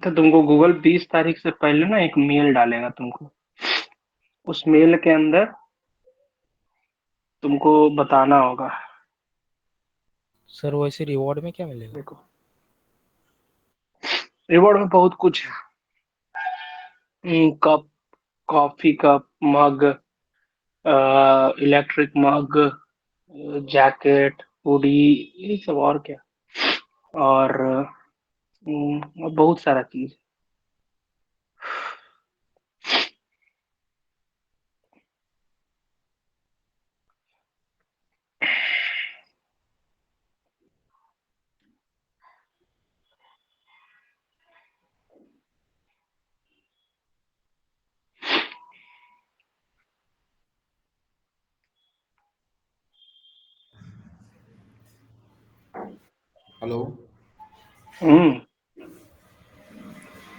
तो तुमको गूगल 20 तारीख से पहले ना एक मेल डालेगा तुमको। उस मेल के अंदर तुमको बताना होगा। सर वैसे रिवॉर्ड में क्या मिलेगा? देखो, रिवॉर्ड में बहुत कुछ है। कप, कॉफी कप, मग, इलेक्ट्रिक मग, जैकेट, हुडी, ये सब और क्या। और और बहुत सारा चीज। हेलो। हम्म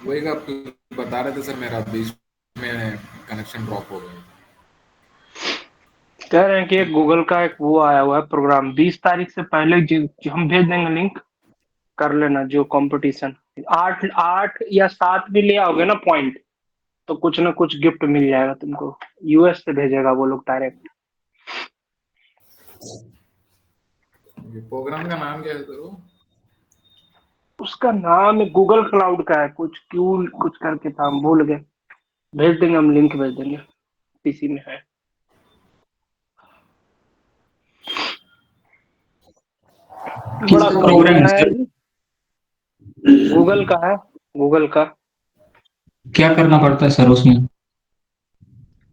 वही आप बता रहे थे सर, मेरा बीच में कनेक्शन ड्रॉप हो गया। कह रहे हैं कि गूगल का एक वो आया हुआ है प्रोग्राम, 20 तारीख से पहले जो हम भेज देंगे लिंक, कर लेना जो कंपटीशन। 8 8 या 7 भी ले आओगे ना पॉइंट, तो कुछ ना कुछ गिफ्ट मिल जाएगा तुमको। यूएस से भेजेगा वो लोग डायरेक्ट। ये प्रोग्राम का नाम क्या है सर वो? उसका नाम गूगल क्लाउड का है, कुछ क्यों कुछ करके था, हम भूल गए। भेज देंगे, हम लिंक भेज देंगे, पीसी में है। बड़ा किसका कम प्रोग्राम लोग है हैं सर? जी। गूगल का है, गूगल का। क्या करना पड़ता है सर उसमें?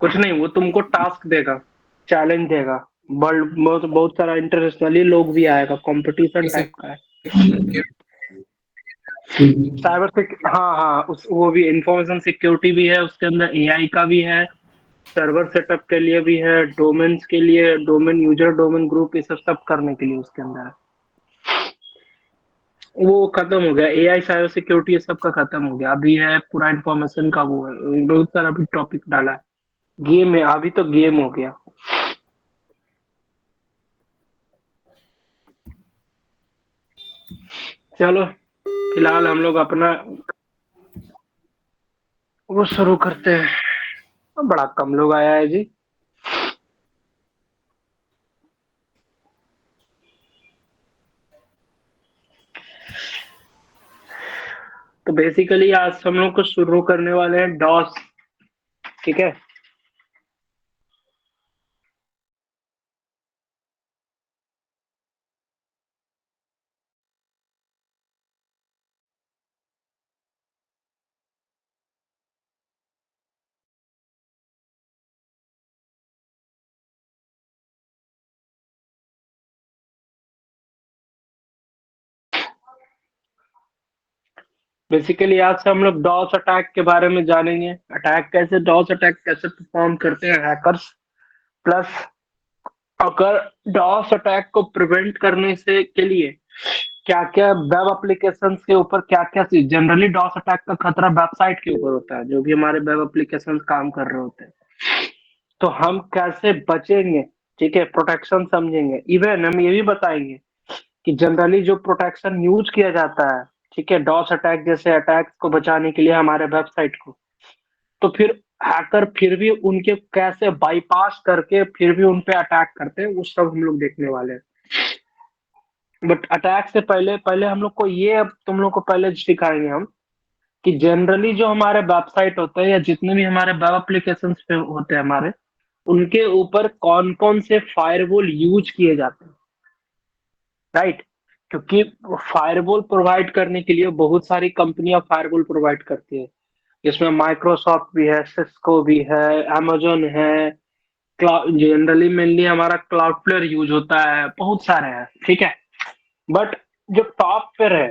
कुछ नहीं, वो तुमको टास्क देगा, चैलेंज देगा। वर्ल्ड बहुत बहुत सारा इंटरनेशनली लोग भी आएगा, कंपटीशन कैसे? टाइप का है। साइबर हाँ हाँ, उस वो भी इंफॉर्मेशन सिक्योरिटी भी है उसके अंदर, एआई का भी है, सर्वर सेटअप के लिए भी है, डोमेन्स के लिए, डोमेन यूजर, डोमेन ग्रुप, ये सब सब करने के लिए उसके अंदर है। वो खत्म हो गया, एआई साइबर सिक्योरिटी ये सब का खत्म हो गया, अभी है पूरा इंफॉर्मेशन का वो है, बहुत सारा भी टॉपिक डाला है। गेम है, अभी तो गेम हो गया। चलो, फिलहाल हम लोग अपना वो शुरू करते हैं। बड़ा कम लोग आया है जी। तो बेसिकली आज हम लोग को शुरू करने वाले हैं डॉस। ठीक है। बेसिकली आज से हम लोग डॉस अटैक के बारे में जानेंगे। अटैक कैसे, डॉस अटैक कैसे परफॉर्म करते हैं हैकर्स, प्लस अगर डॉस अटैक को प्रिवेंट करने से के लिए क्या क्या वेब एप्लीकेशन के ऊपर क्या क्या चीज। जनरली डॉस अटैक का खतरा वेबसाइट के ऊपर होता है, जो भी हमारे वेब एप्लीकेशन काम कर रहे होते हैं। तो हम कैसे बचेंगे, ठीक है, प्रोटेक्शन समझेंगे। इवन हम ये भी बताएंगे कि जनरली जो प्रोटेक्शन यूज किया जाता है, ठीक है, डॉस अटैक जैसे अटैक को बचाने के लिए हमारे वेबसाइट को, तो फिर हैकर फिर भी उनके कैसे बाईपास करके फिर भी उन पे अटैक करते हैं, वो सब हम लोग देखने वाले हैं। बट अटैक से पहले पहले हम लोग को ये, अब तुम लोग को पहले सिखाएंगे हम कि जनरली जो हमारे वेबसाइट होते हैं या जितने भी हमारे वेब एप्लीकेशन पे होते हैं हमारे, उनके ऊपर कौन कौन से फायरवॉल यूज किए जाते हैं, राइट। क्योंकि फायरवॉल प्रोवाइड करने के लिए बहुत सारी कंपनियां फायरवॉल प्रोवाइड करती है। इसमें माइक्रोसॉफ्ट भी है, सिस्को भी है, amazon है, क्लाउड जनरली मेनली हमारा क्लाउडफ्लेयर यूज होता है, बहुत सारे हैं, ठीक है। बट जो टॉप पर है,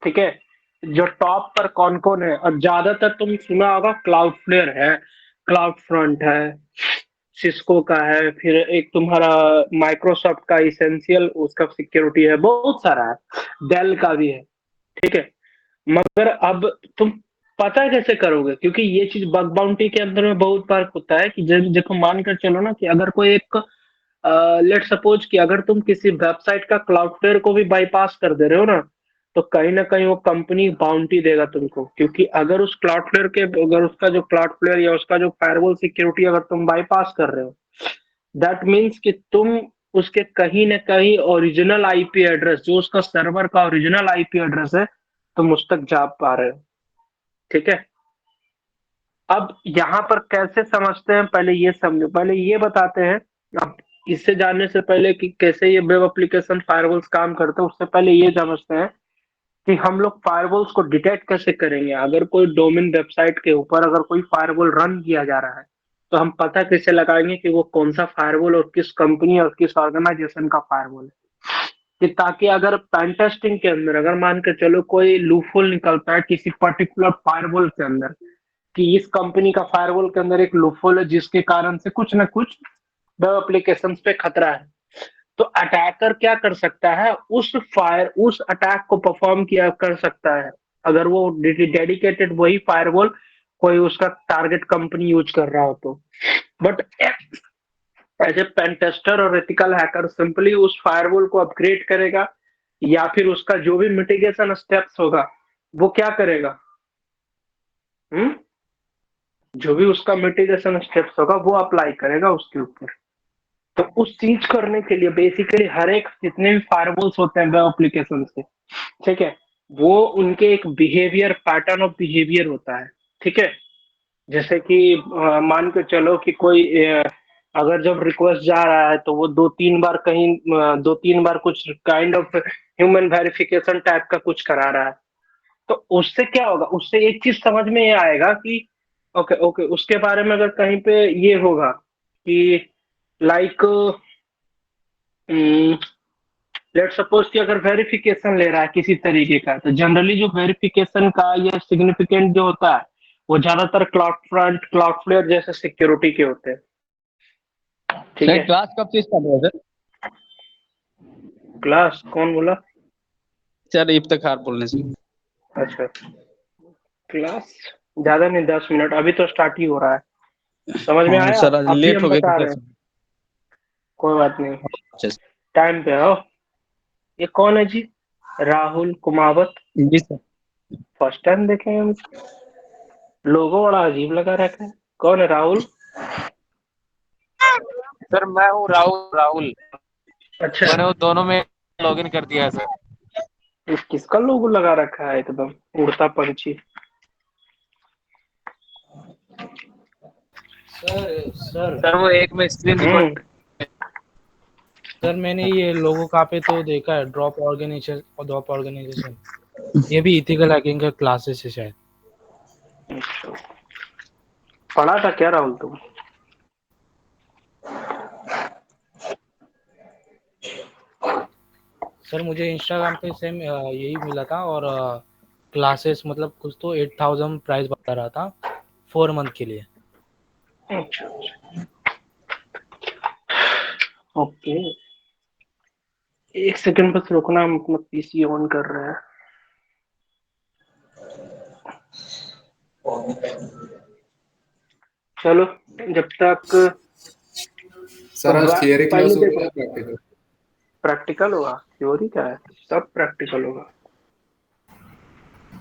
ठीक है, जो टॉप पर कौन कौन है, और ज्यादातर तुम सुना होगा क्लाउडफ्लेयर है, क्लाउड फ्रंट है, सिस्को का है, फिर एक तुम्हारा माइक्रोसॉफ्ट का इसेंशियल उसका सिक्योरिटी है, बहुत सारा है, डेल का भी है, ठीक है। मगर अब तुम पता कैसे करोगे, क्योंकि ये चीज बग बाउंटी के अंदर में बहुत बार होता है कि देखो मान कर चलो ना कि अगर कोई एक लेट सपोज कि अगर तुम किसी वेबसाइट का क्लाउडफ्लेयर को भी बाईपास कर दे रहे हो ना, तो कहीं ना कहीं वो कंपनी बाउंटी देगा तुमको, क्योंकि अगर उसका जो क्लाउडफ्लेयर या उसका जो फायरवॉल सिक्योरिटी अगर तुम बाईपास कर रहे हो, दैट मीन्स कि तुम उसके कहीं ना कहीं ओरिजिनल आईपी एड्रेस, जो उसका सर्वर का ओरिजिनल आईपी एड्रेस है, तुम उस तक जा पा रहे हो। ठीक है, अब यहाँ पर कैसे समझते हैं, पहले ये समझो, पहले ये बताते हैं। अब इससे जानने से पहले कि कैसे ये वेब एप्लीकेशन फायरवॉल्स काम करते हैं, उससे पहले ये समझते हैं कि हम लोग फायरवॉल्स को डिटेक्ट कैसे करेंगे। अगर कोई डोमेन वेबसाइट के ऊपर अगर कोई फायरवॉल रन किया जा रहा है, तो हम पता कैसे लगाएंगे कि वो कौन सा फायरवॉल और किस कंपनी और किस ऑर्गेनाइजेशन का फायरवॉल है। कि ताकि अगर पेन टेस्टिंग के अंदर अगर मान के चलो कोई लूपहोल निकलता है किसी पर्टिकुलर फायरवॉल के अंदर, कि इस कंपनी का फायरवॉल के अंदर एक लूपहोल है जिसके कारण से कुछ ना कुछ वेब एप्लीकेशंस पे खतरा है, तो अटैकर क्या कर सकता है, उस अटैक को परफॉर्म किया कर सकता है, अगर वो डेडिकेटेड वही फायरवॉल कोई उसका टारगेट कंपनी यूज कर रहा हो तो। But as a pen tester और एथिकल हैकर सिंपली उस फायरवॉल को अपग्रेड करेगा, या फिर उसका जो भी मिटिगेशन स्टेप्स होगा वो क्या करेगा, हम्म जो भी उसका मिटिगेशन स्टेप्स होगा वो अप्लाई करेगा उसके ऊपर। तो उस चीज करने के लिए बेसिकली हर एक जितने भी फायरवॉल्स होते हैं वेब एप्लीकेशन से, ठीक है, वो उनके एक बिहेवियर पैटर्न ऑफ बिहेवियर होता है। ठीक है, जैसे कि मान के चलो कि कोई अगर जब रिक्वेस्ट जा रहा है तो वो दो तीन बार दो तीन बार कुछ kind of human verification type का कुछ करा रहा है, तो उससे क्या होगा, उससे एक चीज समझ में ये आएगा कि ओके ओके, उसके बारे में अगर कहीं पे ये होगा कि लाइक लेट सपोज कि अगर वेरिफिकेशन ले रहा है किसी तरीके का, तो जनरली जो वेरिफिकेशन का या सिग्निफिकेंट जो होता है वो ज्यादातर क्लाउड फ्रंट क्लाउडफ्लेयर जैसे सिक्योरिटी के होते हैं। ठीक सर है, क्लास कब से स्टार्ट हुआ सर? क्लास कौन बोला? सर इफ्तिखार बोलने से। अच्छा, क्लास ज्यादा नहीं, 10 मिनट, अभी तो स्टार्ट ही हो रहा है। समझ में हाँ आया? सर आज अभी लेट हम हो गए थे बता सर। रहे हैं, कोई बात नहीं, अच्छा सर। टाइम पे आओ। ये कौन है जी? राहुल कुमावत। जी सर। फर्स्ट टाइम देखे हैं हम, लोगो बड़ा अजीब लगा रखा है। कौन है राहुल? सर मैं हूँ राहुल राहुल। अच्छा, मैंने वो दोनों में लॉगिन कर दिया है सर। ये किसका लोगो लगा रखा है एकदम उड़ता पंछी? सर सर वो एक में स्क्रीन हम्म रिकॉर्ड। सर मैंने ये लोगो कहाँ पे तो देखा है, ड्रॉप ऑर्गेनाइजेशन, ये भी इथिकल हैकिंग का क्लासेस है शायद। पढ़ा था क्या राहुल तुम? सर मुझे इंस्टाग्राम पे सेम यही मिला था, और क्लासेस मतलब कुछ तो 8,000 प्राइस बता रहा था 4 मंथ के लिए। अच्छा, ओके, एक सेकंड बस रुकना, हम अपना पीसी ऑन कर रहे हैं। चलो, जब तक सर आज थियरी पहले क्लास होगा देखो, या प्रैक्टिकल? प्रैक्टिकल होगा, थ्योरी क्या है, सब प्रैक्टिकल होगा।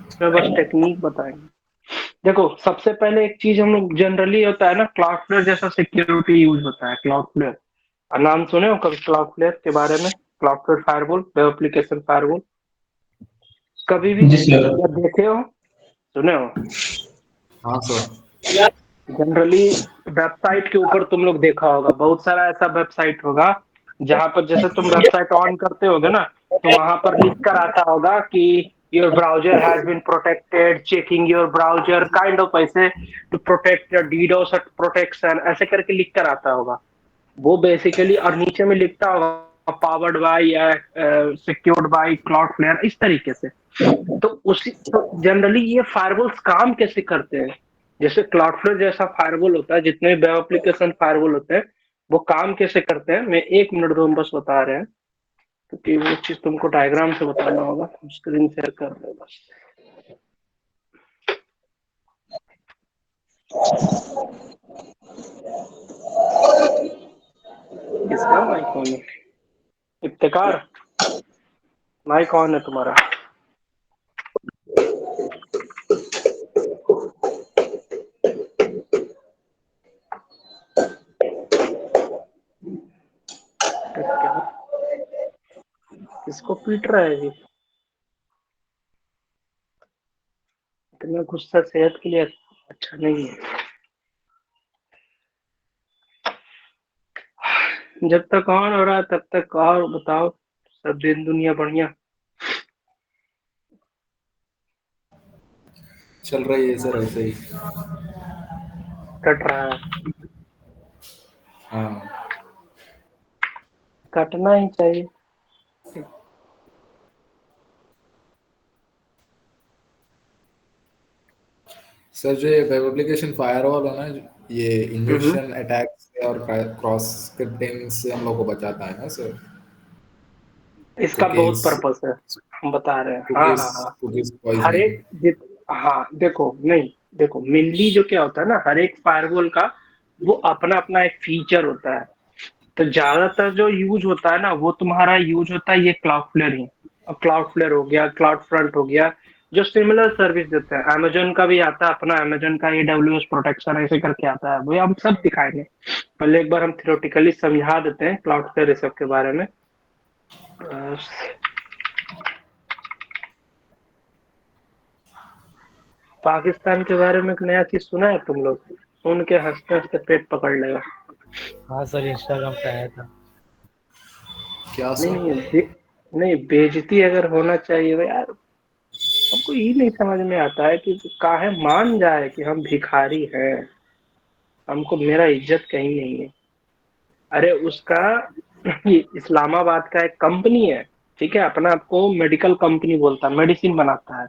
इसमें बस टेक्निक बताएंगे। देखो, सबसे पहले एक चीज हम लोग जनरली होता है ना, क्लाउडफ्लेयर जैसा सिक्योरिटी यूज होता है। क्लाउडफ्लेयर नाम सुने हो कभी क्लाउडफ्लेयर के बारे में? Cloudflare firewall, web application firewall, कभी भी जी सर। या देखे हो, सुने हो? हाँ सर। जनरली वेबसाइट के ऊपर तुम लोग देखा होगा, बहुत सारा ऐसा वेबसाइट होगा जहां पर जैसे तुम वेबसाइट ऑन करते होगे ना, तो वहां पर लिख कर आता होगा कि your browser has been protected, checking your browser, kind of ऐसे, to protect your DDoS protection, ऐसे करके लिख कर आता होगा वो बेसिकली, और नीचे में लिखता होगा पावर्ड बाय या सिक्योर्ड बाय क्लाउडफ्लेयर, इस तरीके से। तो उसी तो जनरली ये फायरवॉल्स काम कैसे करते हैं, जैसे क्लाउडफ्लेयर जैसा फायरवॉल होता है, जितने वेब एप्लीकेशन फायरवॉल होते हैं वो काम कैसे करते हैं, मैं 1 मिनट दो, हम बस बता रहे हैं, क्योंकि वो चीज तुमको डायग्राम से बताना होगा। स्क्रीन शेयर कर दो बस। किसका माइक कौन है? इफ्तिकार, माइक कौन है तुम्हारा? किसको पीट रहा है ये? इतना गुस्सा सेहत के लिए अच्छा नहीं है। जब तक ऑन हो रहा है तब तक और बताओ, सब दिन दुनिया बढ़िया चल रही है सर ऐसे ही। कट रहा है? हाँ कटना ही चाहिए। सर, जो ये वेब एप्लीकेशन फायरवॉल है ना, ये हम्म, इंजेक्शन अटैक से और क्रॉस स्क्रिप्टिंग से हम लोग को बचाता है ना सर। इसका बहुत कुकीज पर्पस है, हम बता रहे हैं। हाँ कुकीज हाँ हाँ, कुकीज हर पॉइजनिंग। एक हाँ देखो, नहीं देखो, मेनली जो क्या होता है ना, हर एक फायरवॉल का वो अपना अपना एक फीचर होता है। तो ज्यादातर जो यूज होता है ना, वो तुम्हारा यूज होता है ये क्लाउडफ्लेयर ही। अब क्लाउडफ्लेयर हो गया, क्लाउड फ्रंट हो गया, जो सिमिलर सर्विस देते हैं। अमेजन का भी आता है अपना, अमेजन का AWS प्रोटेक्शन ऐसे करके आता है, वो हम सब दिखाएंगे। पहले एक बार हम थियोरेटिकली समझा देते हैं क्लाउडफ्लेयर ये सब के बारे में। पाकिस्तान के बारे में एक नया चीज सुना है तुम लोग? उनके हंसते हंसते पेट पकड़ लेगा। हाँ सर, इंस्टाग्राम पे आया था। क्या नहीं सर? नहीं नहीं, बेइज्जती अगर होना चाहिए भाई यार। हमको ये नहीं समझ में आता है कि काहे मान जाए कि हम भिखारी हैं, हमको मेरा इज्जत कहीं नहीं है। अरे उसका ये इस्लामाबाद का एक कंपनी है, ठीक है, अपना आपको मेडिकल कंपनी बोलता है, मेडिसिन बनाता है।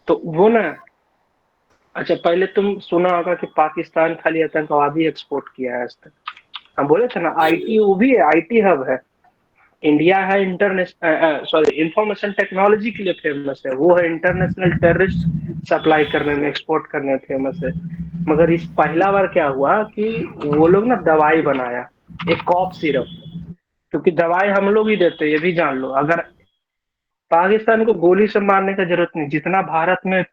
तो वो ना, अच्छा पहले तुम सुना होगा कि पाकिस्तान खाली आतंकवादी एक्सपोर्ट किया है आज तक। हम बोले थे ना, आईटी वो भी है, आईटी हब है। इंडिया है इंटरनेशनल, सॉरी, इंफॉर्मेशन टेक्नोलॉजी के लिए फेमस है, वो है इंटरनेशनल टेररिस्ट सप्लाई करने में, एक्सपोर्ट करने में फेमस है। मगर इस पहला बार क्या हुआ कि वो लोग ना दवाई बनाया, एक कॉफ सिरप। क्योंकि दवाई हम लोग ही देते हैं, ये भी जान लो। अगर पाकिस्तान को गोली से मारने का जरूरत नहीं, जितना भारत में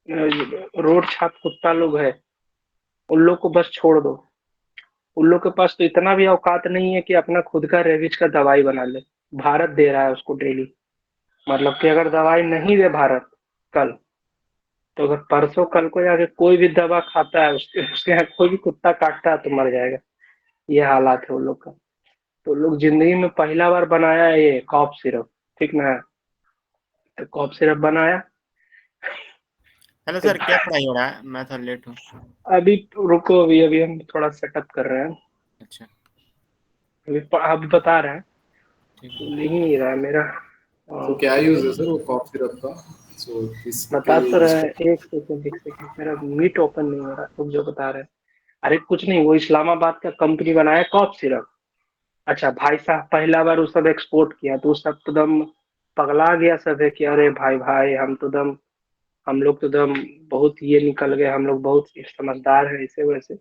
रोड छाप कुत्ता लोग है, उन लोग को बस छोड़ दो। उन लोग के पास तो इतना भी औकात नहीं है कि अपना खुद का रेबिज का दवाई बना ले। भारत दे रहा है उसको डेली। मतलब कि अगर दवाई नहीं दे भारत कल, तो अगर परसों कल को जाके कोई भी दवा खाता है, उसके यहाँ कोई भी कुत्ता काटता है तो मर जाएगा। ये हालात है उन लोग का। तो लोग जिंदगी में पहला बार बनाया है ये कॉफ सिरप, ठीक ना? तो कॉफ सिरप बनाया। हेलो तो सर, क्या पढ़ाई हो रहा है? मैं थोड़ा लेट हूँ। अभी रुको, अभी अभी हम थोड़ा सेटअप कर रहे हैं। अच्छा, अभी बता रहे हैं। ठीक है। लिख नहीं रहा है मेरा। तो हाँ, क्या यूज है सर वो कॉफ सिरप का? सो किसके बता लिए तो यूज रहे हैं। कर? एक सेकंड, मेरा मीट ओपन नहीं हो रहा, तुम जो बता रहे हैं। अरे कुछ नहीं, वो इस्लामाबाद का कंपनी बनाया कॉफ सिरप। अच्छा भाई साहब, पहला बार वो सब एक्सपोर्ट किया तो सब तो दम पगला गया सब है कि अरे भाई भाई, हम लोग तो दम बहुत ये निकल गए, हम लोग बहुत समझदार हैं, ऐसे वैसे।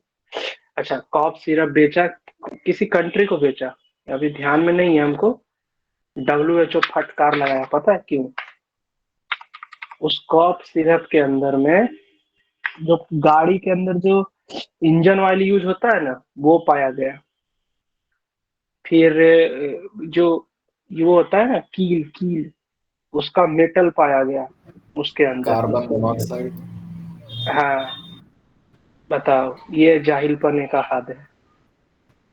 अच्छा, कॉफ सिरप बेचा, किसी कंट्री को बेचा, अभी ध्यान में नहीं है हमको। WHO फटकार लगाया, पता है क्यों? उस कॉफ सिरप के अंदर में, जो गाड़ी के अंदर जो इंजन ऑयल यूज होता है ना, वो पाया गया। फिर जो वो होता है ना, कील कील, उसका मेटल पाया गया उसके अंदर। Carbon monoxide. हाँ, बताओ, ये जाहिलपने का हद है।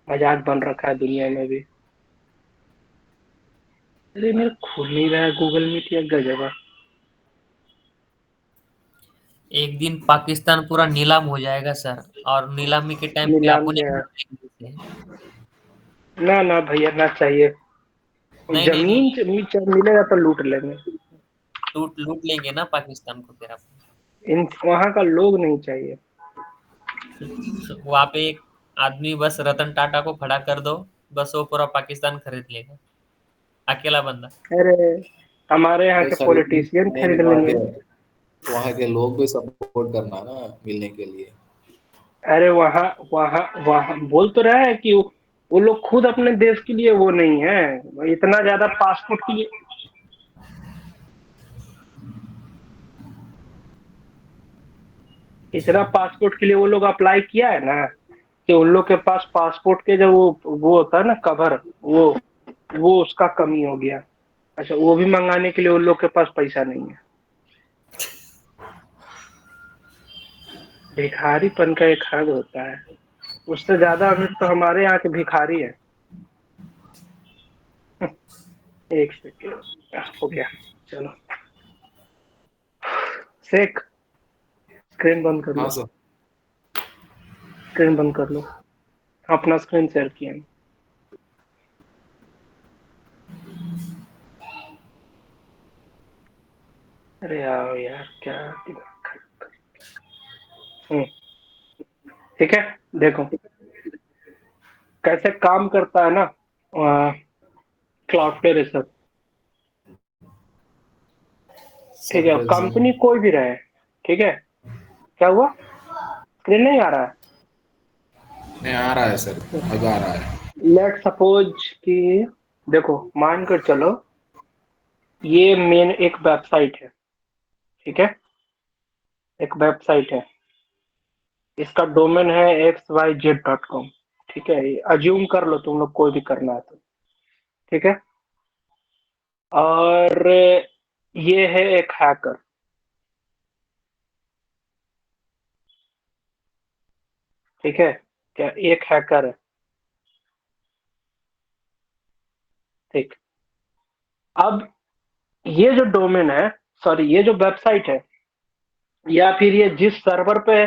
मजाक बन रखा है दुनिया में भी। अरे मेरा खुल नहीं रहा है गूगल मीट, या गजब है। एक दिन पाकिस्तान पूरा नीलाम हो जाएगा सर, और नीलामी के टाइम पे नीलाम अपने के यहाँ, ना ना भैया, ना चाहिए। नहीं नहीं नहीं, जमीन मिलेगा तो लूट लेंगे। लूट लूट लेंगे ना पाकिस्तान को फिर आप। वहां का लोग नहीं चाहिए। वहां पे एक आदमी बस रतन टाटा को खड़ा कर दो, बस वो पूरा पाकिस्तान खरीद लेगा, अकेला बंदा। अरे हमारे यहाँ अरे के सर, लेकिन पॉलिटिशियन नहीं खरीद नहीं, लेंगे। वहाँ के लोग भी सपोर्ट करना ना मिलने के लिए। अरे वहाँ वहाँ वहाँ बोल तो रहा है कि वो लोग खुद अपने देश के लिए वो नहीं है, इतना ज्यादा पासपोर्ट के लिए इतना पासपोर्ट के लिए वो लोग अप्लाई किया है ना कि उन लोग के पास पासपोर्ट के जो वो होता है ना कवर, वो उसका कमी हो गया। अच्छा, वो भी मंगाने के लिए उन लोग के पास पैसा नहीं है। भिखारीपन का एक हद होता है, उससे ज्यादा अमीर तो हमारे यहाँ के भिखारी है। एक सेकेंड हो गया, चलो शेख स्क्रीन बंद कर लो, हाँ सर। स्क्रीन बंद कर लो, अपना स्क्रीन शेयर किया। अरे यार यार क्या दिमाग खराब कर- ठीक है, देखो कैसे काम करता है ना क्लाउडफ्लेयर ये सब। ठीक है, कंपनी कोई भी रहे, ठीक है, क्या हुआ, स्क्रीन नहीं आ रहा है? नहीं आ रहा है सर, अब आ रहा है। लेट सपोज कि देखो मान कर चलो ये मेन एक वेबसाइट है, ठीक है, एक वेबसाइट है, इसका डोमेन है xyz.com, ठीक है, अज्यूम कर लो तुम लोग कोई भी करना है तो, ठीक है, और ये है एक हैकर, ठीक है, क्या एक हैकर है, ठीक। अब ये जो डोमेन है, सॉरी ये जो वेबसाइट है, या फिर ये जिस सर्वर पे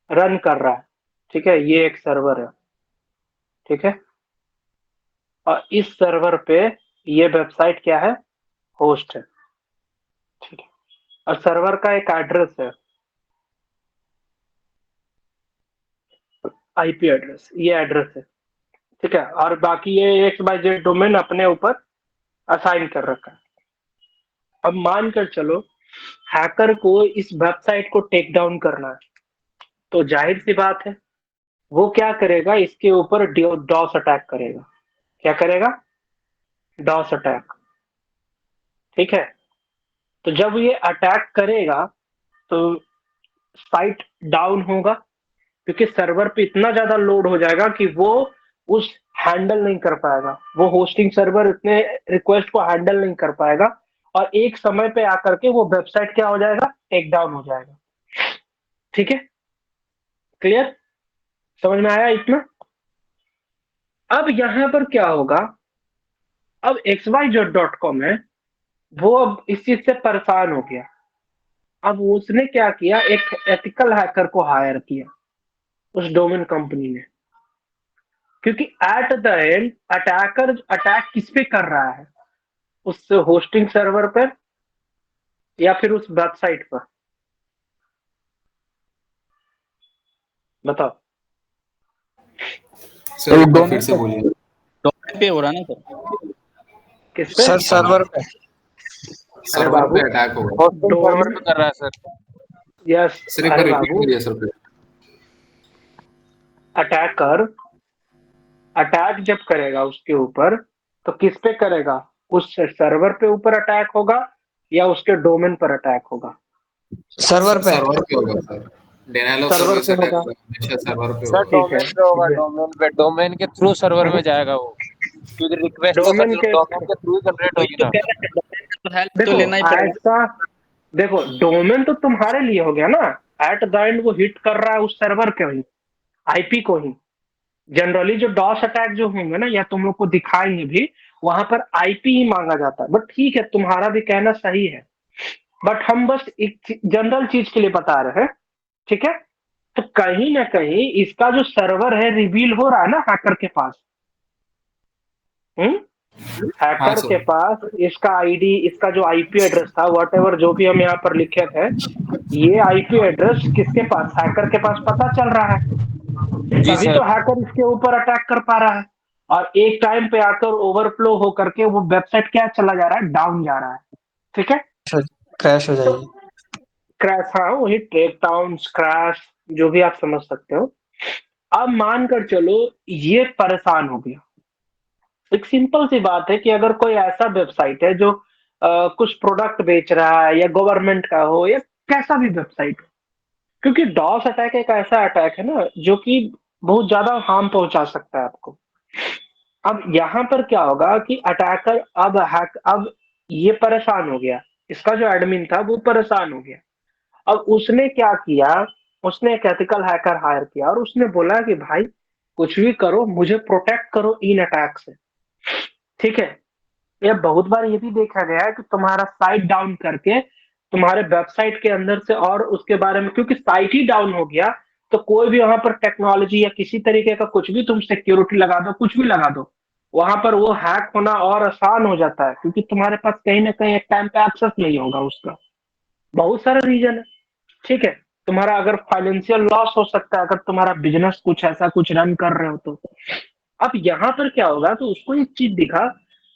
रन कर रहा है, ठीक है, ये एक सर्वर है, ठीक है, और इस सर्वर पे ये वेबसाइट क्या है, होस्ट है, ठीक है, और सर्वर का एक एड्रेस है, आईपी एड्रेस, ये एड्रेस है, ठीक है, और बाकी ये XYZ डोमेन अपने ऊपर असाइन कर रखा है। अब मान कर चलो हैकर को इस वेबसाइट को टेक डाउन करना है, तो जाहिर सी बात है वो क्या करेगा, इसके ऊपर डॉस अटैक करेगा। क्या करेगा, डॉस अटैक, ठीक है। तो जब ये अटैक करेगा तो साइट डाउन होगा, क्योंकि सर्वर पे इतना ज्यादा लोड हो जाएगा कि वो उस हैंडल नहीं कर पाएगा, वो होस्टिंग सर्वर इतने रिक्वेस्ट को हैंडल नहीं कर पाएगा, और एक समय पे आकर के वो वेबसाइट क्या हो जाएगा, टेक डाउन हो जाएगा, ठीक है, क्लियर, समझ में आया इतना। अब यहां पर क्या होगा, अब xyz.com है, वो अब इस चीज से परेशान हो गया। अब उसने क्या किया, एक एथिकल हैकर को हायर किया उस डोमेन कंपनी ने, क्योंकि at the end attacker attack किस पे कर रहा है, उस होस्टिंग सर्वर पर या फिर उस वेबसाइट पर, बताओ। सर एक बार फिर से बोलिए। डोमेन पे हो रहा ना सर? किस पे, सर सर्वर पे सर्वर बाबू, पे अटैक होगा। होस्टिंग सर्वर पे कर रहा है सर। यस, सर एक अरे बार रिपीट बाबू, करिए सर फिर। अटैकर अटैक जब करेगा उसके ऊपर तो किस पे करेगा, उस सर्वर पे ऊपर अटैक होगा या उसके डोमेन पर अटैक होगा, सर्वर पे सर्वर पे होगा sir. Denial of server service पे अटैक होगा, होगा, हमेशा सर्वर पे सर होगा। ठीक है, डोमेन पे होगा, डोमेन पे, डोमेन के थ्रू सर्वर में जाएगा वो, क्योंकि रिक्वेस्ट तो सर डोमेन के, डोमेन के थ्रू ही जनरेट होगी ना। तो हेल्प तो देखो लेना ही पड़ेगा। ऐसा, देखो डोमेन तो तुम्हारे लिए हो गया ना, एट द एंड वो हिट कर रहा है उस सर्वर के ही, आईपी को ही। जनरली जो डॉस अटैक जो होंगे ना, या तुम लोग को दिखाएंगे भी, वहां पर आईपी ही मांगा जाता है, बट ठीक है तुम्हारा भी कहना सही है, बट हम बस एक जनरल चीज के लिए बता रहे हैं, ठीक है। तो कहीं ना कहीं इसका जो सर्वर है रिवील हो रहा है ना हैकर के पास, हाँ हैकर के सर। पास इसका आईडी, इसका जो आईपी एड्रेस था, व्हाटएवर जो भी हम यहाँ पर लिखे थे, ये आईपी एड्रेस किसके पास, हैकर के पास पता चल रहा है, जी तभी सर। तो हैकर इसके ऊपर अटैक कर पा रहा है। और एक टाइम पे आकर ओवरफ्लो हो करके वो वेबसाइट क्या चला जा रहा है, डाउन जा रहा है, ठीक है, क्रैश हो जाएगी। क्रैश, हाँ वही टेक डाउन क्रैश, जो भी आप समझ सकते हो। अब मान कर चलो ये परेशान हो गया, एक सिंपल सी बात है कि अगर कोई ऐसा वेबसाइट है जो कुछ प्रोडक्ट बेच रहा है या गवर्नमेंट का हो या कैसा भी वेबसाइट हो, क्योंकि डॉस अटैक एक ऐसा अटैक है ना जो कि बहुत ज्यादा हार्म पहुंचा सकता है आपको। अब यहाँ पर क्या होगा कि अटैकर अब ये परेशान हो गया, इसका जो एडमिन था वो परेशान हो गया। अब उसने क्या किया, उसने एक एथिकल हैकर हायर किया और उसने बोला कि भाई कुछ भी करो, मुझे प्रोटेक्ट करो इन अटैक से। ठीक है, ये बहुत बार ये भी देखा गया है कि तुम्हारा साइट डाउन करके तुम्हारे वेबसाइट के अंदर से और उसके बारे में, क्योंकि साइट ही डाउन हो गया तो कोई भी वहां पर टेक्नोलॉजी या किसी तरीके का कुछ भी तुम सिक्योरिटी लगा दो, कुछ भी लगा दो, वहां पर वो हैक होना और आसान हो जाता है, क्योंकि तुम्हारे पास कहीं ना कहीं एक टाइम पे एक्सेस नहीं होगा उसका। बहुत सारे रीजन है। ठीक है, तुम्हारा अगर फाइनेंशियल लॉस हो सकता है, अगर तुम्हारा बिजनेस कुछ ऐसा कुछ रन कर रहे हो तो। अब यहाँ पर क्या होगा, तो उसको एक चीज दिखा,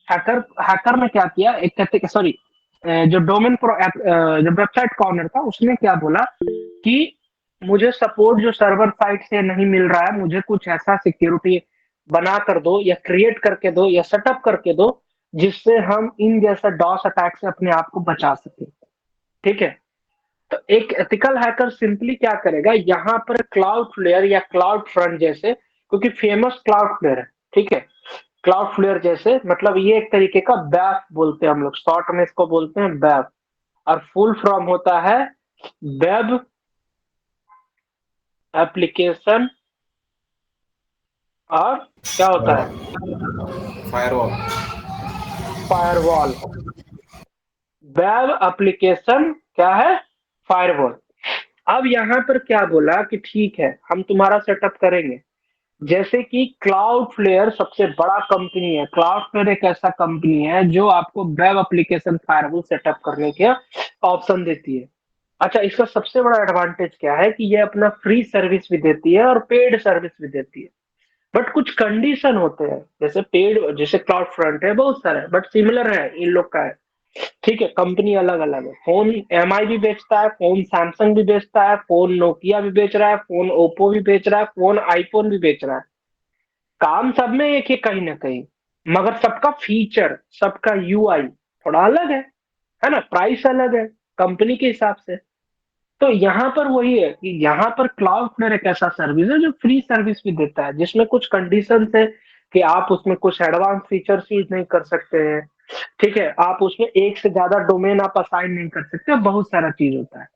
हैकर हैकर ने क्या किया, एक कहते सॉरी, जो डोमेन प्रो जो वेबसाइट कॉर्नर था उसने क्या बोला कि मुझे सपोर्ट जो सर्वर साइट से नहीं मिल रहा है, मुझे कुछ ऐसा सिक्योरिटी बना कर दो या क्रिएट करके दो या सेटअप करके दो जिससे हम इन जैसा डॉस अटैक से अपने आप को बचा सके। ठीक है, तो एक एथिकल हैकर सिंपली क्या करेगा, यहाँ पर क्लाउड फ्लेयर या क्लाउड फ्रंट जैसे, क्योंकि फेमस क्लाउड फ्लेयर है, ठीक है, क्लाउड फ्लेयर जैसे, मतलब ये एक तरीके का बैफ बोलते हैं हम लोग, शॉर्ट में इसको बोलते हैं बैफ, और फुल फॉर्म होता है वेब एप्लीकेशन, और क्या होता है, फायरवॉल। फायरवॉल। वेब एप्लीकेशन क्या है, फायरवॉल। अब यहाँ पर क्या बोला कि ठीक है हम तुम्हारा सेटअप करेंगे, जैसे कि क्लाउड फ्लेयर सबसे बड़ा कंपनी है, क्लाउड फ्लेयर एक ऐसा कंपनी है जो आपको वेब एप्लीकेशन फायरवॉल सेटअप करने के ऑप्शन देती है। अच्छा, इसका सबसे बड़ा एडवांटेज क्या है कि ये अपना फ्री सर्विस भी देती है और पेड सर्विस भी देती है, बट कुछ कंडीशन होते हैं, जैसे पेड, जैसे क्लाउड फ्रंट है, बहुत सारे बट सिमिलर है इन लोग का है। ठीक है, कंपनी अलग अलग है, फोन एमआई भी बेचता है, फोन सैमसंग भी बेचता है, फोन नोकिया भी बेच रहा है, फोन ओप्पो भी बेच रहा है, फोन आईफोन भी बेच रहा है, काम सब में एक ही कहीं ना कहीं, मगर सबका फीचर, सबका यूआई थोड़ा अलग है ना, प्राइस अलग है कंपनी के हिसाब से। तो यहाँ पर वही है कि यहाँ पर क्लाउड फ्लेयर एक ऐसा सर्विस है जो फ्री सर्विस भी देता है, जिसमें कुछ कंडीशन है कि आप उसमें कुछ एडवांस फीचर्स यूज नहीं कर सकते हैं। ठीक है, आप उसमें एक से ज्यादा डोमेन आप असाइन नहीं कर सकते, बहुत सारा चीज होता है।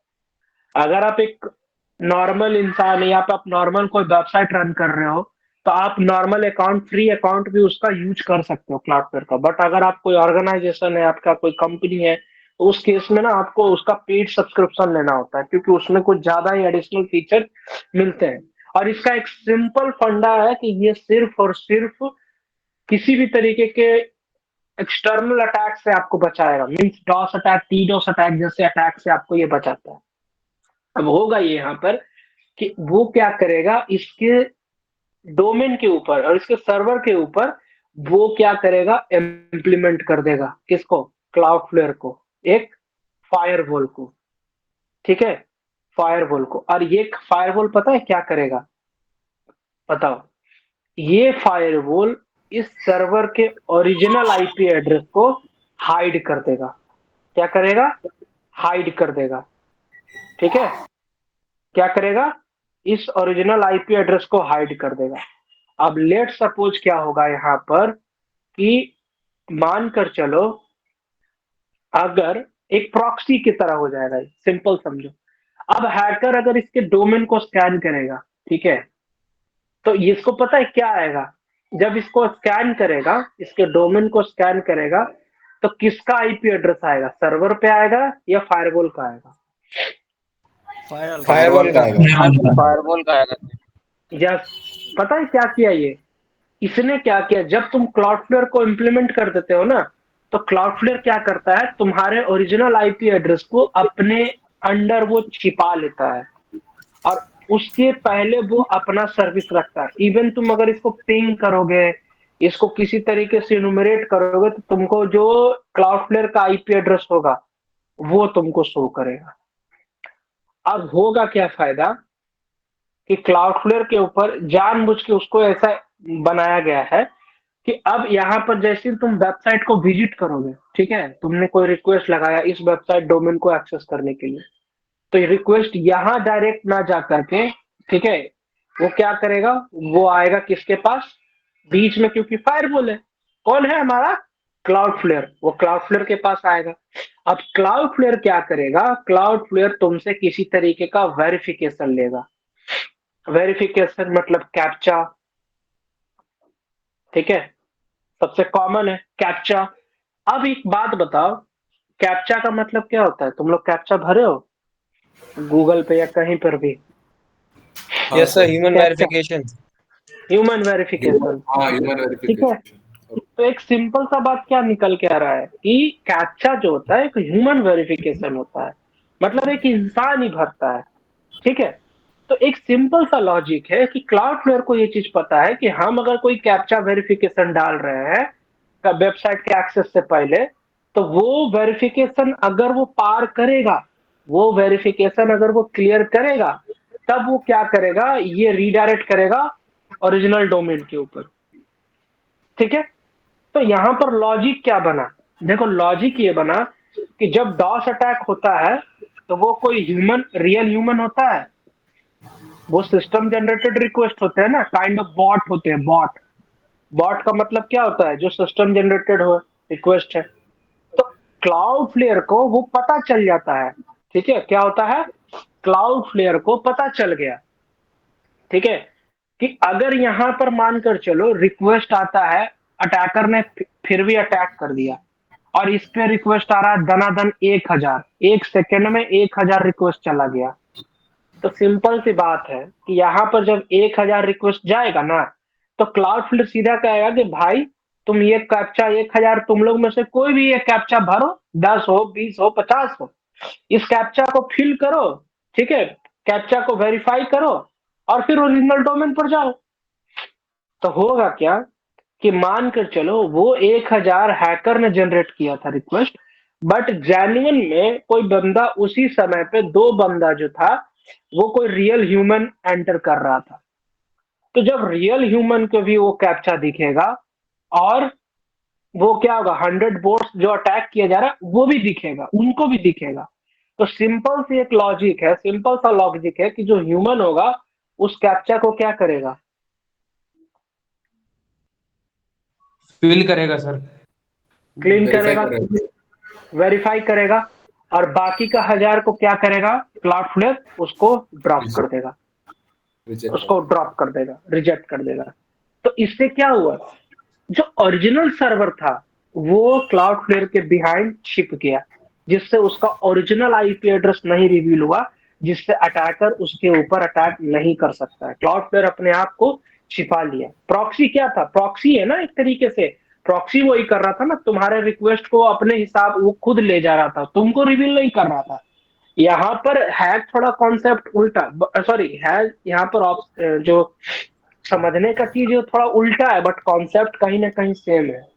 अगर आप एक नॉर्मल इंसान या आप नॉर्मल कोई वेबसाइट रन कर रहे हो तो आप नॉर्मल अकाउंट, फ्री अकाउंट भी उसका यूज कर सकते हो क्लाउडफ्लेयर का, बट अगर आप कोई ऑर्गेनाइजेशन है, आपका कोई कंपनी है, तो उस केस में ना आपको उसका पेड सब्सक्रिप्शन लेना होता है, क्योंकि उसमें कुछ ज्यादा ही एडिशनल फीचर मिलते हैं। और इसका एक सिंपल फंडा है कि ये सिर्फ और सिर्फ किसी भी तरीके के एक्सटर्नल अटैक से आपको बचाएगा, मीन्स डॉस अटैक, टीडोस अटैक जैसे अटैक से आपको ये बचाता है। अब होगा ये यहाँ पर कि वो क्या करेगा, इसके डोमेन के ऊपर और इसके सर्वर के ऊपर वो क्या करेगा, इम्प्लीमेंट कर देगा, किसको, क्लाउडफ्लेयर को, एक फायरवॉल को। ठीक है, फायरवॉल को, और ये फायरवॉल पता है क्या करेगा, बताओ, ये फायरवॉल इस सर्वर के ओरिजिनल आईपी एड्रेस को हाइड कर देगा। क्या करेगा, हाइड कर देगा। ठीक है, क्या करेगा, इस ओरिजिनल आईपी एड्रेस को हाइड कर देगा। अब लेट सपोज क्या होगा यहाँ पर कि मानकर चलो अगर एक प्रॉक्सी की तरह हो जाएगा, सिंपल समझो। अब हैकर अगर इसके डोमेन को स्कैन करेगा, ठीक है, तो इसको पता है क्या आएगा, जब इसको स्कैन करेगा, इसके डोमेन को स्कैन करेगा, तो किसका आईपी एड्रेस आएगा, सर्वर पे आएगा या फायरवॉल का आएगा, फायरवॉल का आएगा। फायरवॉल का आएगा। यस। पता है क्या किया ये, इसने क्या किया, जब तुम क्लाउडफ्लेयर को इम्प्लीमेंट कर देते हो ना, तो क्लाउडफ्लेयर क्या करता है, तुम्हारे ओरिजिनल आईपी एड्रेस को अपने अंडर वो छिपा लेता है, और उसके पहले वो अपना सर्विस रखता है। इवन तुम अगर इसको पिंग करोगे, इसको किसी तरीके से इनुमरेट करोगे, तो तुमको जो क्लाउडफ्लेयर का आईपी एड्रेस होगा वो तुमको शो करेगा। अब होगा क्या फायदा कि क्लाउडफ्लेयर के ऊपर जानबूझ के उसको ऐसा बनाया गया है कि अब यहाँ पर जैसे तुम वेबसाइट को विजिट करोगे, ठीक है, तुमने कोई रिक्वेस्ट लगाया इस वेबसाइट डोमेन को एक्सेस करने के लिए, तो ये रिक्वेस्ट यहाँ डायरेक्ट ना जा करके, ठीक है, वो क्या करेगा, वो आएगा किसके पास, बीच में, क्योंकि फायरवॉल है, कौन है हमारा, क्लाउडफ्लेयर, वो क्लाउडफ्लेयर के पास आएगा। अब क्लाउडफ्लेयर क्या करेगा, क्लाउडफ्लेयर तुमसे किसी तरीके का वेरिफिकेशन लेगा। वेरिफिकेशन मतलब कैप्चा, ठीक है, सबसे कॉमन है कैप्चा। अब एक बात बताओ, कैप्चा का मतलब क्या होता है, तुम लोग कैप्चा भरे हो गूगल पे या कहीं पर भी? Yes sir, human captcha, verification. Human verification, हाँ, ह्यूमन ठीक है। वेरिफिकेशन। तो एक सिंपल सा बात क्या निकल के आ रहा है कि कैप्चा जो होता है एक ह्यूमन वेरिफिकेशन होता है, मतलब एक इंसान ही भरता है, ठीक है। तो एक सिंपल सा लॉजिक है कि क्लाउडफ्लेयर को ये चीज पता है कि हम अगर कोई कैप्चा वेरिफिकेशन डाल रहे हैं वेबसाइट के एक्सेस से पहले, तो वो वेरिफिकेशन अगर वो पार करेगा, वो वेरिफिकेशन अगर वो क्लियर करेगा, तब वो क्या करेगा, ये रीडायरेक्ट करेगा ओरिजिनल डोमेन के ऊपर, ठीक है। तो यहां पर लॉजिक क्या बना, देखो लॉजिक ये बना कि जब डॉस अटैक होता है तो वो कोई ह्यूमन, रियल ह्यूमन होता है, वो सिस्टम जनरेटेड रिक्वेस्ट होते हैं ना, काइंड ऑफ बॉट होते हैं, बॉट। बॉट का मतलब क्या होता है, जो सिस्टम जनरेटेड हो रिक्वेस्ट है। तो क्लाउडफ्लेयर को वो पता चल जाता है, ठीक है, क्या होता है, क्लाउडफ्लेयर को पता चल गया, ठीक है, कि अगर यहां पर मानकर चलो रिक्वेस्ट आता है, अटैकर ने फिर भी अटैक कर दिया, और इस पे रिक्वेस्ट आ रहा है दनादन 1000, एक सेकंड में 1000 रिक्वेस्ट चला गया। तो सिंपल सी बात है कि यहाँ पर जब 1000 रिक्वेस्ट जाएगा ना, तो क्लाउडफ्लेयर सीधा कहेगा कि भाई तुम ये कैप्चा 1000 तुम लोग में से कोई भी ये कैप्चा भरो, 10 हो, 20 हो, 50 हो, इस कैप्चा को फिल करो, ठीक है, कैप्चा को वेरीफाई करो, और फिर ओरिजिनल डोमेन पर जाओ। तो होगा क्या कि मान कर चलो वो 1000 हैकर ने जनरेट किया था रिक्वेस्ट, बट जेन्युइन में कोई बंदा उसी समय पे, दो बंदा जो था वो कोई रियल ह्यूमन एंटर कर रहा था। तो जब रियल ह्यूमन को भी वो कैप्चा दिखेगा, और वो क्या होगा, 100 बोट्स जो अटैक किया जा रहा है वो भी दिखेगा, उनको भी दिखेगा। तो सिंपल सी एक लॉजिक है, सिंपल सा लॉजिक है कि जो ह्यूमन होगा उस कैप्चा को क्या करेगा, फील करेगा सर। क्लीन वेरीफाई करेगा, करेगा। वेरीफाई करेगा, और बाकी का 1000 को क्या करेगा, क्लाउडफ्लेयर उसको ड्रॉप कर देगा, रिजेक्ट उसको ड्रॉप कर देगा, रिजेक्ट कर देगा। तो इससे क्या हुआ, जो ओरिजिनल सर्वर था वो क्लाउडफ्लेयर के बिहाइंड छिप गया, जिससे उसका ओरिजिनल आईपी एड्रेस नहीं रिवील हुआ, जिससे अटैकर उसके ऊपर अटैक नहीं कर सकता है। क्लाउडफ्लेयर अपने आप को छिपा लिया। प्रॉक्सी क्या था, प्रॉक्सी है ना एक तरीके से, प्रॉक्सी वही कर रहा था ना, तुम्हारे रिक्वेस्ट को अपने हिसाब वो खुद ले जा रहा था, तुमको रिवील नहीं कर रहा था। यहाँ पर हैक थोड़ा कॉन्सेप्ट उल्टा, सॉरी हैक यहाँ पर जो समझने का चीज है थोड़ा उल्टा है, बट कॉन्सेप्ट कहीं ना कहीं सेम है।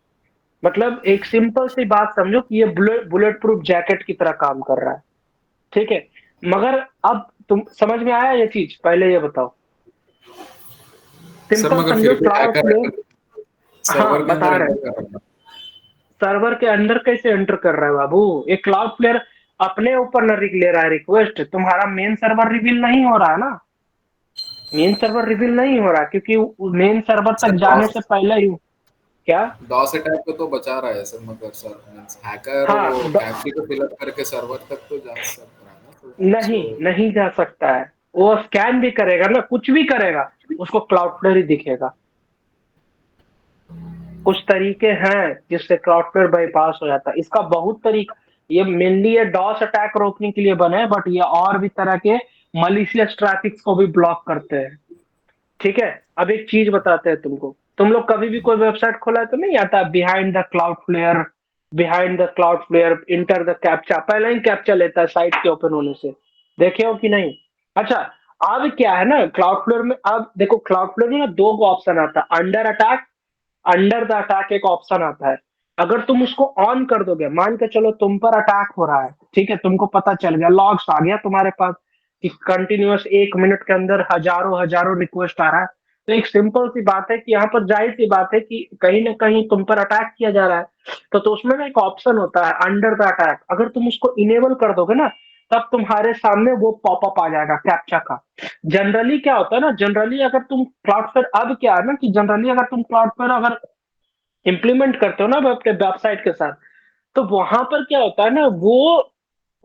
मतलब एक सिंपल सी बात समझो कि ये बुलेट प्रूफ जैकेट की तरह काम कर रहा है, ठीक है। मगर अब तुम समझ में आया ये चीज, पहले ये बताओ, सर, सिंपल मगर समझो, फिर भी क्लाउडफ्लेयर, हैकर हाँ सर्वर के बता अंदर रहे एंटर हैं, कर रहा है। सर्वर के अंदर कैसे एंटर कर रहा है बाबू, एक क्लाउडफ्लेयर अपने ऊपर न ले रहा है रिक्वेस्ट, तुम्हारा मेन सर्वर रिवील नहीं हो रहा है ना, मेन सर्वर रिवील नहीं हो रहा, क्योंकि मेन सर्वर सर तक जाने से पहले ही क्या, डॉस अटैक को तो बचा रहा है सर, मगर सर मींस हैकर हाँ वो कैप्ची को फिल अप करके सर्वर तक तो जा सकता है ना, तो नहीं, उसको नहीं जा सकता है, वो स्कैन भी करेगा ना, कुछ भी करेगा, उसको क्लाउडफ्लेयर ही दिखेगा। कुछ तरीके हैं जिससे क्लाउडफ्लेयर बाईपास हो जाता है, इसका बहुत तरीका, ये मेनली ये डॉस अटैक रोकने के लिए बने हैं, बट ये और भी तरह के मलिशियस ट्रैफिक को भी ब्लॉक करते हैं, ठीक है। अब एक चीज बताते हैं तुमको, तुम लोग कभी भी कोई वेबसाइट खोला है तो नहीं आता behind the Cloudflare, behind the Cloudflare enter the captcha, पहले ही कैप्चा लेता है साइट के ओपन होने से, देखे हो कि नहीं? अच्छा, अब क्या है ना क्लाउडफ्लेयर में, अब देखो क्लाउडफ्लेयर में ना दो ऑप्शन आता है, under attack, under the attack एक ऑप्शन आता है। अगर तुम उसको ऑन कर दोगे, मान के चलो तुम पर अटैक हो रहा है, ठीक है, तुमको पता चल गया, लॉग्स आ गया तुम्हारे पास कि कंटिन्यूअस 1 मिनट के अंदर हजारों हजारों रिक्वेस्ट आ रहा है, तो एक सिंपल सी बात है कि यहाँ पर जाहिर सी बात है कि कहीं ना कहीं तुम पर अटैक किया जा रहा है, तो उसमें ना एक ऑप्शन होता है अंडर द अटैक। अगर तुम उसको इनेबल कर दोगे ना, तब तुम्हारे सामने वो पॉपअप आ जाएगा कैप्चा का। जनरली क्या होता है ना, जनरली अगर तुम क्लाउडफ्लेयर, अब क्या है ना कि जनरली अगर तुम क्लाउडफ्लेयर अगर इम्प्लीमेंट करते हो ना अपने वेबसाइट के साथ, तो वहां पर क्या होता है ना, वो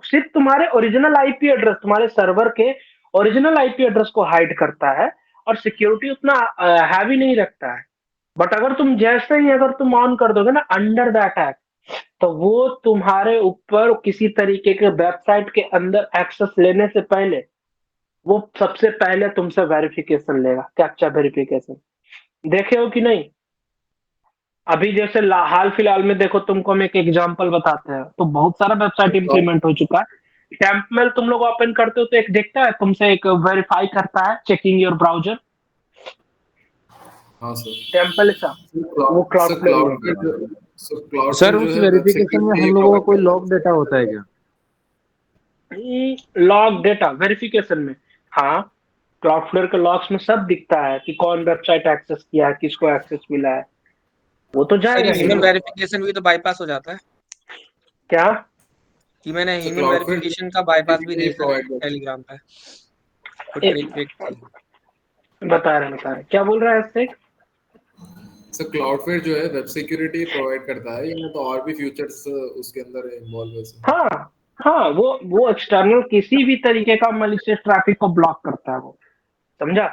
सिर्फ तुम्हारे ओरिजिनल आईपी एड्रेस, तुम्हारे सर्वर के ओरिजिनल आईपी एड्रेस को हाइड करता है और सिक्योरिटी उतना हैवी नहीं रखता है। बट अगर तुम जैसे ही अगर तुम ऑन कर दोगे ना अंडर द अटैक, तो वो तुम्हारे ऊपर किसी तरीके के वेबसाइट के अंदर एक्सेस लेने से पहले वो सबसे पहले तुमसे वेरिफिकेशन लेगा, कैप्चा वेरिफिकेशन। देखे हो कि नहीं? अभी जैसे हाल फिलहाल में देखो, तुमको हम एक एग्जांपल बताते हैं, तो बहुत सारा वेबसाइट इंप्लीमेंट हो चुका है। टेम्पमेल तुम लोग ओपन करते हो तो एक देखता है तुमसे, एक वेरीफाई करता है चेकिंग योर ब्राउजर, हाँ सर। टेम्पल सा, वो क्लाउडफ्लेयर में सर उस वेरिफिकेशन में हम लोगों का कोई लॉग डेटा होता है क्या? लॉग डेटा वेरिफिकेशन में, हाँ क्लाउडफ्लेयर के लॉग्स में सब दिखता है कि कौन वेबसाइट एक्सेस किया है, किसको एक्सेस मिला है, वो तो सर जाएगा ही ह्यूमन ना। वेरिफिकेशन भी तो बाईपास हो जाता है क्या कि मैंने सर ह्यूमन क्लाउडफ्लेयर वेरिफिकेशन का बाईपास भी नहीं देखा है प्रोवाइड करता। टेलीग्राम पे, वो ए, ट्रिक विक थी। बता रहे क्या बोल रहा है इससे? सर क्लाउडफ्लेयर जो है वेब सिक्योरिटी प्रोवाइड करता है, या तो और भी फीचर्स उसके अंदर इन्वॉल्व है सर? हाँ हाँ, वो एक्सटर्नल किसी भी तरीके का मलिशियस ट्रैफिक को ब्लॉक करता है वो, समझा?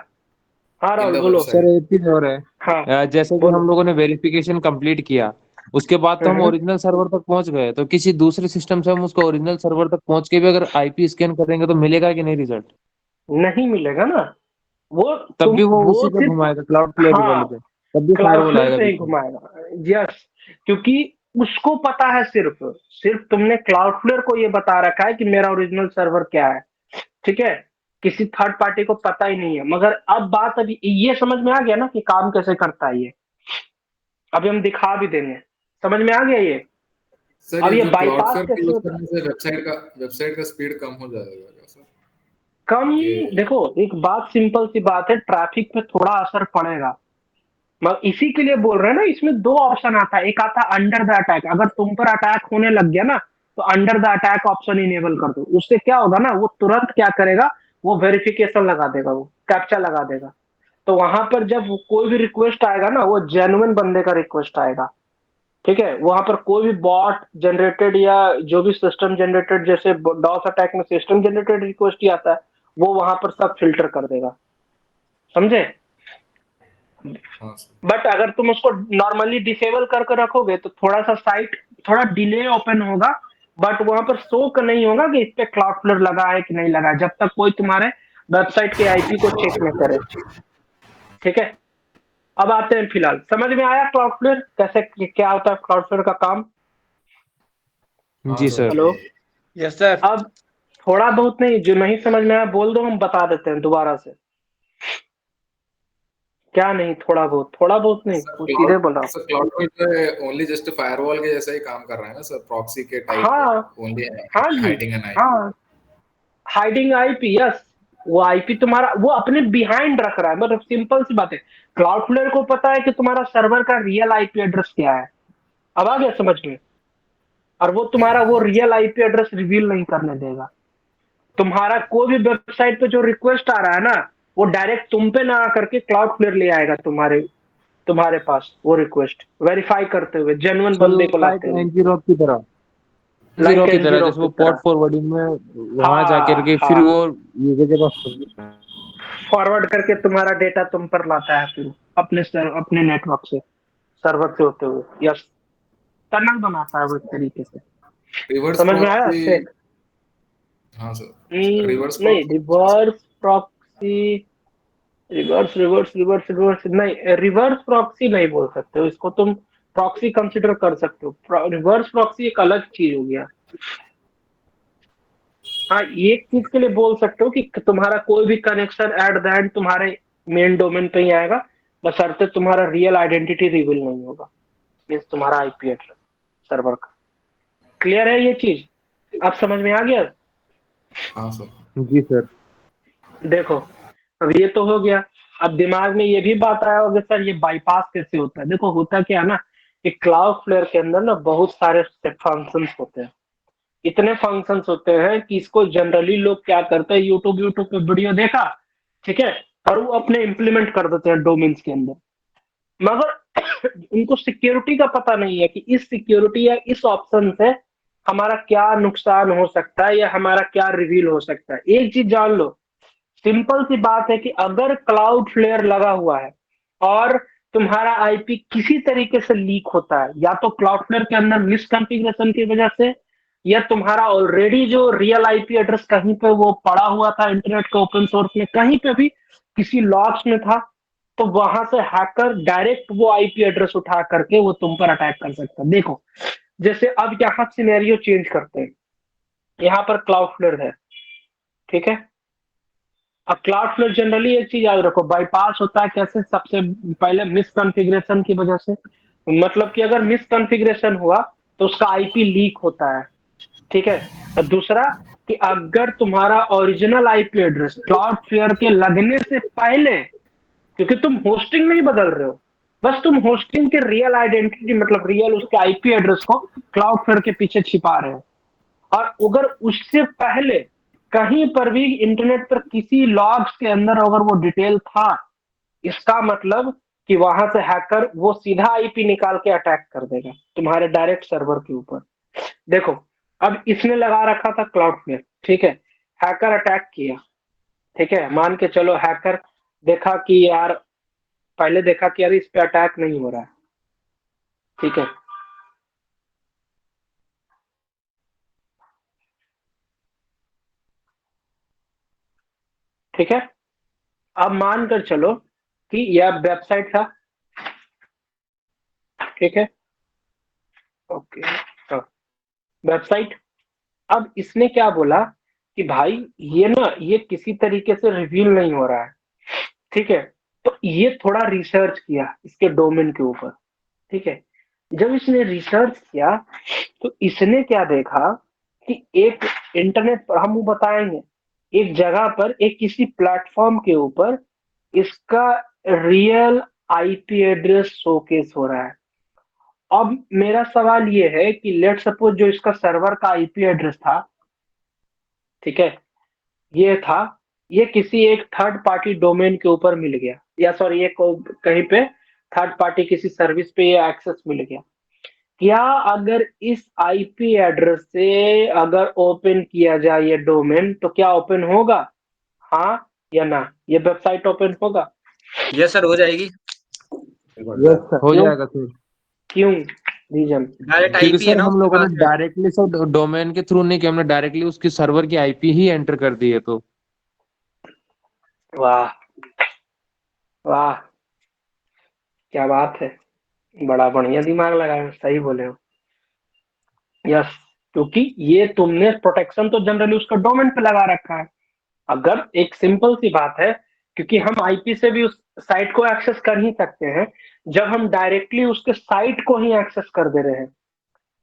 हाँ इन राहुल द बोलो। Sir website. एक चीज और है, हाँ जैसे कि बोलो। हम लोगों ने वेरिफिकेशन कंप्लीट किया, उसके बाद तो हम हम्म, ओरिजिनल सर्वर तक पहुंच गए, तो किसी दूसरे सिस्टम से हम उसको ओरिजिनल सर्वर तक पहुंच के भी अगर आईपी स्कैन करेंगे तो मिलेगा कि नहीं रिजल्ट? नहीं मिलेगा ना वो। तब भी वो वो उसी पे सिर्फ, घुमाएगा क्लाउड फ्लेयर वाले हाँ पे, तब भी फायरवॉल क्लाउडफ्लेयर आएगा पे ही पीछे। घुमाएगा। यस, क्योंकि उसको पता है, सिर्फ सिर्फ तुमने क्लाउडफ्लेयर को ये बता रखा है कि मेरा ओरिजिनल सर्वर क्या है, ठीक है? किसी थर्ड पार्टी को पता ही नहीं है। मगर अब बात अभी ये समझ में आ गया ना कि काम कैसे करता है ये, अभी हम दिखा भी देंगे, समझ में आ गया ये। सर अब ये ये जो बाईपास क्लाउडफ्लेयर कैसे यूज होता है? करने से वेबसाइट का स्पीड कम हो जाएगा क्या सर? कम, ये देखो एक बात, सिंपल सी बात है, ट्रैफिक पे थोड़ा असर पड़ेगा, मगर इसी के लिए बोल रहे हैं ना, इसमें दो ऑप्शन आता है। एक आता है अंडर द अटैक, अगर तुम पर अटैक होने लग गया ना, तो under the attack option enable कर दो। उससे क्या होगा ना, वो तुरंत क्या करेगा, वो वेरिफिकेशन लगा देगा, वो कैप्चा लगा देगा। तो वहां पर जब कोई भी रिक्वेस्ट आएगा ना, वो जेन्युइन बंदे का रिक्वेस्ट आएगा, ठीक है? वहां पर कोई भी बॉट जनरेटेड या जो भी सिस्टम जनरेटेड, जैसे डॉस अटैक में सिस्टम जनरेटेड रिक्वेस्ट ही आता है, वो वहां पर सब फिल्टर कर देगा, समझे? हाँ सर। बट अगर तुम उसको नॉर्मली डिसेबल करके रखोगे तो थोड़ा सा साइट थोड़ा डिले ओपन होगा, बट वहां पर शो का नहीं होगा कि इस पे क्लाउडफ्लेयर लगा है कि नहीं लगा है, जब तक कोई तुम्हारे वेबसाइट के आईपी को चेक न करे, ठीक है? अब आते हैं, फिलहाल समझ में आया क्लाउडफ्लेयर कैसे, क्या होता है क्लाउडफ्लेयर का काम? हाँ जी sir. Sir. Hello, yes sir. अब थोड़ा बहुत नहीं, जो नहीं समझ में आया बोल दो, हम बता देते हैं दोबारा से। क्या नहीं, थोड़ा बहुत, थोड़ा बहुत नहीं, वो सीधे बोला। सर क्लाउडफ्लेयर जो है ओनली जस्ट फायरवॉल के जैसा ही काम कर रहा है ना सर, प्रॉक्सी के टाइप, हाँ ओनली हाँ जी, हाइडिंग एन आईपी। हाँ हाइडिंग आईपी, यस। वो आईपी तुम्हारा वो अपने बिहाइंड रख रहा है, मतलब सिंपल सी बात है, क्लाउडफ्लेयर को पता है कि तुम्हारा सर्वर का रियल आईपी एड्रेस क्या है। अब आ गया समझ में? और वो तुम्हारा वो रियल आईपी एड्रेस रिवील नहीं करने देगा। तुम्हारा कोई भी वेबसाइट पे जो रिक्वेस्ट आ रहा है ना, वो डायरेक्ट तुम पे ना आकर के क्लाउडफ्लेयर ले आएगा तुम्हारे तुम्हारे पास, वो रिक्वेस्ट वेरीफाई करते हुए, जेन्युइन बंदे को लाइक लाते हुए, एनजीरो की तरह, लाइक एनजीरो की तरह, एनजीरो जैसे की वो पोर्ट तरह। फॉरवर्डिंग में वहां जाकर हाँ के फिर हाँ, वो यूजर के पास। फॉरवर्ड करके तुम्हारा डेटा तुम पर लाता है, फिर अपने नेटवर्क से, सर्वर से होते हुए, यस, टनल बनाता है वो एक तरीके से। रिवर्स समझ में आया प्रॉक्सी। शेख? हाँ सर, रिवर्स नहीं, proxy. Reverse proxy, reverse reverse reverse reverse नहीं, रिवर्स प्रॉक्सी नहीं बोल सकते हो इसको तुम, प्रॉक्सी कंसिडर कर सकते हो, रिवर्स प्रॉक्सी एक अलग चीज हो गया। हाँ, एक चीज के लिए बोल सकते हो कि तुम्हारा कोई भी कनेक्शन एट द एंड तुम्हारे मेन डोमेन पे ही आएगा, बशर्ते तुम्हारा रियल आइडेंटिटी रिवील नहीं होगा, मीन्स तुम्हारा आईपी एड्रेस सर्वर का। क्लियर है ये चीज? अब समझ में आ गया? हाँ सर। जी सर। देखो, अब ये तो हो गया। अब दिमाग में ये भी बात आया होगा सर ये बाईपास कैसे होता है। देखो होता क्या है ना कि क्लाउडफ्लेयर के अंदर ना बहुत सारे फंक्शंस होते हैं, इतने फंक्शंस होते हैं कि इसको जनरली लोग क्या करते हैं, यूट्यूब पे वीडियो देखा, ठीक है, और वो अपने इम्प्लीमेंट कर देते हैं डोमेन्स के अंदर, मगर उनको सिक्योरिटी का पता नहीं है कि इस सिक्योरिटी या इस ऑप्शन से हमारा क्या नुकसान हो सकता है या हमारा क्या रिवील हो सकता है। एक चीज जान लो, सिंपल सी बात है कि अगर क्लाउडफ्लेयर लगा हुआ है और तुम्हारा आईपी किसी तरीके से लीक होता है, या तो क्लाउडफ्लेयर के अंदर मिसकॉन्फ़िगरेशन की वजह से, या तुम्हारा ऑलरेडी जो रियल आईपी एड्रेस कहीं पे वो पड़ा हुआ था इंटरनेट के ओपन सोर्स में, कहीं पे भी किसी लॉग्स में था, तो वहां से हैकर डायरेक्ट वो आईपी एड्रेस उठा करके वो तुम पर अटैक कर सकता है। देखो जैसे अब यहाँ सिनेरियो चेंज करते हैं, यहाँ पर क्लाउडफ्लेयर है, ठीक है। अब क्लाउडफ्लेयर जनरली एक चीज याद रखो, बाईपास होता है कैसे, सबसे पहले मिसकॉन्फ़िगरेशन की वजह से, मतलब कि अगर मिसकॉन्फ़िगरेशन हुआ तो उसका आईपी लीक होता है, ठीक है। और दूसरा कि अगर तुम्हारा ओरिजिनल आईपी एड्रेस क्लाउडफ्लेयर के लगने से पहले, क्योंकि तुम होस्टिंग नहीं बदल रहे हो, बस तुम होस्टिंग के रियल आइडेंटिटी मतलब रियल उसके आईपी एड्रेस को क्लाउडफ्लेयर के पीछे छिपा रहे हो, और अगर उससे पहले कहीं पर भी इंटरनेट पर किसी लॉग्स के अंदर अगर वो डिटेल था, इसका मतलब कि वहां से हैकर वो सीधा आईपी निकाल के अटैक कर देगा तुम्हारे डायरेक्ट सर्वर के ऊपर। देखो अब इसने लगा रखा था क्लाउडफ्लेयर, ठीक है, हैकर अटैक किया, ठीक है, मान के चलो हैकर देखा कि यार, पहले देखा कि यार इस पे अटैक नहीं हो रहा है, ठीक है, ठीक है। अब मान कर चलो कि यह वेबसाइट था, ठीक है, ओके, हाँ, वेबसाइट। अब इसने क्या बोला कि भाई ये ना ये किसी तरीके से रिवील नहीं हो रहा है, ठीक है, तो ये थोड़ा रिसर्च किया इसके डोमेन के ऊपर, ठीक है। जब इसने रिसर्च किया तो इसने क्या देखा कि एक इंटरनेट पर, हम वो बताएंगे, एक जगह पर एक किसी प्लेटफॉर्म के ऊपर इसका रियल आईपी एड्रेस शोकेस हो रहा है। अब मेरा सवाल ये है कि लेट सपोज जो इसका सर्वर का आईपी एड्रेस था, ठीक है, ये था, ये किसी एक थर्ड पार्टी डोमेन के ऊपर मिल गया, या सॉरी ये कहीं पे थर्ड पार्टी किसी सर्विस पे ये एक्सेस मिल गया, क्या अगर इस आईपी एड्रेस से अगर ओपन किया जाए ये डोमेन तो क्या ओपन होगा, हाँ या ना, ये वेबसाइट ओपन होगा? यस सर, हो जाएगी। हो क्यों? जाएगा सर, क्यों रीजन? डायरेक्ट क्योंकि आईपी है सर ना हम उसके लोगों ने पास में। डायरेक्टली सर डोमेन के थ्रू नहीं किया, हमने डायरेक्टली उसकी सर्वर की आईपी ही एंटर कर दी है। तो वाह वाह, क्या बात है, बड़ा बढ़िया दिमाग लगाया, सही बोले हो। यस, क्योंकि ये तुमने प्रोटेक्शन तो जनरली उसका डोमेन पे लगा रखा है। अगर एक सिंपल सी बात है, क्योंकि हम आईपी से भी उस साइट को एक्सेस कर ही सकते हैं, जब हम डायरेक्टली उसके साइट को ही एक्सेस कर दे रहे हैं,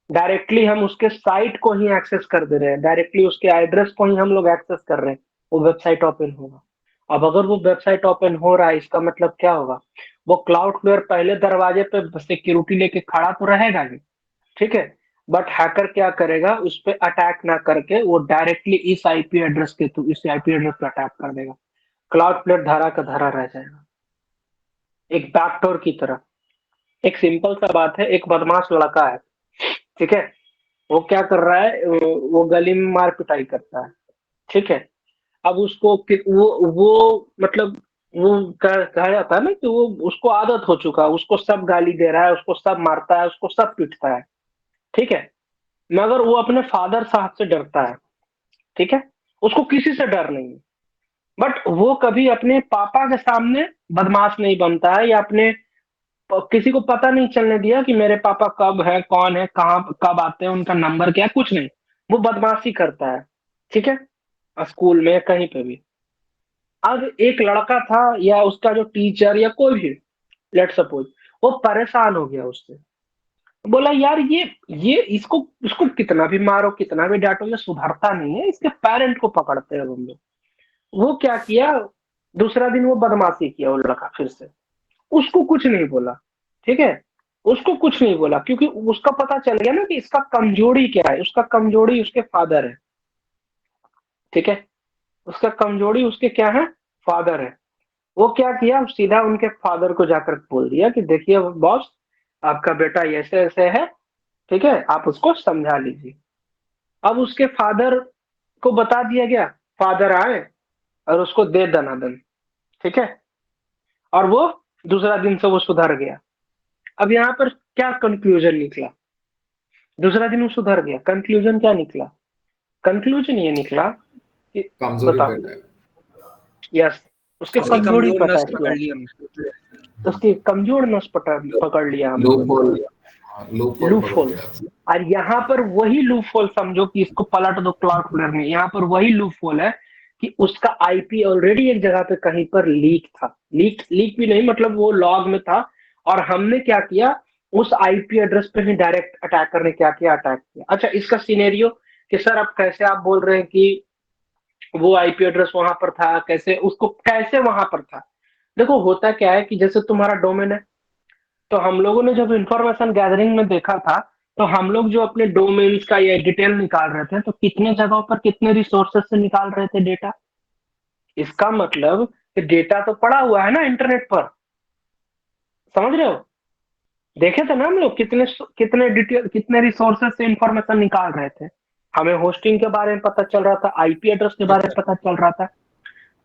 डायरेक्टली हम उसके साइट को ही एक्सेस कर दे रहे हैं, डायरेक्टली उसके एड्रेस को ही हम लोग एक्सेस कर रहे हैं, वो वेबसाइट ओपन होगा। अब अगर वो वेबसाइट ओपन हो रहा है, इसका मतलब क्या होगा, वो क्लाउडफ्लेयर पहले दरवाजे पे सिक्योरिटी लेके खड़ा तो रहेगा ही, ठीक है, बट हैकर क्या करेगा, उस पर अटैक ना करके वो डायरेक्टली इस आईपी एड्रेस के थ्रू इस आईपी एड्रेस पे अटैक कर देगा, क्लाउडफ्लेयर धरा का धरा रह जाएगा, एक बैकडोर की तरह। एक सिंपल सा बात है, एक बदमाश लड़का है, ठीक है, वो क्या कर रहा है, वो गली में मार पिटाई करता है, ठीक है। अब उसको वो मतलब वो कहा जाता है ना कि वो उसको आदत हो चुका है, उसको सब गाली दे रहा है, उसको सब मारता है, उसको सब पीटता है, ठीक है, मगर वो अपने फादर साहब से डरता है, ठीक है, उसको किसी से डर नहीं है, बट वो कभी अपने पापा के सामने बदमाश नहीं बनता है, या अपने किसी को पता नहीं चलने दिया कि मेरे पापा कब है, कौन है, कहाँ कब आते हैं, उनका नंबर क्या है, कुछ नहीं, वो बदमाशी करता है, ठीक है, स्कूल में कहीं पे भी। अब एक लड़का था या उसका जो टीचर या कोई भी, लेट सपोज, वो परेशान हो गया उससे, बोला यार ये इसको कितना भी मारो कितना भी डांटो ये सुधरता नहीं है, इसके पेरेंट को पकड़ते हैं हम लोग। वो क्या किया, दूसरा दिन वो बदमाशी किया वो लड़का फिर से, उसको कुछ नहीं बोला, ठीक है, उसको कुछ नहीं बोला, क्योंकि उसका पता चल गया ना कि इसका कमजोरी क्या है। उसका कमजोरी उसके फादर है, ठीक है, उसका कमजोरी उसके क्या है, फादर है। वो क्या किया, सीधा उनके फादर को जाकर बोल दिया कि देखिए बॉस, आपका बेटा ऐसे ऐसे है, ठीक है, आप उसको समझा लीजिए। अब उसके फादर को बता दिया गया, फादर आए और उसको दे दनादन, ठीक है, और वो दूसरा दिन से वो सुधर गया। अब यहाँ पर क्या कंक्लूजन निकला, दूसरा दिन वो सुधर गया, कंक्लूजन क्या निकला, कंक्लूजन ये निकला कि कमजोरी बताओ, पहले है। यस, उसके उसकी कमजोरी कमजोर पता नस किया, पकड़ ली हमने। उसकी कमजोर नस पकड़ लिया हम लोगों लूप ने, होल, लूप होल लूप पकड़ होल। लिया। और यहाँ पर वही लूप होल समझो कि इसको पलट दो क्लाउडफ्लेयर में, यहाँ पर वही लूप होल है कि उसका आईपी ऑलरेडी एक जगह पे कहीं पर लीक था, लीक लीक भी नहीं, मतलब वो लॉग में था, और हमने क्या किया, उस आईपी एड्रेस पे ही डायरेक्ट अटैकर ने क्या किया, अटैक किया। अच्छा, इसका सिनेरियो कि सर अब कैसे आप बोल रहे हैं कि वो आईपी एड्रेस वहां पर था, कैसे उसको कैसे वहां पर था। देखो होता क्या है कि जैसे तुम्हारा डोमेन है, तो हम लोगों ने जब इंफॉर्मेशन गैदरिंग में देखा था, तो हम लोग जो अपने डोमेन्स का ये डिटेल निकाल रहे थे, तो कितने जगहों पर कितने रिसोर्सेज से निकाल रहे थे डेटा। इसका मतलब कि डेटा तो पड़ा हुआ है ना इंटरनेट पर, समझ रहे हो, देखे थे ना हम लोग कितने कितने डिटेल कितने रिसोर्सेज से इंफॉर्मेशन निकाल रहे थे। हमें होस्टिंग के बारे में पता चल रहा था, आईपी एड्रेस के बारे में पता चल रहा था।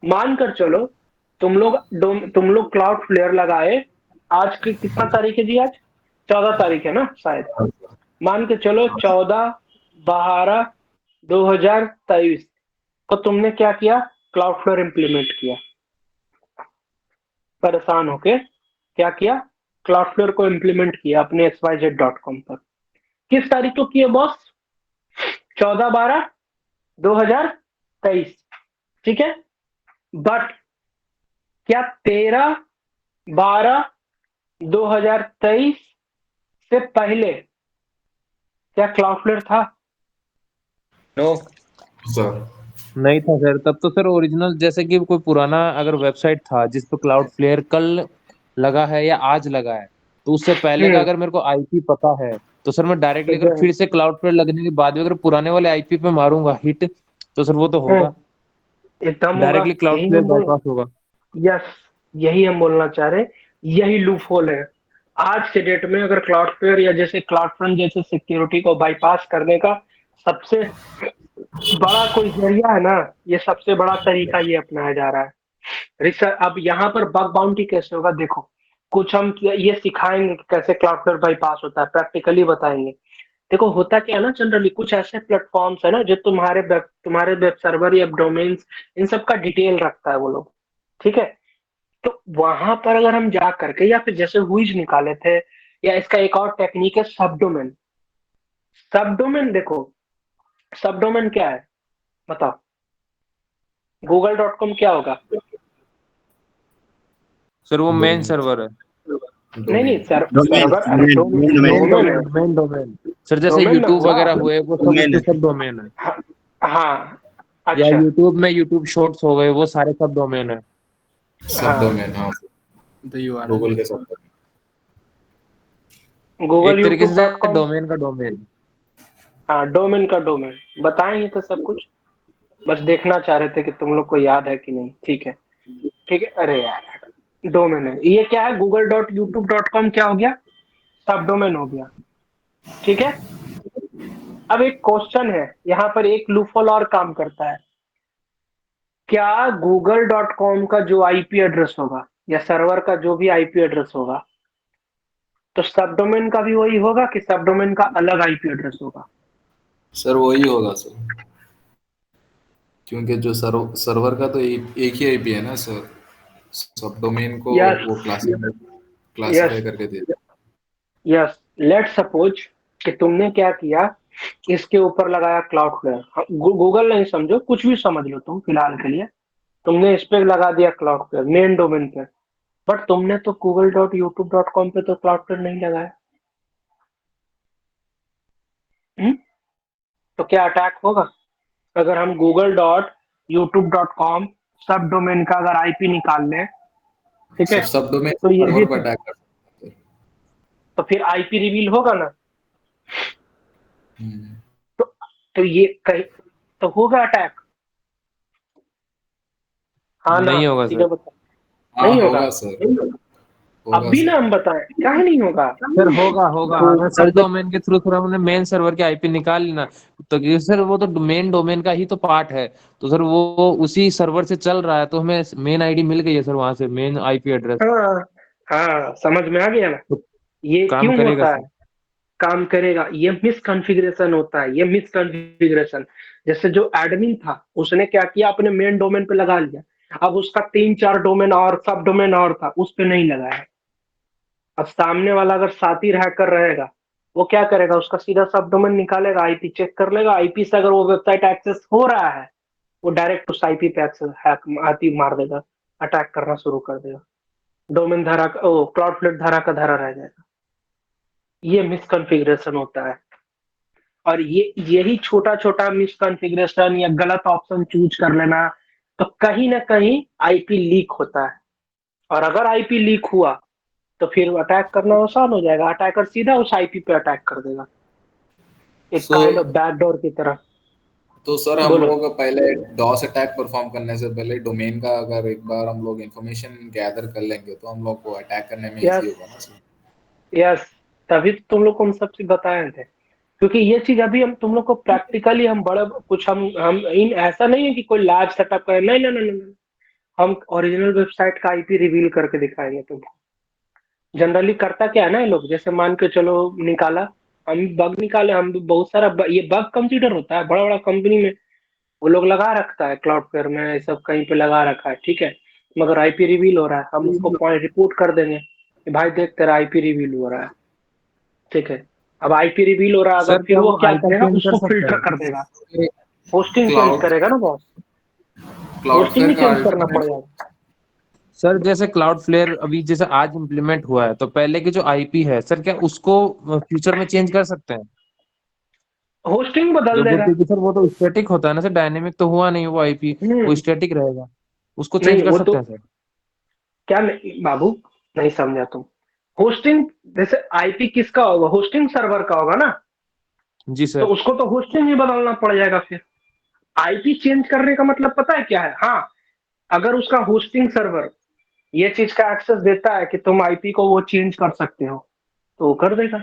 मानकर चलो तुम लोग क्लाउड फ्लेयर लगाए, आज की कितना तारीख है जी, आज 14 तारीख है ना शायद, मान के चलो 14/12/2023 को तुमने क्या किया, क्लाउडफ्लेयर इंप्लीमेंट किया, परेशान होके क्या किया, क्लाउडफ्लेयर को इंप्लीमेंट किया अपने xyz.com पर। किस तारीख को किए बॉस, 14/12/2023, ठीक है। बट क्या 13/12/2023 से पहले क्या क्लाउडफ्लेयर था? नो सर नहीं था सर, तब तो सर ओरिजिनल जैसे कि कोई पुराना अगर वेबसाइट था जिस पे क्लाउड फ्लेयर कल लगा है या आज लगा है, तो उससे पहले का हम्म, अगर मेरे को आईपी पता है, तो सर मैं डायरेक्टली अगर हम्म, फिर से क्लाउड फ्लेयर लगने के बाद भी अगर पुराने वाले आईपी पे मारूंगा हिट, तो सर वो तो होगा, एकदम होगा, डायरेक्टली क्लाउड यही फ्लेयर हम बोल, बाईपास होगा। यस, यही हम बोलना चाह रहे हैं, यही लूप होल है। आज के डेट में अगर क्लाउडफ्लेयर या जैसे क्लाउडफ्रंट जैसे सिक्योरिटी को बाईपास करने का सबसे बड़ा कोई जरिया है ना, ये सबसे बड़ा तरीका ये अपनाया जा रहा है। रिसर्च, अब यहाँ पर बग बाउंटी कैसे होगा, देखो कुछ हम ये सिखाएंगे कि कैसे क्लाउडफ्लेयर बाईपास होता है, प्रैक्टिकली बताएंगे। देखो होता क्या है ना, जनरली कुछ ऐसे प्लेटफॉर्म्स है ना जो तुम्हारे वेब सर्वर या डोमेन्स इन सब का डिटेल रखता है वो लोग, ठीक है। तो वहां पर अगर हम जा करके या फिर जैसे हुईज निकाले थे, या इसका एक और टेक्निक है सब डोमेन। सब डोमेन देखो, सब डोमेन क्या है बताओ, google.com क्या होगा? सर वो मेन डोमेन, सर्वर है। नहीं नहीं डोमेन सर, डोमेन सर्वर, अरे डोमेन मेन डोमेन है, डोमेन, मेन डोमेन सर, जैसे डोमेन ना यूट्यूब हुआ। वगैरह हुए वो सब डोमेन उसके है। सब डोमेन है, हाँ, हाँ, या अच्छा, यूट्यूब में यूट्यूब शॉर्ट्स हो गए वो सारे सब डोमेन है। सब हाँ, डोमेन, हाँ द यूआरएल गूगल के सब डोमेन। गूगल एक तरीके से youtube.com, डोमेन का डोमेन। हाँ डोमेन का डोमेन बताएंगे तो सब कुछ, बस देखना चाह रहे थे कि तुम लोग को याद है कि नहीं, ठीक है, ठीक है। अरे यार डोमेन है, ये क्या है, google.youtube.com क्या हो गया, सब डोमेन हो गया, ठीक है। अब एक क्वेश्चन है यहाँ पर, एक लूपहोल और काम करता है, क्या google.com का जो आईपी एड्रेस होगा या सर्वर का जो भी आईपी एड्रेस होगा, तो सब डोमेन का भी वही होगा कि सब डोमेन का अलग आईपी एड्रेस होगा? सर वही होगा सर, क्योंकि जो सर्वर का तो एक ही आईपी है ना सर, सब डोमेन को यस, वो यस, क्लासिफाई करके देते यस, लेट सपोज कि तुमने क्या किया, इसके ऊपर लगाया क्लाउडफ्लेयर, गूगल नहीं समझो, कुछ भी समझ लो तुम फिलहाल के लिए, तुमने इस पे लगा दिया क्लाउडफ्लेयर मेन डोमेन पे, बट तुमने तो google.youtube.com पे तो क्लाउडफ्लेयर नहीं लगाया। हम्म? तो क्या अटैक होगा अगर हम google.youtube.com सब डोमेन का अगर आईपी निकाल ले, ठीक है, सब डोमेन तो ये सर्वर भी पर अटैक कर सकते हैं। तो फिर आईपी रिवील होगा ना, हम्म। तो ये कहीं तो होगा अटैक। हाँ ना, नहीं होगा सीधे सर। बता। हाँ नहीं होगा, होगा सर, अब होगा भी ना सर। हम बताएं, काहे नहीं होगा। सर होगा होगा, तो अगर सब डोमेन के थ्रू सर हमने मेन सर्वर के आईपी निकाल ली ना, तो ये सर वो तो मेन डोमेन का ही तो पार्ट है, तो सर वो उसी सर्वर से चल रहा है, तो हमें मेन आईडी मिल गई है सर, वहां से मेन आईपी एड्रेस, हाँ हाँ, समझ में आ गया ना। तो ये काम क्यों करेगा होता है, सर। काम करेगा, ये मिसकॉन्फ़िगरेशन होता है, ये मिसकॉन्फ़िगरेशन। जैसे जो एडमिन था उसने क्या किया, अपने मेन डोमेन पे लगा लिया, अब उसका 3-4 डोमेन और सब डोमेन और था, उस पे नहीं लगाया। अब सामने वाला अगर साथी हैकर रहेगा, वो क्या करेगा, उसका सीधा सब डोमेन निकालेगा, आईपी चेक कर लेगा, आईपी से अगर वो वेबसाइट एक्सेस हो रहा है, वो डायरेक्ट उस आईपी पे एक्सेस हैक आईपी मार देगा, अटैक करना शुरू कर देगा, डोमेन धरा ओ क्लाउडफ्लेयर धरा का धरा रह जाएगा। ये मिसकॉन्फ़िगरेशन होता है। और ये यही छोटा छोटा मिसकॉन्फ़िगरेशन या गलत ऑप्शन चूज कर लेना, तो कहीं ना कहीं आईपी लीक होता है। और अगर आईपी लीक हुआ तो फिर अटैक करना आसान हो जाएगा, अटैकर सीधा उस आईपी पे अटैक कर देगा, एक सो काइंड ऑफ बैकडोर की तरह। तो सर हम बोलो। लोग पहले डॉस अटैक परफॉर्म करने से पहले डोमेन का अगर एक बार हम लोग इंफॉर्मेशन गैदर कर लेंगे तो हम लोग को अटैक करने में इजी यस, होगा ना सर। यस, तभी तो तुम लोग को हम सब चीज बताए थे, क्योंकि ये चीज अभी हम तुम लोग को प्रैक्टिकली हम बड़ा कुछ हम इन ऐसा नहीं है कि कोई लार्ज सेटअप करें, नहीं नहीं नहीं नहीं, हम ओरिजिनल वेबसाइट का आईपी रिवील करके दिखाएंगे तुमको। जनरली करता क्या है ना ये लोग, जैसे मान के चलो निकाला, हम बग निकाले, हम भी बहुत सारा ये बग कंसीडर होता है बड़ा बड़ा कंपनी में, वो लोग लगा रखता है, क्लाउडफ्लेयर में ये सब कहीं पे लगा रखा है, ठीक है, मगर आईपी रिवील हो रहा है, हम उसको पॉइंट रिपोर्ट कर देंगे कि भाई देख तेरा आईपी रिवील हो रहा है, ठीक है। अब आईपी रिवील हो रहा है, अगर सर फिर क्या वो वो क्या आईपी करेगा, चेंज कर उसको सकता फिल्टर है? कर देगा, होस्टिंग चेंज क्लाउड करेगा ना बॉस, होस्टिंग क्लाउडफ्लेयर ही का चेंज करना अल्टरनेट पड़ेगा। सर जैसे क्लाउड फ्लेयर अभी जैसे आज इम्प्लीमेंट हुआ है, तो पहले की जो आईपी है सर, क्या उसको फ्यूचर में चेंज कर सकते हैं? होस्टिंग बदल जो वो, देगा। क्योंकि सर वो तो स्टैटिक होता है ना सर, डायनेमिक तो हुआ नहीं वो आईपी, वो हम्म, स्टैटिक रहेगा, उसको चेंज नहीं कर वो तो सकते हैं सर? क्या नहीं, बाबू नहीं समझा तुम। होस्टिंग जैसे आईपी किसका होगा, होस्टिंग सर्वर का होगा ना, जी तो सर। उसको तो होस्टिंग ही बदलना पड़ जाएगा फिर। आईपी चेंज करने का मतलब पता है क्या है, हाँ, अगर उसका होस्टिंग सर्वर ये चीज का एक्सेस देता है कि तुम आईपी को वो चेंज कर सकते हो, तो वो कर देगा।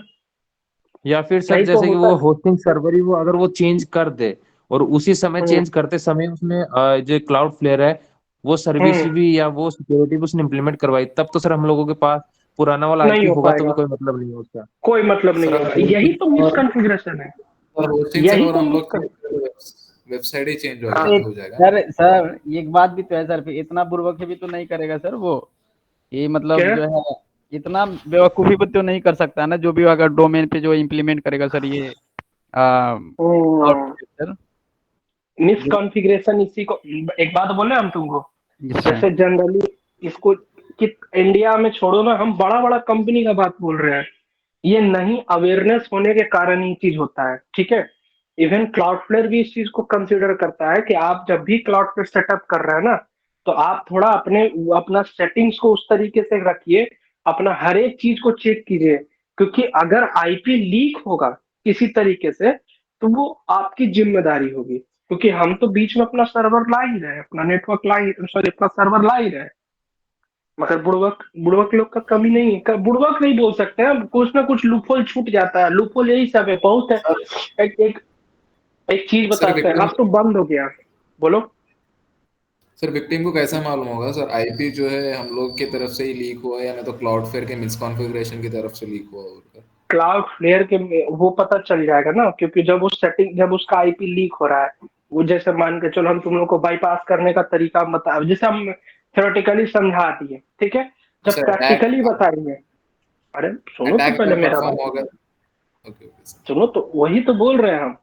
या फिर सर नहीं तो जैसे कि होता वो होस्टिंग सर्वर ही वो अगर वो चेंज कर दे, और उसी समय हम्म, चेंज करते समय उसमें जो क्लाउड फ्लेयर है वो सर्विस हम्म, भी या वो सिक्योरिटी भी उसने इम्प्लीमेंट करवाई, तब तो सर हम लोगों के पास पुराना वाला नहीं आईपी हो होगा तो भी पाएगा, कोई मतलब नहीं है उसका। कोई मतलब नहीं सर होगा, यही तो मिसकॉन्फ़िगरेशन है, होस्टिंग यही सर्वर तो हम लोग मिसकन वेबसाइट ही चेंज हाँ, हो जाएगा ना। सर सर एक बात भी तो है सर, फिर इतना बुर्बक भी तो नहीं करेगा सर वो, ये मतलब क्या जो है इतना बेवकूफ़ी भी तो नहीं कर सकता ना, जो भी अगर डोमेन पे जो इम्प्लीमेंट करेगा सर ये सर। मिसकॉन्फ़िगरेशन इसी को, एक बात बोले हम तुमको, अच्छा। जैसे जनरली इसको कि इंडिया में छोड़ो ना, हम बड़ा बड़ा कंपनी का बात बोल रहे हैं, ये नहीं अवेयरनेस होने के कारण ही चीज होता है, ठीक है। इवन क्लाउडफ्लेयर भी इस चीज को कंसीडर करता है कि आप जब भी क्लाउडफ्लेयर सेटअप कर रहे हैं ना, तो आप थोड़ा अपना सेटिंग्स को उस तरीके से रखिए, अपना हर एक चीज को चेक कीजिए, क्योंकि अगर आईपी लीक होगा किसी तरीके से, तो वो आपकी जिम्मेदारी होगी, क्योंकि हम तो बीच में अपना सर्वर ला ही रहे हैं, अपना नेटवर्क ला ही, सॉरी अपना सर्वर ला ही रहे हैं, मगर बुड़वक बुड़वक लोग का कमी नहीं है, बुड़वक नहीं बोल सकते हैं, कुछ ना कुछ लूपहोल छूट जाता है, लूपहोल यही सब है, बहुत है। एक एक एक चीज सर बताते हैं, विक्टिम अब तो बंद हो गया, बोलो। सर विक्टिम को कैसा मालूम होगा सर आईपी जो है हम लोग की तरफ से ही लीक हुआ है या नहीं तो क्लाउडफ्लेयर के मिसकॉन्फ़िगरेशन की तरफ से लीक हुआ होगा? क्लाउड फ्लेयर के वो पता चल जाएगा ना, क्योंकि जब वो सेटिंग, जब उसका आईपी लीक हो रहा है, वो जैसे मान के चलो हम तुम लोग को बाईपास करने का तरीका बता, जैसे हम थ्योरेटिकली समझा दिए, ठीक है, जब सर प्रैक्टिकली बताएंगे, अरे सुनो तो अटैक पहले अगर मेरा परफॉर्म बात, होगा। Okay okay sir. सुनो तो, वही तो बोल रहे हैं हम।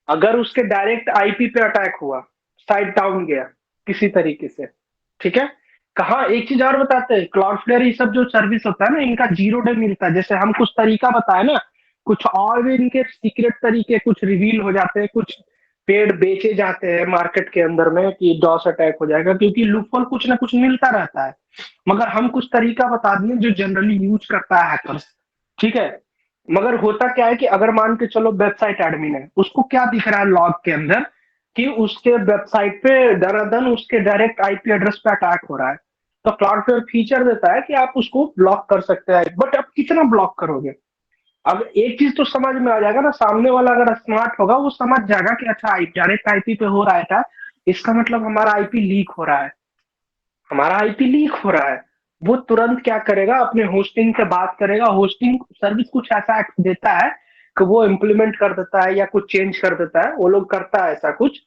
अगर उसके डायरेक्ट आईपी पे अटैक हुआ, साइट डाउन गया किसी तरीके से, ठीक है, कहाँ एक चीज और बताते हैं, क्लाउडफ्लेयर ये सब जो सर्विस होता है ना, इनका 0 डे मिलता है, जैसे हम कुछ तरीका बताए ना, कुछ और भी इनके सीक्रेट तरीके कुछ रिवील हो जाते हैं, कुछ पेड़ बेचे जाते हैं मार्केट के अंदर में कि डॉस अटैक हो जाएगा, क्योंकि लूपहोल कुछ ना कुछ मिलता रहता है। मगर हम कुछ तरीका बता दिए जो जनरली यूज करता है हैकर्स, ठीक है। मगर होता क्या है कि अगर मान के चलो वेबसाइट एडमिन है, उसको क्या दिख रहा है लॉग के अंदर कि उसके वेबसाइट पे दनादन उसके डायरेक्ट आईपी एड्रेस पे अटैक हो रहा है, तो क्लाउडफ्लेयर फीचर देता है कि आप उसको ब्लॉक कर सकते हैं। बट अब कितना ब्लॉक करोगे? अब एक चीज तो समझ में आ जाएगा ना, सामने वाला अगर स्मार्ट होगा वो समझ जाएगा कि अच्छा आई डायरेक्ट आईपी पे हो रहा है था, इसका मतलब हमारा आईपी लीक हो रहा है, हमारा आईपी लीक हो रहा है। वो तुरंत क्या करेगा, अपने होस्टिंग से बात करेगा। होस्टिंग सर्विस कुछ ऐसा एक्ट देता है कि वो इम्प्लीमेंट कर देता है या कुछ चेंज कर देता है, वो लोग करता है ऐसा कुछ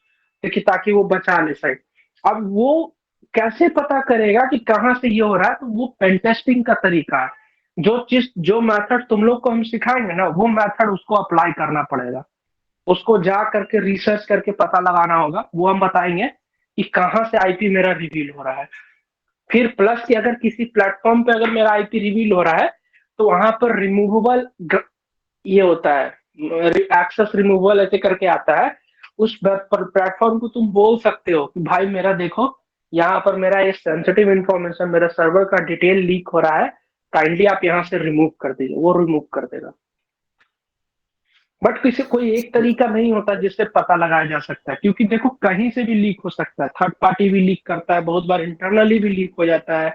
कि ताकि वो बचा ले साइट। अब वो कैसे पता करेगा कि कहाँ से ये हो रहा है? तो वो पेन टेस्टिंग का तरीका है। जो चीज जो मेथड तुम लोग को हम सिखाएंगे ना, वो मेथड उसको अप्लाई करना पड़ेगा। उसको जा करके रिसर्च करके पता लगाना होगा, वो हम बताएंगे कि कहाँ से आईपी मेरा रिवील हो रहा है। फिर प्लस कि अगर किसी प्लेटफॉर्म पे अगर मेरा आईपी रिवील हो रहा है तो वहां पर रिमूवेबल ये होता है, एक्सेस रिमूवल ऐसे करके आता है। उस प्लेटफॉर्म को तुम बोल सकते हो कि भाई मेरा देखो, यहाँ पर मेरा ये सेंसिटिव इंफॉर्मेशन, मेरा सर्वर का डिटेल लीक हो रहा है, काइंडली आप यहाँ से रिमूव कर दीजिए, वो रिमूव कर देगा। बट किसी कोई एक तरीका नहीं होता जिससे पता लगाया जा सकता है, क्योंकि देखो कहीं से भी लीक हो सकता है, थर्ड पार्टी भी लीक करता है, बहुत बार इंटरनली भी लीक हो जाता है,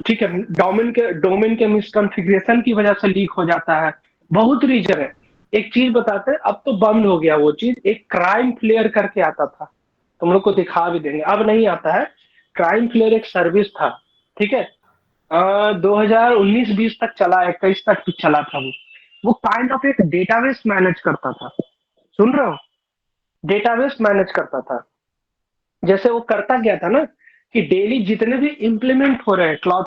ठीक है। डोमेन के मिसकॉन्फ़िगरेशन की वजह से लीक हो जाता है, बहुत रीजन है। एक चीज बताते हैं, अब तो बंद हो गया वो चीज, एक क्राइम फ्लेयर करके आता था, तुम लोग को दिखा भी देंगे, अब नहीं आता है। क्राइम फ्लेयर एक सर्विस था, ठीक है। 2019-20 तक चला, 21 तक भी चला था वो काइंड ऑफ एक डेटाबेस मैनेज करता था। सुन रहे हो? डेटाबेस मैनेज करता था। जैसे वो करता क्या था ना कि डेली जितने भी इम्प्लीमेंट हो रहे हैं क्लाउड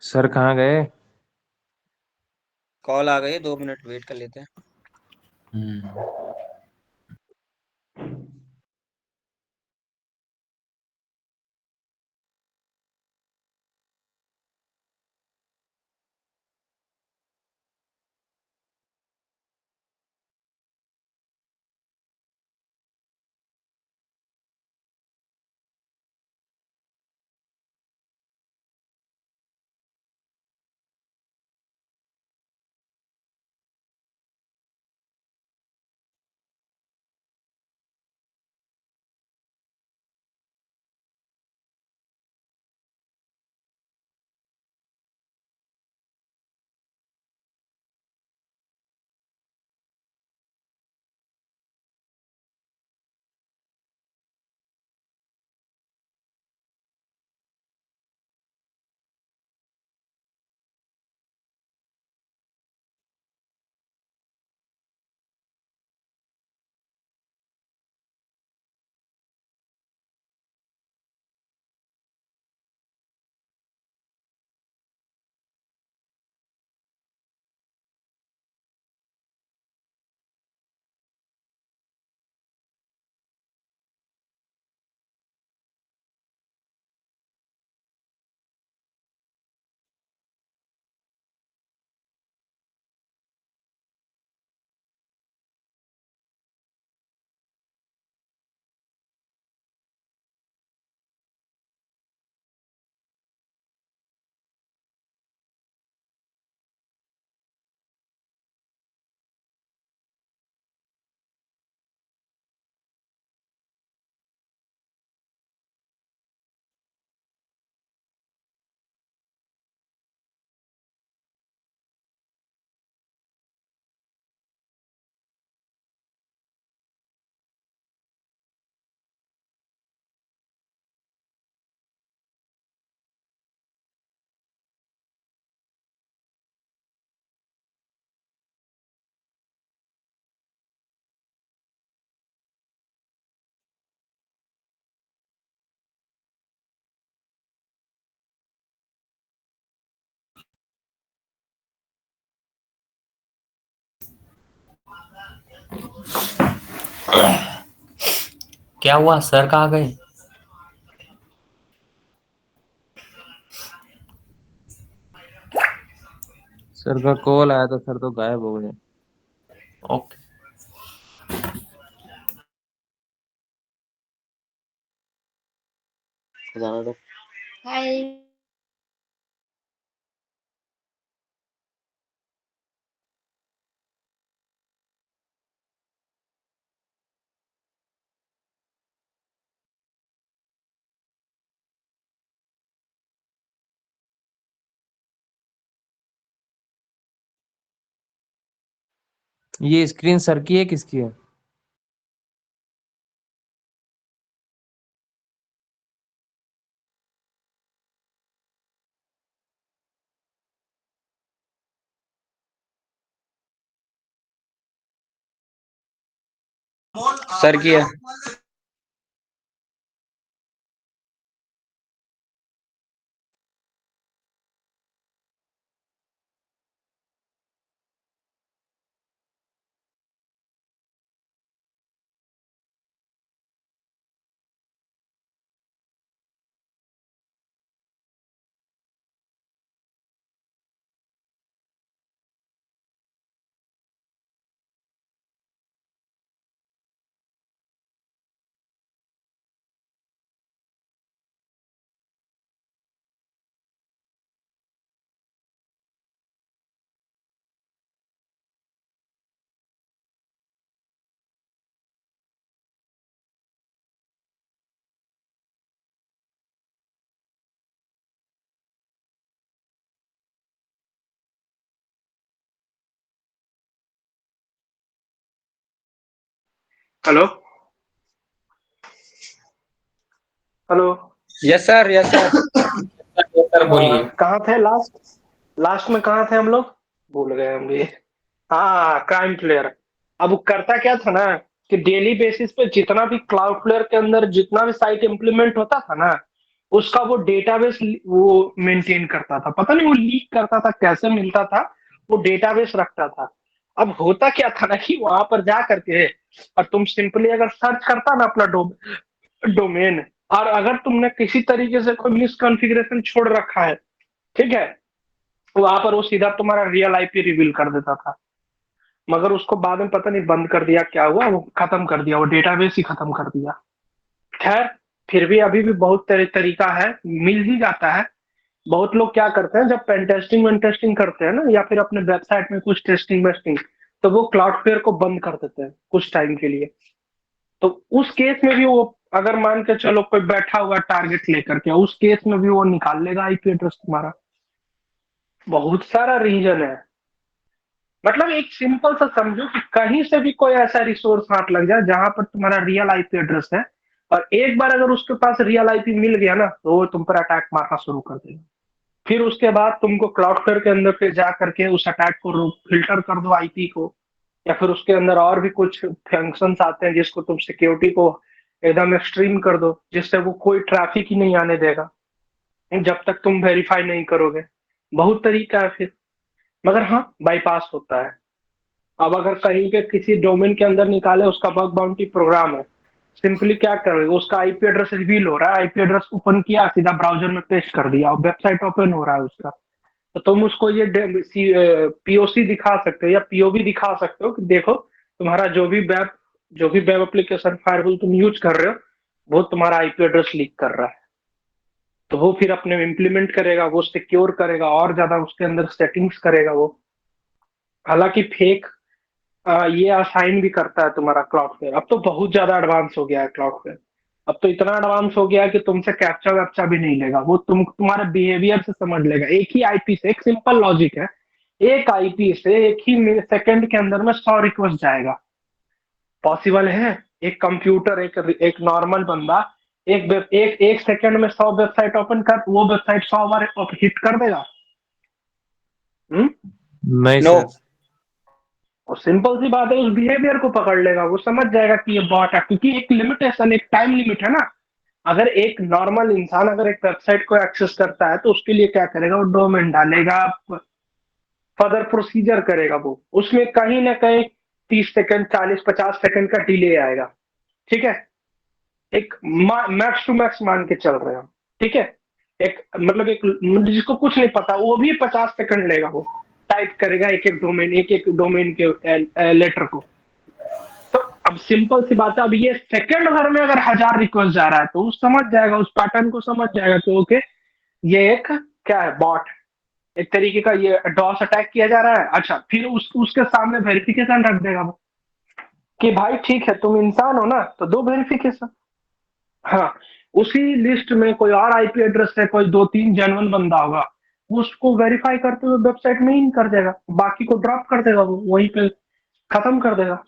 सर कहाँ गए? कॉल आ गई, 2 मिनट वेट कर लेते हैं। क्या हुआ सर, कहाँ गए? सर का कॉल आया था, सर तो गायब हो गए। ओके। जाना दो। हाय। ये स्क्रीन सर की है किसकी है? सर की है। Hello hello. Yes sir, yes sir. Sir बोलिए। कहाँ थे लास्ट? लास्ट में कहाँ थे हम लोग? भूल गए हम भी। हाँ, क्राइम फ्लेयर। अब वो करता क्या था ना कि डेली बेसिस पे जितना भी क्लाउड फ्लेयर के अंदर जितना भी साइट इंप्लीमेंट होता था ना, उसका वो डेटाबेस वो मेंटेन करता था। पता नहीं वो लीक करता था, कैसे मिलता था, वो डेटाबेस रखता था। अब होता क्या था ना कि वहां पर जा करके और तुम सिंपली अगर सर्च करता ना अपना डोमेन, और अगर तुमने किसी तरीके से कोई मिसकॉन्फ़िगरेशन छोड़ रखा है, ठीक है, वहां पर वो सीधा तुम्हारा रियल आईपी रिवील कर देता था। मगर उसको बाद में पता नहीं बंद कर दिया, क्या हुआ, वो खत्म कर दिया, वो डेटाबेस ही खत्म कर दिया। खैर, फिर भी अभी भी बहुत तरीका है, मिल ही जाता है। बहुत लोग क्या करते हैं, जब पेन टेस्टिंग वेन टेस्टिंग करते हैं ना, या फिर अपने वेबसाइट में कुछ टेस्टिंग वेस्टिंग, तो वो क्लाउडफ्लेयर को बंद कर देते हैं कुछ टाइम के लिए। तो उस केस में भी वो, अगर मान के चलो कोई बैठा हुआ टारगेट लेकर के, उस केस में भी वो निकाल लेगा आईपी एड्रेस तुम्हारा। बहुत सारा रीजन है। मतलब एक सिंपल सा समझो कि कहीं से भी कोई ऐसा रिसोर्स हाथ लग जाए जहां पर तुम्हारा रियल आईपी एड्रेस है, और एक बार अगर उसके पास रियल आईपी मिल गया ना, तो वो तुम पर अटैक मारना शुरू कर देगा। फिर उसके बाद तुमको क्लाउडफ्लेयर के अंदर पे जा करके उस अटैक को फिल्टर कर दो आईपी को, या फिर उसके अंदर और भी कुछ फंक्शंस आते हैं जिसको तुम सिक्योरिटी को एकदम एक्सट्रीम कर दो, जिससे वो कोई ट्रैफिक ही नहीं आने देगा जब तक तुम वेरीफाई नहीं करोगे। बहुत तरीका है फिर, मगर हाँ, बाईपास होता है। अब अगर कहीं पे किसी डोमेन के अंदर निकाले, उसका बग बाउंटी प्रोग्राम है, सिंपली क्या करोगे, उसका आईपी एड्रेस रिवील हो रहा है, आईपी एड्रेस ओपन किया, सीधा ब्राउजर में पेस्ट कर दिया और वेबसाइट ओपन हो रहा है उसका। तो तुम उसको ये पीओसी दिखा सकते हो या पीओवी दिखा सकते हो कि देखो, तुम्हारा जो भी वेब एप्लीकेशन फायरवॉल तुम यूज कर रहे हो, वो तुम्हारा आईपी एड्रेस लीक कर रहा है। तो वो फिर अपने इम्प्लीमेंट करेगा, वो सिक्योर करेगा, और ज्यादा उसके अंदर सेटिंग्स करेगा वो। हालांकि फेक ये असाइन भी करता है तुम्हारा क्लाउडफ्लेयर। अब तो बहुत ज्यादा एडवांस हो गया है क्लाउडफ्लेयर। अब तो इतना एडवांस हो गया है कि तुमसे कैप्चा वैप्चा भी नहीं लेगा, वो तुम्हारे बिहेवियर से समझ लेगा। एक ही आईपी से, एक सिंपल लॉजिक है, एक आईपी से एक ही सेकंड के अंदर में 100 रिक्वेस्ट जाएगा। पॉसिबल है? एक कंप्यूटर, एक नॉर्मल बंदा एक सेकंड में 100 वेबसाइट ओपन कर, वो वेबसाइट 100 बार हिट कर देगा? हम्म। नहीं नो। सर। और सिंपल सी बात है, उस बिहेवियर को पकड़ लेगा, वो समझ जाएगा कि ये बॉट है, क्योंकि एक लिमिटेशन, एक टाइम लिमिट है ना। अगर एक नॉर्मल इंसान अगर एक वेबसाइट को एक्सेस करता है, तो उसके लिए क्या करेगा, वो डोमेन डालेगा, फर्दर प्रोसीजर करेगा, वो उसमें कहीं ना कहीं 30 सेकंड, 40, 50 सेकंड का डिले आएगा। ठीक है, एक मैक्स टू मैक्स मान के चल रहे हो, ठीक है। एक मतलब एक जिसको कुछ नहीं पता वो भी 50 सेकंड लेगा, वो टाइप करेगा एक एक डोमेन के लेटर को। तो अब सिंपल सी बात है, अब ये सेकंड भर में अगर 1000 रिक्वेस्ट जा रहा है तो वो समझ जाएगा, उस पैटर्न को समझ जाएगा कि ओके ये एक क्या है, बॉट, एक तरीके का ये डॉस अटैक किया जा रहा है। अच्छा, फिर उसके सामने वेरिफिकेशन रख देगा वो कि भाई ठीक है तुम इंसान हो ना, तो दो वेरिफिकेशन। हाँ, उसी लिस्ट में कोई और आईपी एड्रेस है, कोई 2-3 जेन्युइन बंदा होगा, उसको वेरीफाई करते हुए वेबसाइट में इन कर देगा, बाकी को ड्रॉप कर देगा, वो वहीं पे खत्म कर देगा।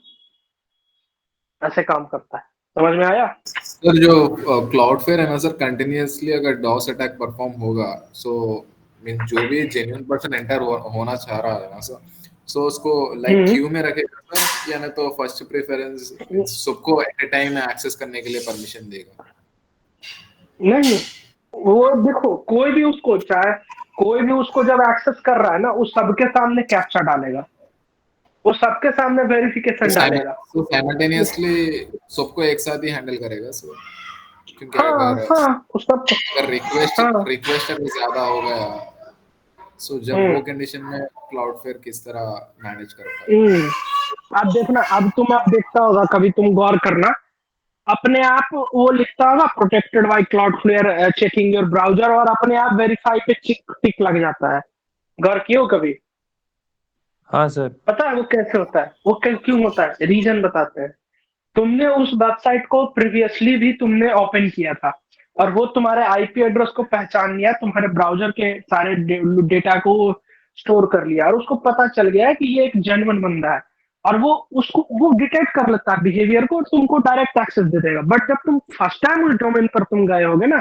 ऐसे काम करता है, समझ में आया? सर जो क्लाउडफ्लेयर है ना सर, कंटिन्यूअसली अगर डॉस अटैक परफॉर्म होगा, सो मीन जो भी जेन्युइन पर्सन एंटर होना चाह रहा है ना सर, सो उसको लाइक क्यू में रखेगा सर, या ना तो फर्स्ट प्रेफरेंस सबको एट ए टाइम एक्सेस करने के लिए परमिशन देगा? नहीं, वो देखो कोई भी उसको चाहे कोई भी उसको जब एक्सेस कर रहा है ना, उस सबके सामने कैप्चा डालेगा, वो सबके सामने वेरिफिकेशन डालेगा। तो साइमल्टेनियसली सबको एक साथ ही हैंडल करेगा सर, क्योंकि हाँ अगर हाँ, उस सब अगर रिक्वेस्ट हाँ रिक्वेस्ट अगर ज्यादा हो गया, सो जब वो कंडीशन में क्लाउडफ्लेयर किस तरह मैनेज कर पाएगा? आप देखना, अब देखता होगा कभी, तुम गौर करना, अपने आप वो लिखता होगा protected by Cloudflare checking your browser, और अपने आप वेरीफाई पे टिक लग जाता है। गौर कियो कभी? हाँ सर। पता है वो कैसे होता है, वो क्यों होता है? रीजन बताते हैं। तुमने उस वेबसाइट को प्रीवियसली भी तुमने ओपन किया था, और वो तुम्हारे आईपी एड्रेस को पहचान लिया, तुम्हारे ब्राउजर के सारे डेटा को स्टोर कर लिया, और उसको पता चल गया है कि ये एक जेन्युइन बंदा है, और वो डिटेक्ट कर लेता है बिहेवियर को, और तुमको डायरेक्ट एक्सेस दे देगा। बट जब तुम फर्स्ट टाइम उस डोमेन पर तुम गए होगे ना,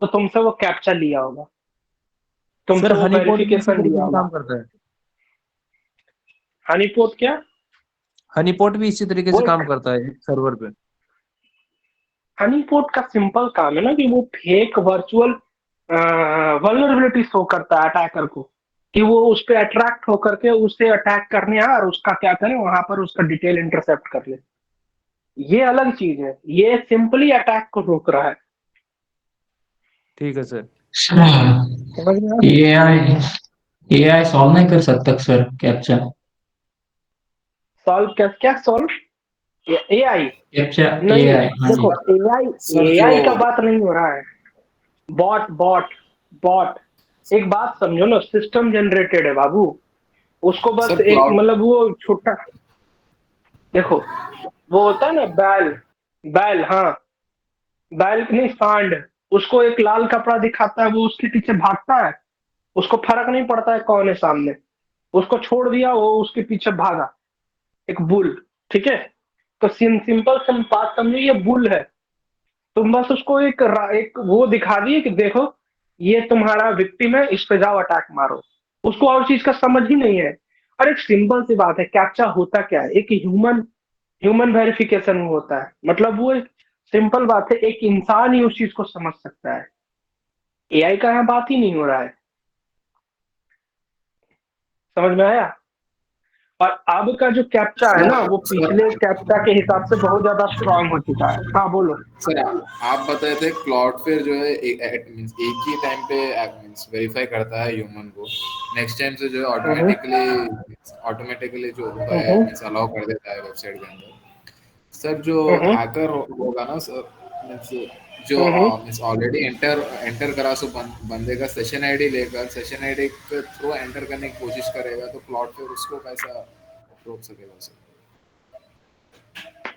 तो तुमसे वो कैप्चा लिया होगा, तुमसे सर वो हनीपोट भी इसी वेरिफिकेशन तरीके लिया से होगा। काम करता है। हनीपोट क्या? हनीपोट भी इसी तरीके वो से काम एक करता है सर्वर पे। हनीपोट का सिंपल काम है ना कि वो फेक वर्चुअल वल्नरेबिलिटी शो करता है अटैकर को, कि वो उस पर अट्रैक्ट होकर के उसे अटैक करने आए और उसका क्या करे, वहां पर उसका डिटेल इंटरसेप्ट कर ले। ये अलग चीज है, ये सिंपली अटैक को रोक रहा है। ठीक है सर। समझ में आया? एआई सॉल्व नहीं कर सकता सर कैप्चा? सॉल्व क्या सॉल्व? एआई? कैप्चा नहीं, एआई, हाँ जी। देखो एआई सर जो एआई का बात नहीं हो रहा है। बॉट बॉट बॉट, एक बात समझो ना, सिस्टम जनरेटेड है बाबू, उसको बस सर एक क्लाउड मतलब वो छोटा, देखो वो होता है ना बैल, बैल, हाँ, बैल नहीं, सांड, उसको एक लाल कपड़ा दिखाता है, वो उसके पीछे भागता है, उसको फर्क नहीं पड़ता है कौन है सामने, उसको छोड़ दिया, वो उसके पीछे भागा, एक बुल, ठीक है। तो सिंपल बात समझो, ये बुल है, तुम बस उसको एक वो दिखा दिए कि देखो ये तुम्हारा विक्टिम है, इस पे जाओ अटैक मारो, उसको और चीज का समझ ही नहीं है। और एक सिंपल सी बात है, कैप्चा होता क्या है, एक ह्यूमन वेरिफिकेशन होता है, मतलब वो एक सिंपल बात है, एक इंसान ही उस चीज को समझ सकता है, एआई का यहाँ बात ही नहीं हो रहा है। समझ में आया? और अब का जो कैप्चा है ना, वो सर पिछले कैप्चा के हिसाब से बहुत ज्यादा स्ट्रांग हो चुका है। हाँ बोलो। सर आप बताए थे क्लाउडफ्लेयर जो है एक ही टाइम पे मींस वेरीफाई करता है ह्यूमन को, नेक्स्ट टाइम से जो है हम्म, ऑटोमेटिकली जो है हम्म, मींस अलाउ कर देता है वेबसाइट के अंदर। सर जो हम्म, हैकर होगा ना सर, मींस जो हम्म, मींस ऑलरेडी एंटर करा, सो बंदे का सेशन आईडी लेकर सेशन आईडी के थ्रू एंटर करने की कोशिश करेगा, तो क्लाउडफ्लेयर उसको कैसा रोक सकेगा सर?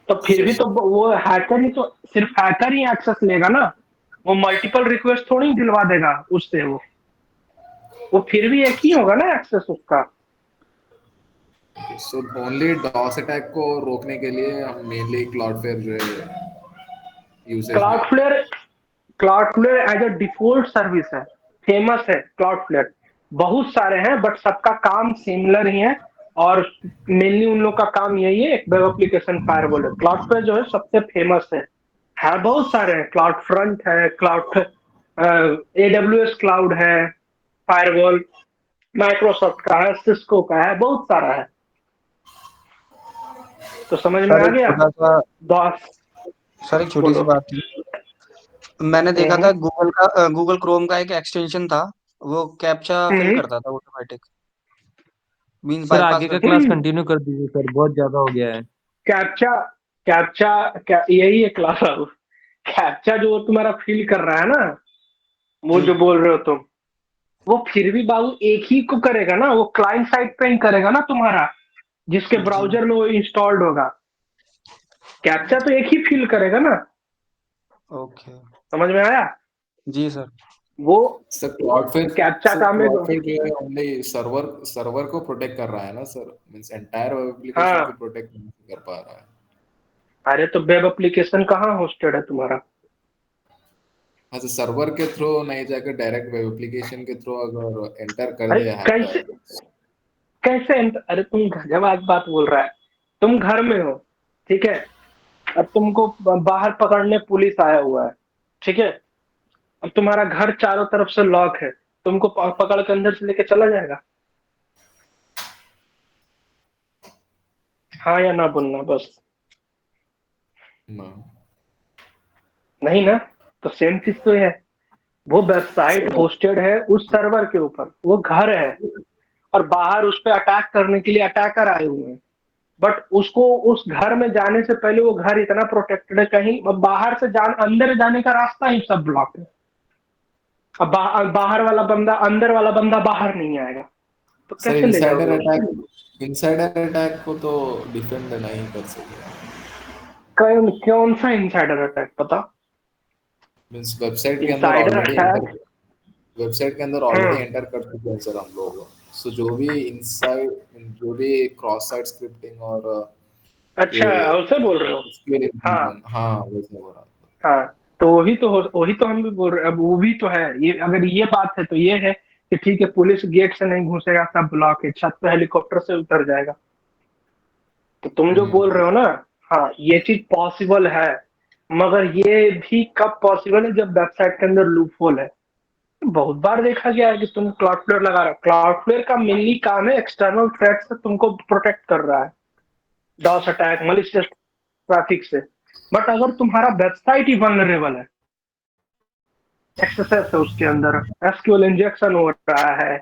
तो फिर भी तो वो हैकर ही, तो सिर्फ हैकर ही एक्सेस लेगा ना, वो मल्टीपल रिक्वेस्ट थोड़ी दिलवा देगा उससे, वो फिर भी एक ही होगा ना एक्सेस उसका। सो ओनली डॉस अटैक को रोकने के लिए हम मेनली क्लाउडफ्लेयर जो है यूसेज में आते हैं। Cloudflare Cloudflare as a default service है, फेमस है क्लाउडफ्लेयर, बहुत सारे हैं बट सबका काम सिमिलर ही है, और मेनली उन लोग का काम यही है, एक वेब एप्लीकेशन फायरवॉल है। क्लाउडफ्लेयर जो है सबसे फेमस है बहुत सारे हैं, क्लाउड फ्रंट है, क्लाउड एडब्ल्यूएस क्लाउड है, फायरवॉल माइक्रोसॉफ्ट का है, सिस्को का है, बहुत सारा है। तो समझ में सर आ एक गया? छोटा सा दस सर एक छोटी सी बोलो। बात थी। मैंने देखा था हम्म गूगल क्रोम का एक एक्सटेंशन था, वो कैप्चा फिल हम्म करता था ऑटोमेटिक, मींस सर बाईपास आगे का करके। क्लास कंटिन्यू कर दीजिए सर, बहुत ज्यादा हो गया है। कैप्चा कैप्चा क्या यही है क्लास? कैप्चा जो तुम्हारा फील कर रहा है ना, वो जी जो बोल रहे हो तुम, वो फिर भी बाबू एक ही को करेगा ना, वो क्लाइंट साइड पे ही करेगा ना तुम्हारा, जिसके जी ब्राउजर में वो इंस्टॉल्ड होगा। कैप्चा तो एक ही फील करेगा ना। ओके। समझ में आया? जी सर। वो सर क्लाउडफ्लेयर कैप्चा का में जो, क्लाउडफ्लेयर जो है ओनली सर्वर को प्रोटेक्ट कर रहा है ना sir, means entire web application को हाँ, प्रोटेक्ट नहीं कर पा रहा है। अरे तो वेब एप्लीकेशन कहाँ होस्टेड है तुम्हारा? हाँ, तो सर्वर के थ्रू नहीं जाकर डायरेक्ट वेब एप्लीकेशन के थ्रू अगर एंटर कर अरे दे कैसे हैकर। कैसे अरे तुम गजब बात बोल रहा है। तुम घर में हो, ठीक है, अब तुमको बाहर पकड़ने पुलिस आया हुआ है, ठीक है, अब तुम्हारा घर चारों तरफ से लॉक है, तुमको पकड़ के अंदर से लेके चला जाएगा? हाँ या ना बोलना बस। ना। नहीं ना? तो सेम चीज तो है। वो वेबसाइट होस्टेड है उस सर्वर के ऊपर, वो घर है, और बाहर उस पर अटैक करने के लिए अटैकर आए हुए हैं। बट उसको उस घर में जाने से पहले वो घर इतना प्रोटेक्टेड है, कहीं अब बाहर से अंदर जाने का रास्ता ही सब ब्लॉक है। अब बाहर वाला बंदा, अंदर वाला बंदा बाहर नहीं आएगा, तो सर कैसे ले जाओगे उसको? इनसाइडर अटैक को तो डिफेंड नहीं कर सकते। कौन सा इनसाइडर अटैक पता? मींस वेबसाइट के अंदर insider already enter attack? Website के अंदर ऑलरेडी एंटर कर चुके हैं सर हम लोग। सो जो भी क्रॉस साइट स्क्रिप्टिंग और अच्छा, ये उसे बोल रहे हो? SQL हाँ इंप्लीमेंट, हाँ वैसे हो रहा था। हाँ, तो वही तो हम भी बोल रहे हैं। अब वो भी तो है, ये अगर ये बात है तो ये है कि ठीक है, पुलिस गेट से नहीं घुसेगा, सब ब्लॉक है, छत पे हेलीकॉप्टर से उतर जाएगा। तो तुम जो बोल रहे हो ना, हाँ ये चीज पॉसिबल है, मगर ये भी कब पॉसिबल है? जब वेबसाइट के अंदर लूप होल है। बहुत बार देखा गया है कि तुम क्लाउडफ्लेयर लगा रहे हो, क्लाउडफ्लेयर का मेनली काम है एक्सटर्नल थ्रेट से तुमको प्रोटेक्ट कर रहा है, डॉस अटैक, मलिशियस ट्रैफिक से। बट अगर तुम्हारा वेबसाइट ही वल्नरेबल है, एक्सेस है उसके अंदर, एसक्यूएल इंजेक्शन हो रहा है,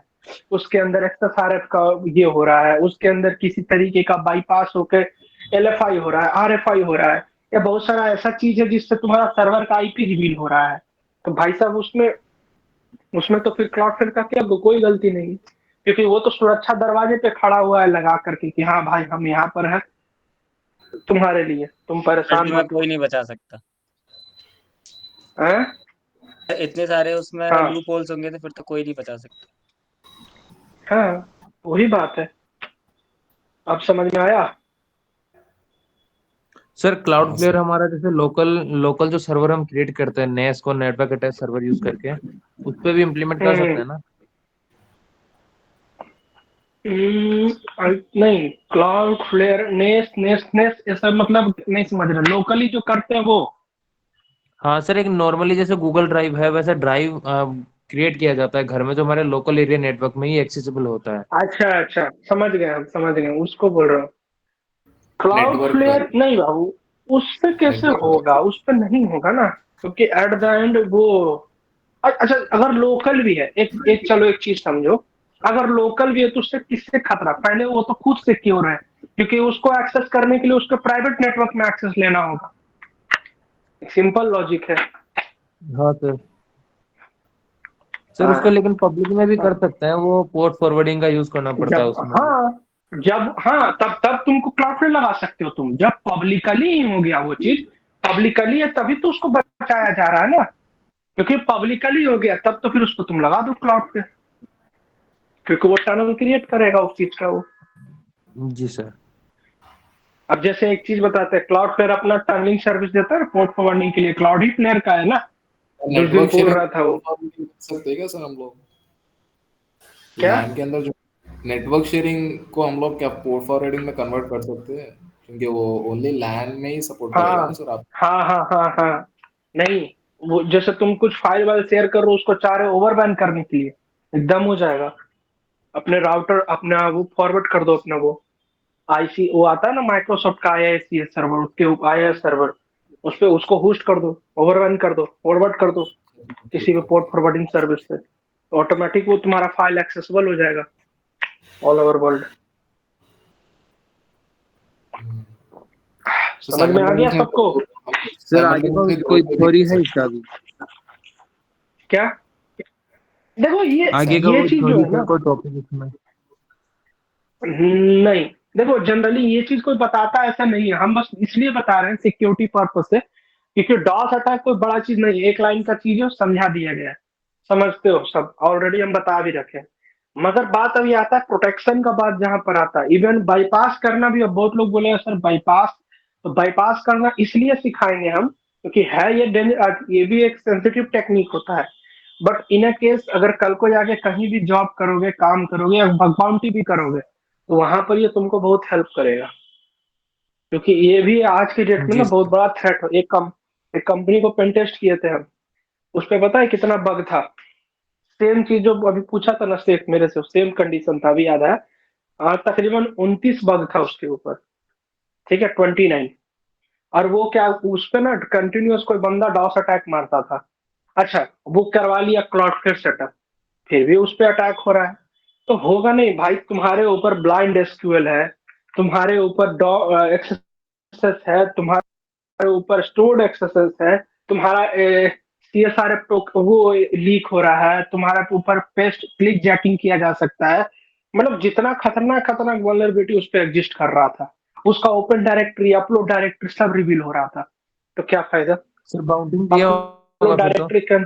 उसके अंदर एक्सएसआरएफ का ये हो रहा है, उसके अंदर किसी तरीके का बाईपास होकर एलएफआई हो रहा है, आरएफआई हो रहा है, या बहुत सारा ऐसा चीज है जिससे तुम्हारा सर्वर का आईपी रिवील हो रहा है, तो भाई साहब उसमें उसमें तो फिर क्लाउडफ्लेयर का क्या कोई गलती नहीं, क्योंकि वो तो सुरक्षा दरवाजे पे खड़ा हुआ है लगा करके कि हाँ भाई हम यहाँ पर हैं तुम्हारे लिए, तुम परेशान में मत कोई नहीं बचा सकता। हो। हैं? इतने सारे उसमें हाँ लूप होल्स होंगे तो फिर तो कोई नहीं बचा सकता। हाँ, वही बात है। अब समझ में आया? सर हाँ क्लाउडफ्लेयर सर। हमारा जैसे लोकल लोकल जो सर्वर हम क्रिएट करते हैं नेस को नेटवर्क अटैच सर्वर यूज करके, उस पे भी इम्प्लीमेंट कर सकते हम्म हैं ना? नहीं, क्लाउड फ्लेयर, नेस ये सब मतलब नहीं समझ रहे, लोकली जो करते हैं वो? हाँ सर, एक नॉर्मली जैसे गूगल ड्राइव है वैसे ड्राइव क्रिएट किया जाता है घर में, जो हमारे लोकल एरिया नेटवर्क में ही एक्सेसिबल होता है। अच्छा अच्छा, समझ गए, हम समझ गए, उसको बोल रहे हो। क्लाउड नेटवर्क फ्लेयर पर नहीं बाबू, उससे कैसे नेटवर्क होगा? उस पर नहीं होगा ना, क्योंकि एट द एंड वो अच्छा, अगर लोकल भी है, एक चलो एक चीज समझो, अगर लोकल भी है तो उससे किससे खतरा? पहले वो तो खुद सिक्योर है, क्योंकि उसको एक्सेस करने के लिए उसको प्राइवेट नेटवर्क में एक्सेस लेना होगा। सिंपल लॉजिक है। हाँ सर। सर उसको हाँ लेकिन पब्लिक में भी कर सकते हैं, वो पोर्ट फॉरवर्डिंग का यूज करना पड़ता है जब उसमें। हाँ जब हाँ तब तब तुमको क्लाउडफ्लेयर लगा सकते हो तुम, जब पब्लिकली हो गया वो चीज, पब्लिकली है तभी तो उसको बचाया जा रहा है ना, क्योंकि पब्लिकली हो गया तब तो फिर उसको तुम लगा दो क्लाउड पे, क्योंकि वो टनल क्रिएट करेगा उस चीज का वो। जी सर। अब जैसे एक चीज बताते हैं, क्लाउड फ्लेयर अपना टनलिंग सर्विस देता है पोर्ट फॉरवर्डिंग के लिए, क्लाउड ही फ्लेयर का है ना, जो उस दिन नेटवर्क बोल शेयरिंग रहा था वो। कर सकते हैं क्या सर हम लोग? क्या? लैन के अंदर जो नेटवर्क शेयरिंग को हम लोग क्या पोर्ट फॉरवर्डिंग में कन्वर्ट कर सकते हैं? क्योंकि वो ओनली लैन में ही सपोर्ट करेगा ना हाँ सर आप। हाँ हाँ हाँ हाँ, नहीं, वो जैसे तुम कुछ फाइल वाइल शेयर कर रहे हो, उसको चाह रहे हो ओवर बैन करने के लिए, एकदम हो जाएगा। अपने राउटर अपना वो फॉरवर्ड कर दो, अपना वो आईसी वो आता है ना माइक्रोसॉफ्ट का आईआईएस सर्वर, उसके आईआईएस सर्वर, उस पे उसको होस्ट कर दो, ओवररन कर दो, फॉरवर्ड कर दो किसी भी पोर्ट फॉरवर्डिंग सर्विस से, ऑटोमेटिक वो तुम्हारा फाइल एक्सेसिबल हो जाएगा ऑल ओवर वर्ल्ड। समझ में आ गया सबको? सर आगे कोई थ्योरी है इसका भी? क्या? देखो आगे का ये वो चीज जो थ्योरी है ना, का कोई टॉपिक इसमें? नहीं देखो जनरली ये चीज कोई बताता ऐसा नहीं है, हम बस इसलिए बता रहे हैं सिक्योरिटी पर्पस से, क्योंकि डॉस अटैक कोई बड़ा चीज नहीं है, एक लाइन का चीज है, समझा दिया गया है, समझते हो सब, ऑलरेडी हम बता भी रखे हैं। मगर बात अभी आता है प्रोटेक्शन का, बात जहां पर आता है इवन बाईपास करना भी। अब बहुत लोग बोले सर बाईपास, तो बाईपास करना इसलिए सिखाएंगे हम क्योंकि है ये भी एक सेंसिटिव टेक्निक होता है। बट इन अ केस अगर कल को जाके कहीं भी जॉब करोगे, काम करोगे या बग बाउंटी भी करोगे, तो वहां पर ये तुमको बहुत हेल्प करेगा, क्योंकि ये भी आज की डेट में ना जी बहुत बड़ा थ्रेट हो। एक कंपनी को पेन टेस्ट किए थे हम, उस पे पता है कितना बग था? सेम चीज जो अभी पूछा था ना शेख मेरे से, सेम कंडीशन था, अभी याद है। तकरीबन 29 बग था उसके ऊपर, ठीक है, 29। और वो क्या, उस पे ना कंटिन्यूस कोई बंदा डॉस अटैक मारता था। अच्छा, वो करवा लिया क्लॉडफ्लेयर सेटअप, फिर भी उस पे अटैक हो रहा है। तो होगा नहीं भाई, तुम्हारे ऊपर ब्लाइंड एसक्यूएल है, तुम्हारे ऊपर एक्सेस है, तुम्हारे ऊपर स्टोर्ड एक्सेस है, तुम्हारा सीएसआरएफ वो लीक हो रहा है, तुम्हारे ऊपर पेस्ट क्लिक जैकिंग किया जा सकता है। मतलब जितना खतरनाक खतरनाक वल्नरेबिलिटी उस पर एग्जिस्ट कर रहा था, उसका ओपन डायरेक्टरी, अपलोड डायरेक्टरी सब रिवील हो रहा था। तो क्या फायदा? सर बाउंडिंग दिया होगा अपलोड फिर तो? डायरेक्टरी का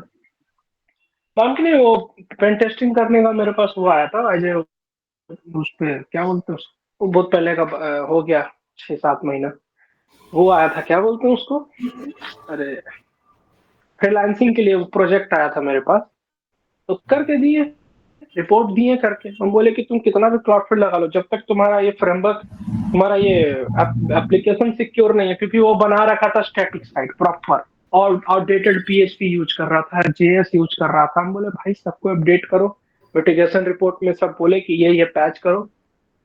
बाउंड नहीं, वो पेन टेस्टिंग करने का मेरे पास वो आया था अजय, उस पे क्या बोलते हैं वो बहुत पहले का हो गया 6-7 महीना, वो आया था, क्या बोलते हैं उसको, अरे फ्रीलांसिंग के लिए वो प्रोजेक्ट आया था मेरे पास, तो करके दिए, रिपोर्ट दिए करके। हम बोले कि तुम कितना भी क्लाउडफ्लेयर लगा लो, जब तक तुम्हारा ये फ्रेमवर्क, तुम्हारा ये एप्लीकेशन सिक्योर नहीं है, क्योंकि वो बना रखा था स्टैटिक साइट प्रॉपर, और आउटडेटेड पीएचपी यूज कर रहा था, जेएस यूज कर रहा था। हम बोले भाई सबको अपडेट करो, मिटिगेशन रिपोर्ट में सब बोले कि ये पैच करो,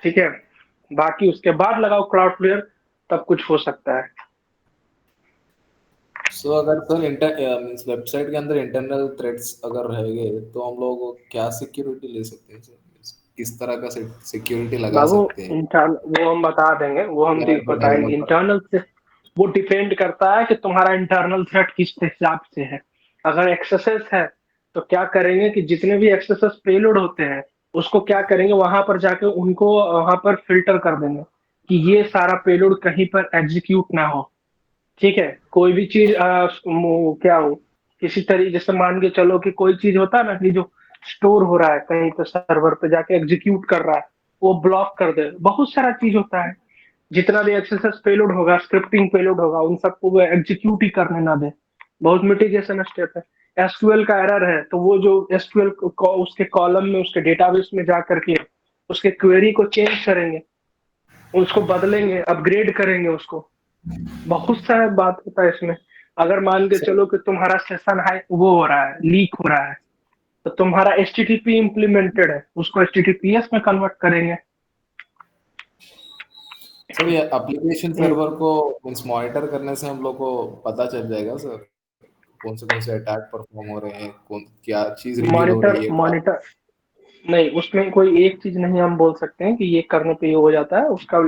ठीक है, बाकी उसके बाद लगाओ क्लाउडफ्लेयर, तब कुछ हो सकता है। सो अगर सर मींस वेबसाइट के अंदर इंटरनल थ्रेड्स अगर रहेंगे तो हम लोग क्या सिक्योरिटी ले सकते हैं सर? किस तरह का सिक्योरिटी लगा बाबू सकते हैं? वो हम बता देंगे, वो हम बताएंगे। इंटरनल से वो डिपेंड करता है कि तुम्हारा इंटरनल थ्रेट किस हिसाब से है। अगर एक्सेसेस है तो क्या करेंगे कि जितने भी एक्सेसेस पेलोड होते हैं उसको क्या करेंगे, वहां पर जाके उनको वहां पर फिल्टर कर देंगे कि ये सारा पेलोड कहीं पर एग्जीक्यूट ना हो, ठीक है। कोई भी चीज क्या हो, किसी तरीके से मान के चलो कि कोई चीज होता है ना कि जो स्टोर हो रहा है कहीं पे सर्वर पे जाके एग्जीक्यूट कर रहा है, वो ब्लॉक कर दे। बहुत सारा चीज होता है, जितना भी एक्सेस पेलोड होगा, स्क्रिप्टिंग पेलोड होगा, उन सबको वो एग्जीक्यूट ही करने ना दे। बहुत मिटिगेशन स्टेप है। एसक्यूएल का एरर है तो वो जो एसक्यूएल उसके कॉलम में, उसके डेटाबेस में जा करके उसके क्वेरी को चेंज करेंगे, उसको बदलेंगे, अपग्रेड करेंगे उसको। बहुत सारा बात होता है इसमें। अगर मान के चलो कि तुम्हारा सेशन हाई वो हो रहा है, लीक हो रहा है, तो तुम्हारा HTTP इम्प्लीमेंटेड है, उसको HTTPS में कन्वर्ट करेंगे। सर ये एप्लीकेशन सर्वर को मींस मॉनिटर करने से हम लोग को पता चल जाएगा सर कौन से अटैक परफॉर्म हो रहे हैं, कौन क्या चीज रिवील हो रही है? मॉनिटर नहीं, उसमें कोई एक चीज नहीं हम बोल सकते हैं कि ये करने पे ये हो जाता है, उसका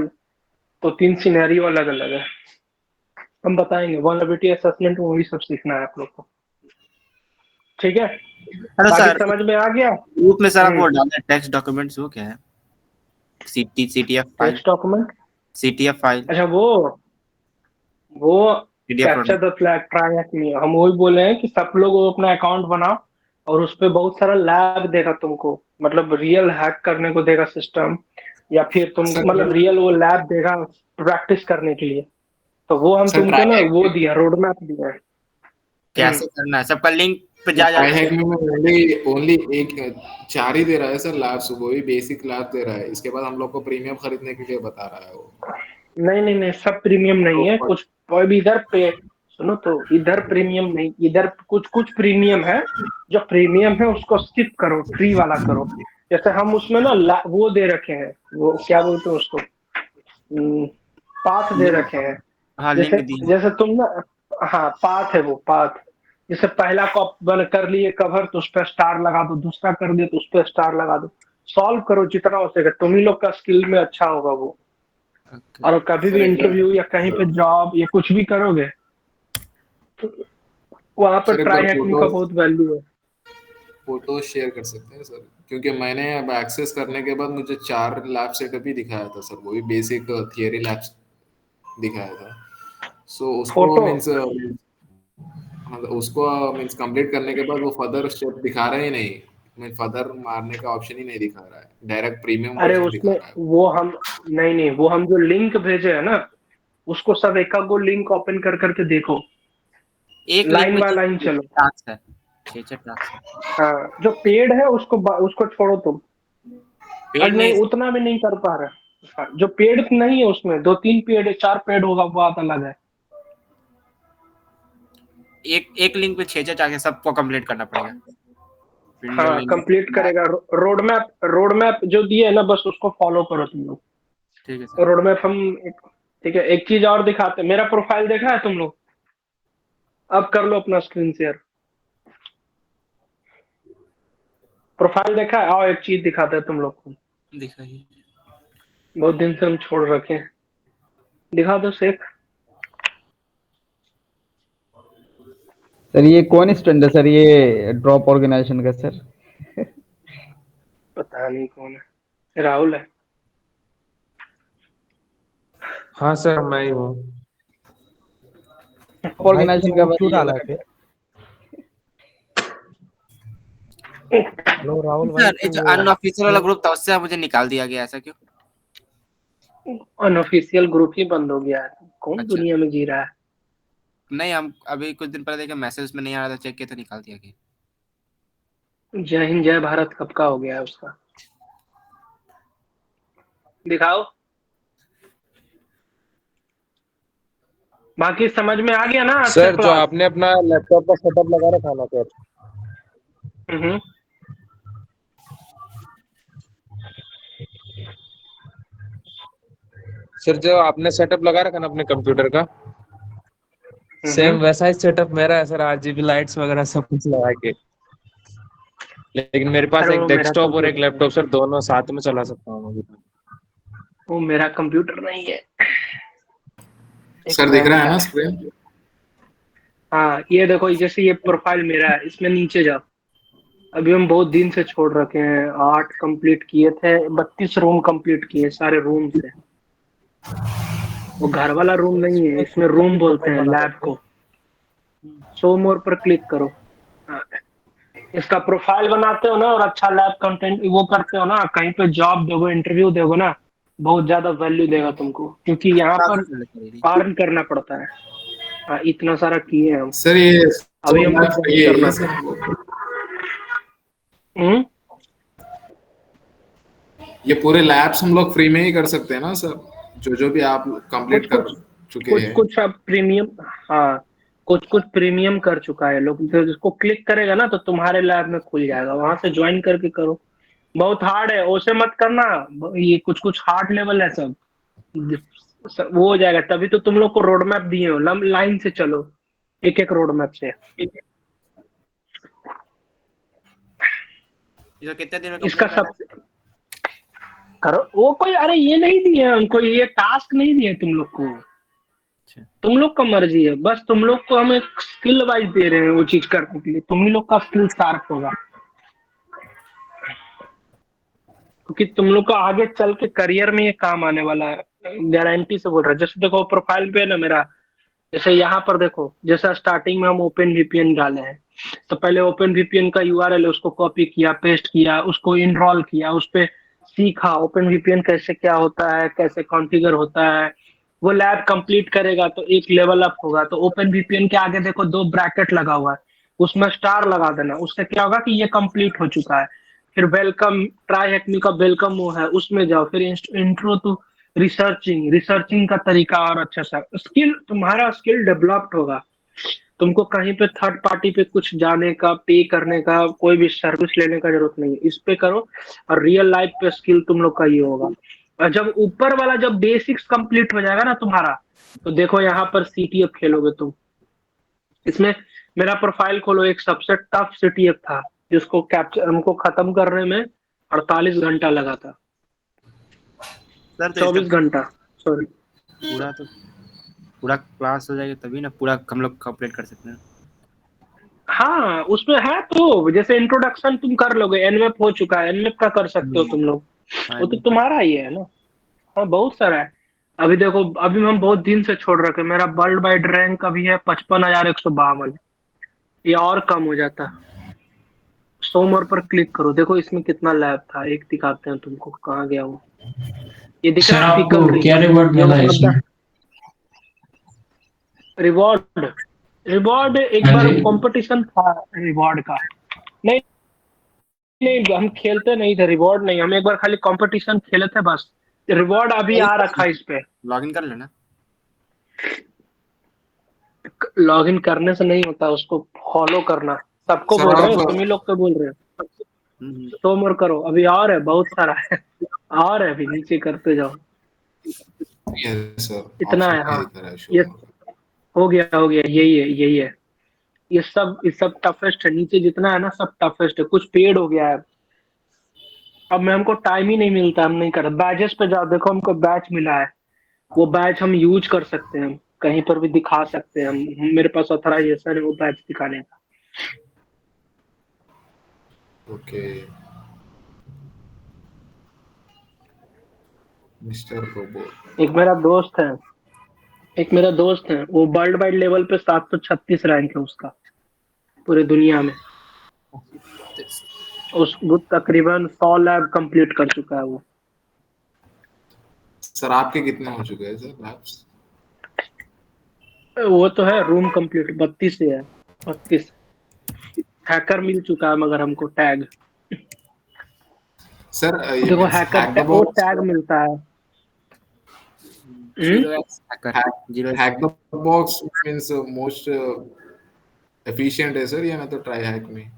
तो 3 सिनेरियो अलग अलग है, हम बताएंगे। वल्नरेबिलिटी असेसमेंट में वही सब सीखना है आप लोग को, ठीक है। हेलो बाकी सर, समझ में आ गया? ग्रुप में सर आपको डालना है टेक्स्ट डॉक्यूमेंट्स, वो क्या है? CTF file, text document, CTF file, अच्छा वो PDF capture the flag try नहीं, हम वही बोले हैं कि सब लोग वो अपना अकाउंट बनाओ और उस पे बहुत सारा लैब देगा तुमको, मतलब रियल हैक करने को देगा सिस्टम, या फिर तुम मतलब रियल वो लैब देगा प्रैक्टिस करने के लिए। तो वो हम तुमको ना वो दिया, रोड मैप दिया है कैसे करना है सबका लिंक पे जा हैक में ओनली एक 4 ही दे रहा है सर लैब्स, वो भी बेसिक लैब दे रहा है। इसके बाद हम लोग को प्रीमियम खरीदने के लिए बता रहा है वो। नहीं सब प्रीमियम नहीं है, कुछ भी इधर पे सुनो, तो इधर प्रीमियम नहीं, इधर कुछ प्रीमियम है। जो प्रीमियम है उसको स्किप करो, फ्री वाला करो। जैसे हम उसमें ना वो दे रखे हैं, वो क्या बोलते हैं उसको, पाथ दे रखे हैं। हाँ, जैसे लिंक दी। जैसे तुम ना हाँ पाथ है, वो पाथ। जैसे पहला बन कर लिए कवर तो उस पर स्टार लगा दो, दूसरा कर दिया तो उस पर स्टार लगा दो। सॉल्व करो जितना हो सके, तुम ही लोग का स्किल में अच्छा होगा वो। और कभी भी इंटरव्यू या कहीं पे जॉब या कुछ भी करोगे तो वहां पर सर एक ट्राई बार हैकिंग का बहुत वैल्यू है। फोटो शेयर कर सकते हैं सर, क्योंकि मैंने अब एक्सेस करने के बाद मुझे 4 लैब सेटअप ही दिखाया था सर, वो भी बेसिक थियरी लैब्स दिखाया था। सो उसको फोटो मीन्स उसको मीन्स कंप्लीट करने के बाद वो फर्दर स्टेप दिखा रहा ही नहीं, मीन फर्दर मारने का ऑप्शन ही नहीं दिखा रहा है, डायरेक्ट प्रीमियम अरे वर्जन दिखा उसमें रहा है। वो हम नहीं, वो हम जो लिंक भेजे है ना, उसको सब एक वो लिंक ओपन कर करके देखो, एक लिंक लाइन में बाय लाइन चलो। टास्क है, 6 टास्क है। हाँ जो पेड है उसको छोड़ो तुम। पेड नहीं नहीं, उतना भी नहीं कर पा रहा। जो पेड नहीं है उसमें 2-3 पेड है, 4 पेड होगा, बात अलग है। एक लिंक पे 6 टास्क है, सबको कंप्लीट करना पड़ेगा। हाँ कंप्लीट करेगा। रोड मैप जो दिए है ना, बस उसको फॉलो करो तुम लोग। ठीक है सर। रोड मैप ठीक है। एक चीज और दिखाते हैं, मेरा प्रोफाइल देखा है तुम लोग? अब कर लो अपना स्क्रीन शेयर। प्रोफाइल देखा है? आओ एक चीज दिखाते हैं तुम लोग को, दिखाइए। बहुत दिन से हम छोड़ रखे हैं। दिखा दो शेख। सर ये कौन स्टूडेंट है सर, ये ड्रॉप ऑर्गेनाइजेशन का सर? पता नहीं कौन है, राहुल है। हाँ सर मैं ही हूँ। भाई ऑर्गेनाइजेशन तुमने का वो क्यों बताइए डाला है सर। फिर? हेलो राहुल भाई, सर ये जो अनऑफिशियल वाला ग्रुप था उससे मुझे निकाल दिया गया, ऐसा क्यों? अनऑफिशियल ग्रुप ही बंद हो गया है। कौन अच्छा। दुनिया में जी रहा है? नहीं, हम अभी कुछ दिन पहले देखे मैसेज में नहीं आ रहा था, चेक किया तो निकाल दिया गया। जय हिंद जय भारत कब का हो गया है उसका? दिखाओ। बाकी समझ में आ गया ना आज का सर जो क्लास? आपने अपना लैपटॉप का सेटअप लगा रखा ना सर, हम्म। सर जो आपने सेटअप लगा रखा ना अपने कंप्यूटर का, सेम वैसा ही सेटअप मेरा है सर, आरजीबी लाइट्स वगैरह सब कुछ लगा के। लेकिन मेरे पास अरे एक वो मेरा डेस्कटॉप और एक कंप्यूटर नहीं लैपटॉप सर, दोनों साथ में चला सकता हूँ अभी। वो मेरा कंप्यूटर नहीं है। एक सर दिख बैंक रहा है का ना है। स्क्रीन? हाँ ये देखो, जैसे ये प्रोफाइल मेरा है, इसमें नीचे जाओ। अभी हम बहुत दिन से छोड़ रखे हैं, 8 कंप्लीट किए थे, 32 रूम कंप्लीट किए, सारे रूम से। वो घर वाला रूम नहीं है, इसमें रूम बोलते प्रोफाइल हैं बना लैब सकते को। शो मोर पर क्लिक करो। हाँ, इसका प्रोफाइल बनाते हो ना और अच्छा लैब कंटेंट वो करते हो ना, कहीं पे जॉब दोगे, इंटरव्यू दोगे ना, बहुत ज्यादा वैल्यू देगा तुमको, क्योंकि यहाँ पर अर्न करना पड़ता है। हाँ, इतना सारा किए हम। सर ये अभी 100 हमको लैब्स बहुत फ्री है करना ये था। सर? हम्म। ये पूरे लैब्स हम लोग फ्री में ही कर सकते हैं ना सर, जो भी आप कुछ कंप्लीट कर कुछ चुके कुछ हैं? कुछ अब प्रीमियम। हाँ कुछ कुछ प्रीमियम कर चुका है लोग, जो जिसको क्लिक करेगा ना तो तुम्हारे लैब में खुल जाएगा, वहां से ज्वाइन करके करो। बहुत हार्ड है, उसे मत करना। ये कुछ कुछ हार्ड लेवल है सब। वो हो जाएगा, तभी तो तुम लोग को रोड मैप दिए हो, लंब लाइन से चलो, एक एक रोड मैप से। ये कितने दिन में इसका कंप्लीट करना सब है? करो। वो कोई, अरे ये नहीं दिए हमको, ये टास्क नहीं दिए तुम लोग को। तुम लोग का मर्जी है, बस तुम लोग को हम एक स्किल वाइज दे रहे हैं वो चीज करने के लिए, तुम ही लोग का स्किल शार्प होगा, क्योंकि तुम लोग का आगे चल के करियर में ये काम आने वाला है, गारंटी से बोल रहा है। जैसे देखो प्रोफाइल पे ना मेरा, जैसे यहाँ पर देखो, जैसा स्टार्टिंग में हम ओपन वीपीएन डाले हैं, तो पहले ओपन वीपीएन का यूआरएल उसको कॉपी किया, पेस्ट किया, उसको इनरोल किया, उस पे सीखा ओपन वीपीएन कैसे क्या होता है, कैसे कॉन्फ़िगर होता है। वो लैब कंप्लीट करेगा तो एक लेवल अप होगा। तो ओपन वीपीएन के आगे देखो 2 ब्रैकेट लगा हुआ है, उसमें स्टार लगा देना, उससे क्या होगा कि ये कंप्लीट हो चुका है। फिर वेलकम, ट्राई हैकमी का वेलकम वो है, उसमें जाओ। फिर इंट्रो टू रिसर्चिंग का तरीका और अच्छा सा स्किल, तुम्हारा स्किल डेवलप्ड होगा। तुमको कहीं पे थर्ड पार्टी पे कुछ जाने का, पे करने का, कोई भी सर्विस लेने का जरूरत नहीं है, इस पे करो और रियल लाइफ पे स्किल तुम लोग का ये होगा। और जब ऊपर वाला जब बेसिक्स कंप्लीट हो जाएगा ना तुम्हारा, तो देखो यहाँ पर सीटीएफ खेलोगे तुम। इसमें मेरा प्रोफाइल खोलो, एक सबसे टफ सिटी एक था जिसको कैप्चर हमको खत्म करने में 48 घंटा लगा था। सर तो 24 इसका घंटा सॉरी। पूरा क्लास हो जाएगा तभी ना पूरा हम लोग कंप्लीट कर सकते हैं। हाँ उसमें है, तो जैसे इंट्रोडक्शन तुम कर लोगे, एनवेप हो चुका है, एनवेप का कर सकते हो तुम लोग, वो तो तुम्हारा ही है ना। हाँ बहुत सारा है। अभी देखो, अभी हम बहुत दिन से छोड़ रखे, मेरा वर्ल्ड वाइड रैंक अभी है 55,152। ये और कम हो जाता। सोमवार पर क्लिक करो, देखो इसमें कितना लैब था, एक दिखाते हैं तुमको, कहाँ गया वो। ये दिख सर रहा है आपको पिकल रिंग, क्या रिवॉर्ड ये मिला है मतलब इसमें? रिवॉर्ड रिवॉर्ड एक हाँ बार जी। कंपटीशन था रिवॉर्ड का। नहीं नहीं, हम खेलते नहीं थे रिवॉर्ड नहीं, हम एक बार खाली कंपटीशन खेले थे बस। रिवॉर्ड अभी आ रखा है इस पे। लॉगिन कर लेना। लॉगिन करने से नहीं होता, उसको फॉलो करना। सबको सर बोल रहे आप हो, तुम ही लोग को बोल रहे हो। सोमवार करो, अभी और है, बहुत सारा है और है, अभी नीचे करते जाओ। सर इतना ऑप्शन है। हाँ नहीं दिख रहा है ये शो। हो गया हो गया, यही है। ये सब टफेस्ट है, नीचे जितना है ना सब टफेस्ट है, कुछ पेड हो गया है। अब मैं हमको टाइम ही नहीं मिलता, हम नहीं कर। बैचेस पे जाओ, देखो हमको बैच मिला है, वो बैच हम यूज कर सकते हैं, हम कहीं पर भी दिखा सकते हैं, हम मेरे पास ऑथराइजेशन है वो बैच दिखाने का। Okay mister robot. एक मेरा दोस्त है, वो वर्ल्ड वाइड लेवल पे 736 रैंक है उसका पूरे दुनिया में। वो तकरीबन 100 लैब कंप्लीट कर चुका है वो। सर आपके कितने हो चुके हैं सर लैब्स? वो तो है रूम कंप्लीट 32 से है, 32। हैकर मिल चुका है मगर हमको टैग। सर ये देखो मींस हैकर हैक द वो बॉक्स। टैग मिलता है। Hack the box means most efficient है सर, या मैं तो ट्राई हैक में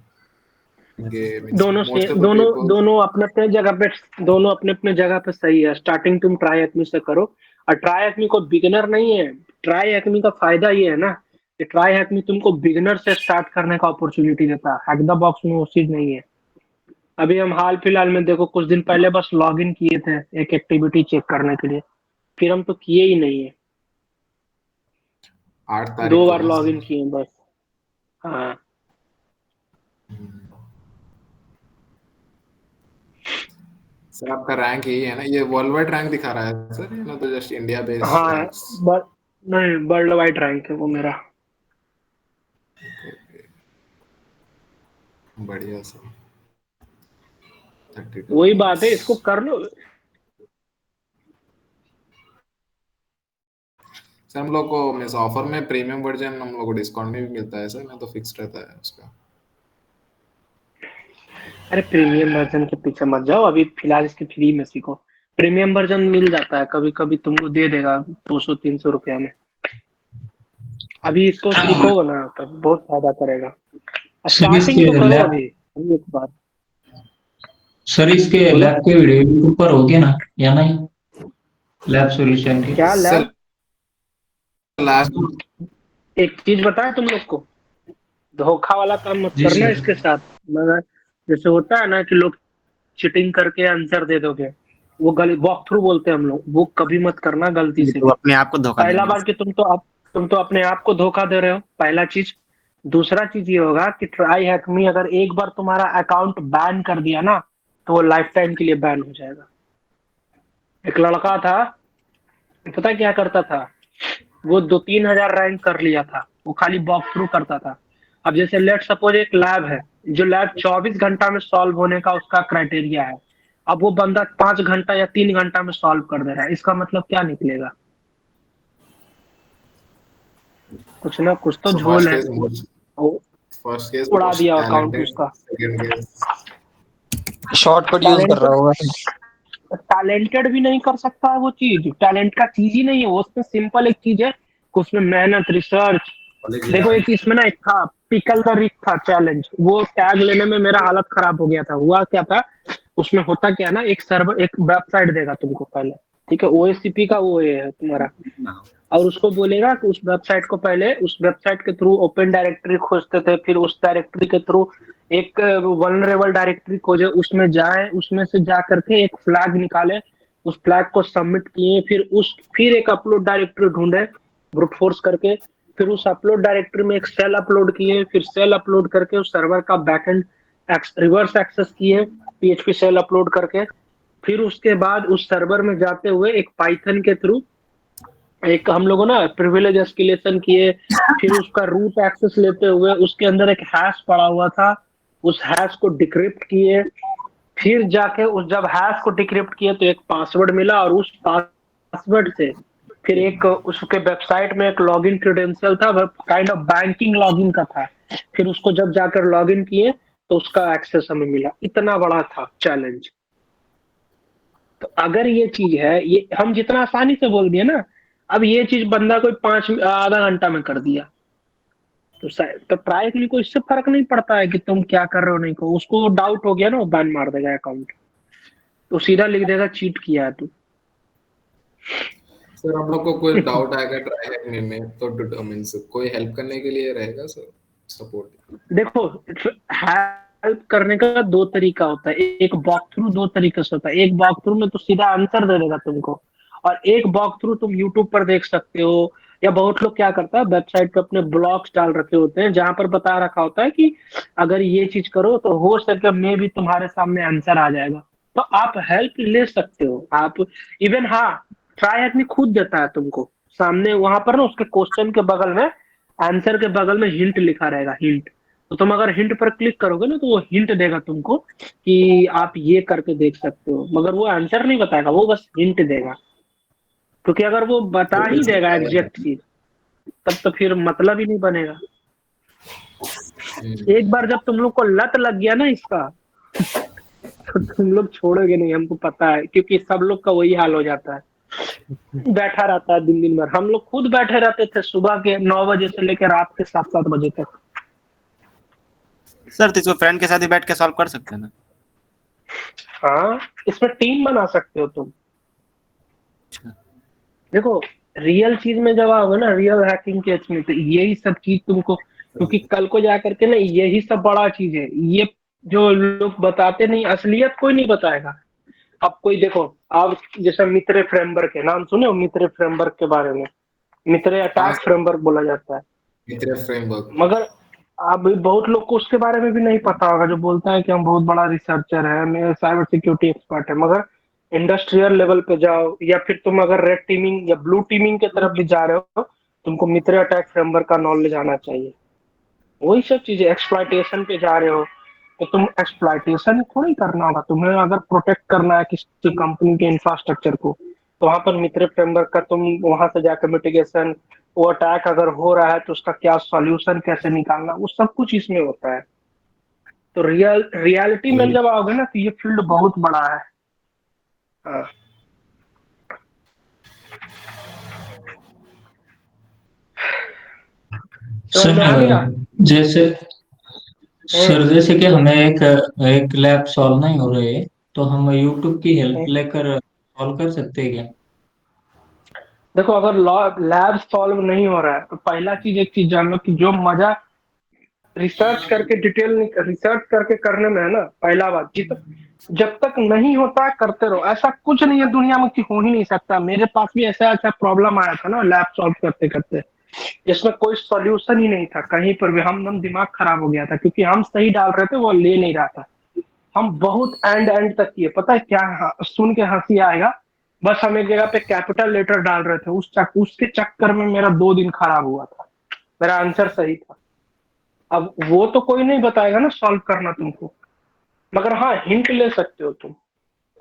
ये मींस दोनों से मोस्ट ऑफ द पीपल। दोनों अपने अपने जगह पे, दोनों अपने अपने जगह पे सही है। स्टार्टिंग तुम ट्राई एक्मी से करो, और ट्राई एक्मी को बिगिनर नहीं है। ट्राई एक्मी का फायदा ये है ना कि ट्राई एक्मी तुमको बिगिनर से स्टार्ट करने का अपॉर्चुनिटी देता है। हैक द बॉक्स में वो चीज नहीं है। अभी हम हाल फिलहाल में देखो, कुछ दिन पहले बस लॉग इन किए थे एक एक्टिविटी चेक करने के लिए, फिर हम तो किए ही नहीं है। 8 तारीख 2 को बार ना लॉग सर? इन किए बस। हाँ सर आपका रैंक यही है ना, ये वर्ल्ड वाइड रैंक दिखा रहा है सर, ये ना तो जस्ट इंडिया बेस्ड हाँ, रैंक्स? नहीं वर्ल्ड वाइड रैंक है वो मेरा। बढ़िया सर। 32 वही बात है, इसको कर लो। सर हम लोग को मींस ऑफर में प्रीमियम वर्जन हम लोग को डिस्काउंट में भी मिलता है सर, ना तो फिक्स रहता है उसका? अरे प्रीमियम वर्जन के पीछे मत जाओ, अभी फिलहाल इसके फ्री में सीखो। प्रीमियम वर्जन मिल जाता है, कभी कभी तुमको दे देगा 200-300 रुपया में। अभी इसको सीखोगे ना तब बहुत फायदा करेगा। सर स्टार्टिंग इसके तो करो लैब अभी एक बार। सर इसके बोलो लैब के वीडियो यूट्यूब पर होगे ना या नहीं? लैब सॉल्यूशन के। क्या सर लैब। लास्ट एक चीज बताए तुम लोग को, धोखा वाला काम मत जी करना सर। इसके साथ। मगर जैसे होता है ना कि लोग चीटिंग करके आंसर दे दोगे, वो गलत वॉक थ्रू बोलते हैं हम लोग, वो कभी मत करना गलती से तो भी। अपने आप को धोखा पहला देंगे। बार कि तुम तो अपने आप को धोखा दे रहे हो, पहला चीज। दूसरा चीज ये होगा कि ट्राई हैक में अगर एक बार तुम्हारा अकाउंट बैन कर दिया ना, तो वो लाइफ टाइम के लिए बैन हो जाएगा। एक लड़का था, पता है क्या करता था, वो 2-3 हजार रैंक कर लिया था, वो खाली वॉक थ्रू करता था। अब जैसे लेट सपोज एक लैब है, जो लैब 24 घंटा में सॉल्व होने का उसका क्राइटेरिया है, अब वो बंदा 5 घंटा या 3 घंटा में सॉल्व कर दे रहा है, इसका मतलब क्या निकलेगा? कुछ ना कुछ तो सो झोल है। वो फर्स्ट केस उड़ा मोस्ट दिया अकाउंट टैलेंटेड, उसका। सेकंड केस शॉर्टकट यूज कर रहा होगा। टैलेंटेड भी नहीं कर सकता है वो चीज, टैलेंट का चीज ही नहीं है वो, उसमें सिंपल एक चीज है, उसमें मेहनत रिसर्च। देखो एक इसमें ना एक था पिकल द रिक था चैलेंज, वो टैग लेने में मेरा हालत खराब हो गया था। हुआ क्या था उसमें, होता क्या ना, एक सर्वर एक वेबसाइट देगा तुमको पहले, ठीक है, OSCP का वो ये है तुम्हारा, और उसको बोलेगा कि उस वेबसाइट को पहले उस वेबसाइट के थ्रू ओपन डायरेक्टरी खोजते थे, फिर उस डायरेक्टरी के थ्रू एक वल्नरेबल डायरेक्टरी खोजे, उसमें जाए, उसमें से जा करके एक फ्लैग निकाले, उस फ्लैग को सबमिट किए, फिर एक अपलोड डायरेक्टरी ढूंढे ब्रूट फोर्स करके, फिर उस अपलोड डायरेक्टरी में एक सेल अपलोड किए, फिर सेल अपलोड करके उस सर्वर का बैकएंड रिवर्स एक्सेस किए PHP सेल अपलोड करके, फिर उसके बाद उस सर्वर में जाते हुए एक पाइथन के थ्रू एक हम लोगों ना प्रिविलेज एस्केलेशन किए, फिर उसका रूट एक्सेस लेते हुए उसके अंदर एक हैश पड़ा हुआ था, उस हैश को डिक्रिप्ट किए, फिर जाके उस जब हैश को डिक्रिप्ट किए तो एक पासवर्ड मिला, और उस पासवर्ड से फिर एक उसके वेबसाइट में एक लॉगिन क्रेडेंशियल था, वह काइंड ऑफ बैंकिंग लॉगिन का था, फिर उसको जब जाकर लॉगिन किए तो उसका एक्सेस हमें मिला। इतना बड़ा था चैलेंज। तो अगर ये चीज है, ये हम जितना आसानी से बोल दिए ना, अब ये चीज बंदा कोई आधा घंटा में कर दिया, तो ट्राई के लिए कोई इससे फर्क नहीं पड़ता है कि तुम क्या कर रहे हो नहीं को, उसको डाउट हो गया ना, वो बैन मार देगा अकाउंट, तो सीधा लिख देगा चीट किया है तू। सर हम लोग को कोई डाउट आएगा ट्राई हैक में तो मींस कोई हेल्प करने के लिए रहेगा सर, सपोर्ट? देखो, हेल्प करने का दो तरीका होता है, एक वॉक थ्रू दो तरीके से होता है। एक वॉक थ्रू में तो सीधा आंसर दे देगा तुमको, और एक वॉक थ्रू तुम यूट्यूब पर देख सकते हो, या बहुत लोग क्या करता है वेबसाइट पे अपने ब्लॉग्स डाल रखे होते हैं जहां पर बता रखा होता है कि अगर ये चीज करो तो हो सके मे भी तुम्हारे सामने आंसर आ जाएगा, तो आप हेल्प ले सकते हो। आप इवन, हाँ, ट्राई हैक में खुद देता है तुमको सामने, वहां पर ना उसके क्वेश्चन के बगल में, आंसर के बगल में हिंट लिखा रहेगा, हिंट, तो तुम अगर हिंट पर क्लिक करोगे ना तो वो हिंट देगा तुमको कि आप ये करके देख सकते हो, मगर वो आंसर नहीं बताएगा, वो बस हिंट देगा, क्योंकि अगर वो बता ही देगा एग्जैक्ट चीज तब तो फिर मतलब ही नहीं बनेगा। एक बार जब तुम लोग को लत लग गया ना इसका तो तुम लोग छोड़ोगे नहीं, हमको पता है, क्योंकि सब लोग का वही हाल हो जाता है, बैठा रहता है दिन दिन भर। हम लोग खुद बैठे रहते थे सुबह के 9 बजे से लेकर रात के 7-7 बजे तक। सर तो इसको फ्रेंड के साथ ही बैठ के सॉल्व कर सकते हैं ना? हाँ, इसमें टीम बना सकते हो तुम। देखो, रियल चीज में जब आओगे ना, रियल हैकिंग के इसमें, तो यही सब चीज तुमको, क्योंकि कल को जा करके ना यही सब बड़ा चीज है, ये जो लोग बताते नहीं, असलियत कोई नहीं बताएगा। अब कोई देखो, आप जैसे मित्र फ्रेमवर्क है, नाम सुने हो मित्र फ्रेमवर्क के बारे में? मित्र अटैक फ्रेमवर्क बोला जाता है, मित्र फ्रेमवर्क, मगर अब बहुत लोग को उसके बारे में भी नहीं पता होगा, जो बोलता है कि हम बहुत बड़ा रिसर्चर है, मैं साइबर सिक्योरिटी एक्सपर्ट है, मगर इंडस्ट्रियल लेवल पे जाओ, या फिर तुम अगर रेड टीमिंग या ब्लू टीमिंग की तरफ भी जा रहे हो, तुमको मित्र अटैक फ्रेमवर्क का नॉलेज आना चाहिए। वही सब चीजें, एक्सप्लॉइटेशन पे जा रहे हो तो तुम एक्सप्लॉइटेशन थोड़ी करना होगा, तुम्हें अगर प्रोटेक्ट करना है किसी कंपनी के इंफ्रास्ट्रक्चर को, तो वहां पर मित्र फ्रेमवर्क का तुम वहां से जाकर मिटिगेशन, वो अटैक अगर हो रहा है तो उसका क्या सॉल्यूशन कैसे निकालना, वो सब कुछ इसमें होता है। तो रियलिटी में जब आओगे ना तो ये फील्ड बहुत बड़ा है। हाँ। जैसे जैसे कि हमें एक लैब सॉल्व नहीं हो रही है, तो हम यूट्यूब की हेल्प लेकर सॉल्व कर सकते हैं क्या? देखो, अगर लैब सॉल्व नहीं हो रहा है तो पहला चीज, एक चीज जान लो कि जो मजा रिसर्च करके डिटेल रिसर्च करके करने में है ना, पहला बात, जब तक नहीं होता करते रहो। ऐसा कुछ नहीं है दुनिया में कि हो ही नहीं सकता। मेरे पास भी ऐसा प्रॉब्लम आया था ना लैब सॉल्व करते करते, जिसमें कोई सॉल्यूशन ही नहीं था कहीं पर भी। हम दिमाग खराब हो गया था, क्योंकि हम सही डाल रहे थे, वो ले नहीं रहा था। हम बहुत एंड तक किए, पता है क्या, सुन के हंसी आएगा, बस हम एक जगह पे कैपिटल लेटर डाल रहे थे, उसके चक्कर में मेरा 2 दिन खराब हुआ था। मेरा आंसर सही था। अब वो तो कोई नहीं बताएगा ना सॉल्व करना तुमको, मगर हाँ, हिंट ले सकते हो तुम।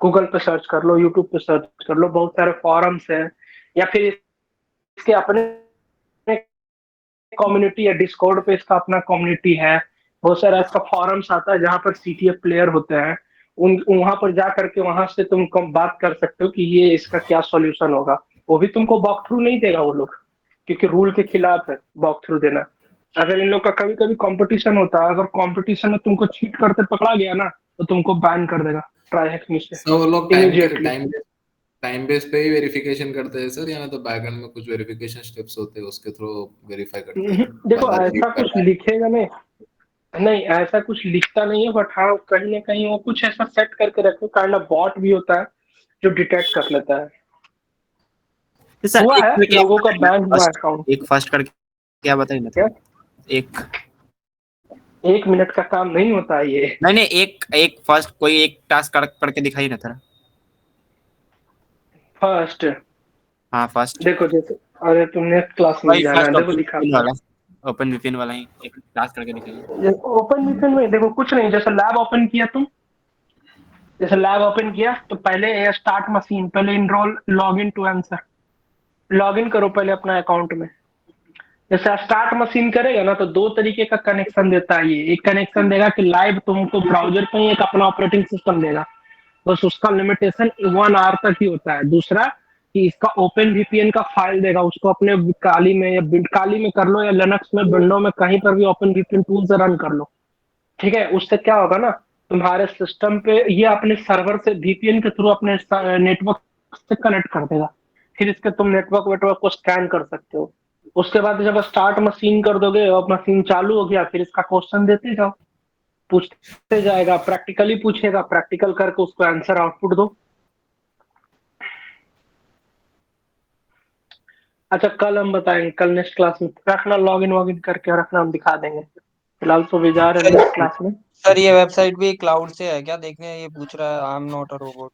गूगल पे सर्च कर लो, यूट्यूब पे सर्च कर लो, बहुत सारे फॉरम्स हैं, या फिर इसके अपने कम्युनिटी है, डिस्कॉर्ड पे इसका अपना कम्युनिटी है, बहुत सारा इसका फॉरम्स आता है जहां पर CTF प्लेयर होते हैं, वहां पर जा करके वहां से तुम बात कर सकते हो कि ये इसका क्या सॉल्यूशन होगा। वो भी तुमको वॉक थ्रू नहीं देगा वो लोग, क्योंकि रूल के खिलाफ है वॉक थ्रू देना। अगर इन लोग का कभी कभी कंपटीशन होता है, अगर कंपटीशन में तुमको चीट करते पकड़ा गया ना तो तुमको बैन कर देगा ट्राई हैक में से। सब लोग टाइम बेस पे ही वेरिफिकेशन करते हैं सर, या ना तो बैकएंड में कुछ वेरिफिकेशन स्टेप्स होते हैं उसके थ्रू वेरीफाई करते हैं देखो बंदा ऐसा रीड कर कुछ रहा है? लिखेगा नहीं, नहीं ऐसा कुछ लिखता नहीं है, बट हाँ कहीं ना कहीं वो कुछ ऐसा सेट करके रखो, काइंड ऑफ बॉट भी होता है जो डिटेक्ट कर लेता है। सर हुआ एक है करके लोगों का बैन हुआ फर्स्ट, अकाउंट। एक फर्स्ट करके क्या बताइए ना क्या थोड़ा। एक 1 मिनट का काम नहीं होता है ये। नहीं नहीं, एक एक फर्स्ट कोई एक टास्क करके दिखाइए ना थोड़ा। फर्स्ट हाँ फर्स्ट, देखो जैसे, अरे तुमने क्लास में वही जाना है, फर्स्ट देखो ओपन विपिन दिखाता वाला, ओपन विपिन वाला ही एक टास्क करके दिखाइए। हूँ। ओपन वीपीएन में देखो कुछ नहीं, जैसे लैब ओपन किया तुम, जैसे लैब ओपन किया तो पहले स्टार्ट मशीन, पहले enrol log in to answer, log in करो पहले अपना अकाउंट में। जैसे स्टार्ट मशीन करेगा ना तो 2 तरीके का कनेक्शन देता है ये। एक कनेक्शन देगा कि लाइव तुमको ब्राउजर पे ही एक अपना ऑपरेटिंग सिस्टम देगा, बस उसका लिमिटेशन 1 आवर तक ही होता है। दूसरा कि इसका ओपन वीपीएन का फाइल देगा, उसको अपने काली में या काली में कर लो या लिनक्स में विंडो में कहीं पर भी ओपन वीपीएन टूल से रन कर लो, ठीक है। उससे क्या होगा ना, तुम्हारे सिस्टम पे ये अपने सर्वर से वीपीएन के थ्रू अपने नेटवर्क से कनेक्ट कर देगा, फिर इसके तुम नेटवर्क वेटवर्क को स्कैन कर सकते हो। उसके बाद जब स्टार्ट मशीन कर दोगे और मशीन चालू हो गया, फिर इसका क्वेश्चन देते जाओ, पूछते जाएगा, प्रैक्टिकली पूछेगा, प्रैक्टिकल करके उसको आंसर आउटपुट दो। अच्छा कल हम बताएंगे, कल नेक्स्ट क्लास में रखना, लॉग इन करके रखना, हम दिखा देंगे। फिलहाल तो भी जा रहे हैं नेक्स्ट क्लास में। सर ये वेबसाइट भी क्लाउड से है क्या, देखने ये पूछ रहा है, I am not a robot.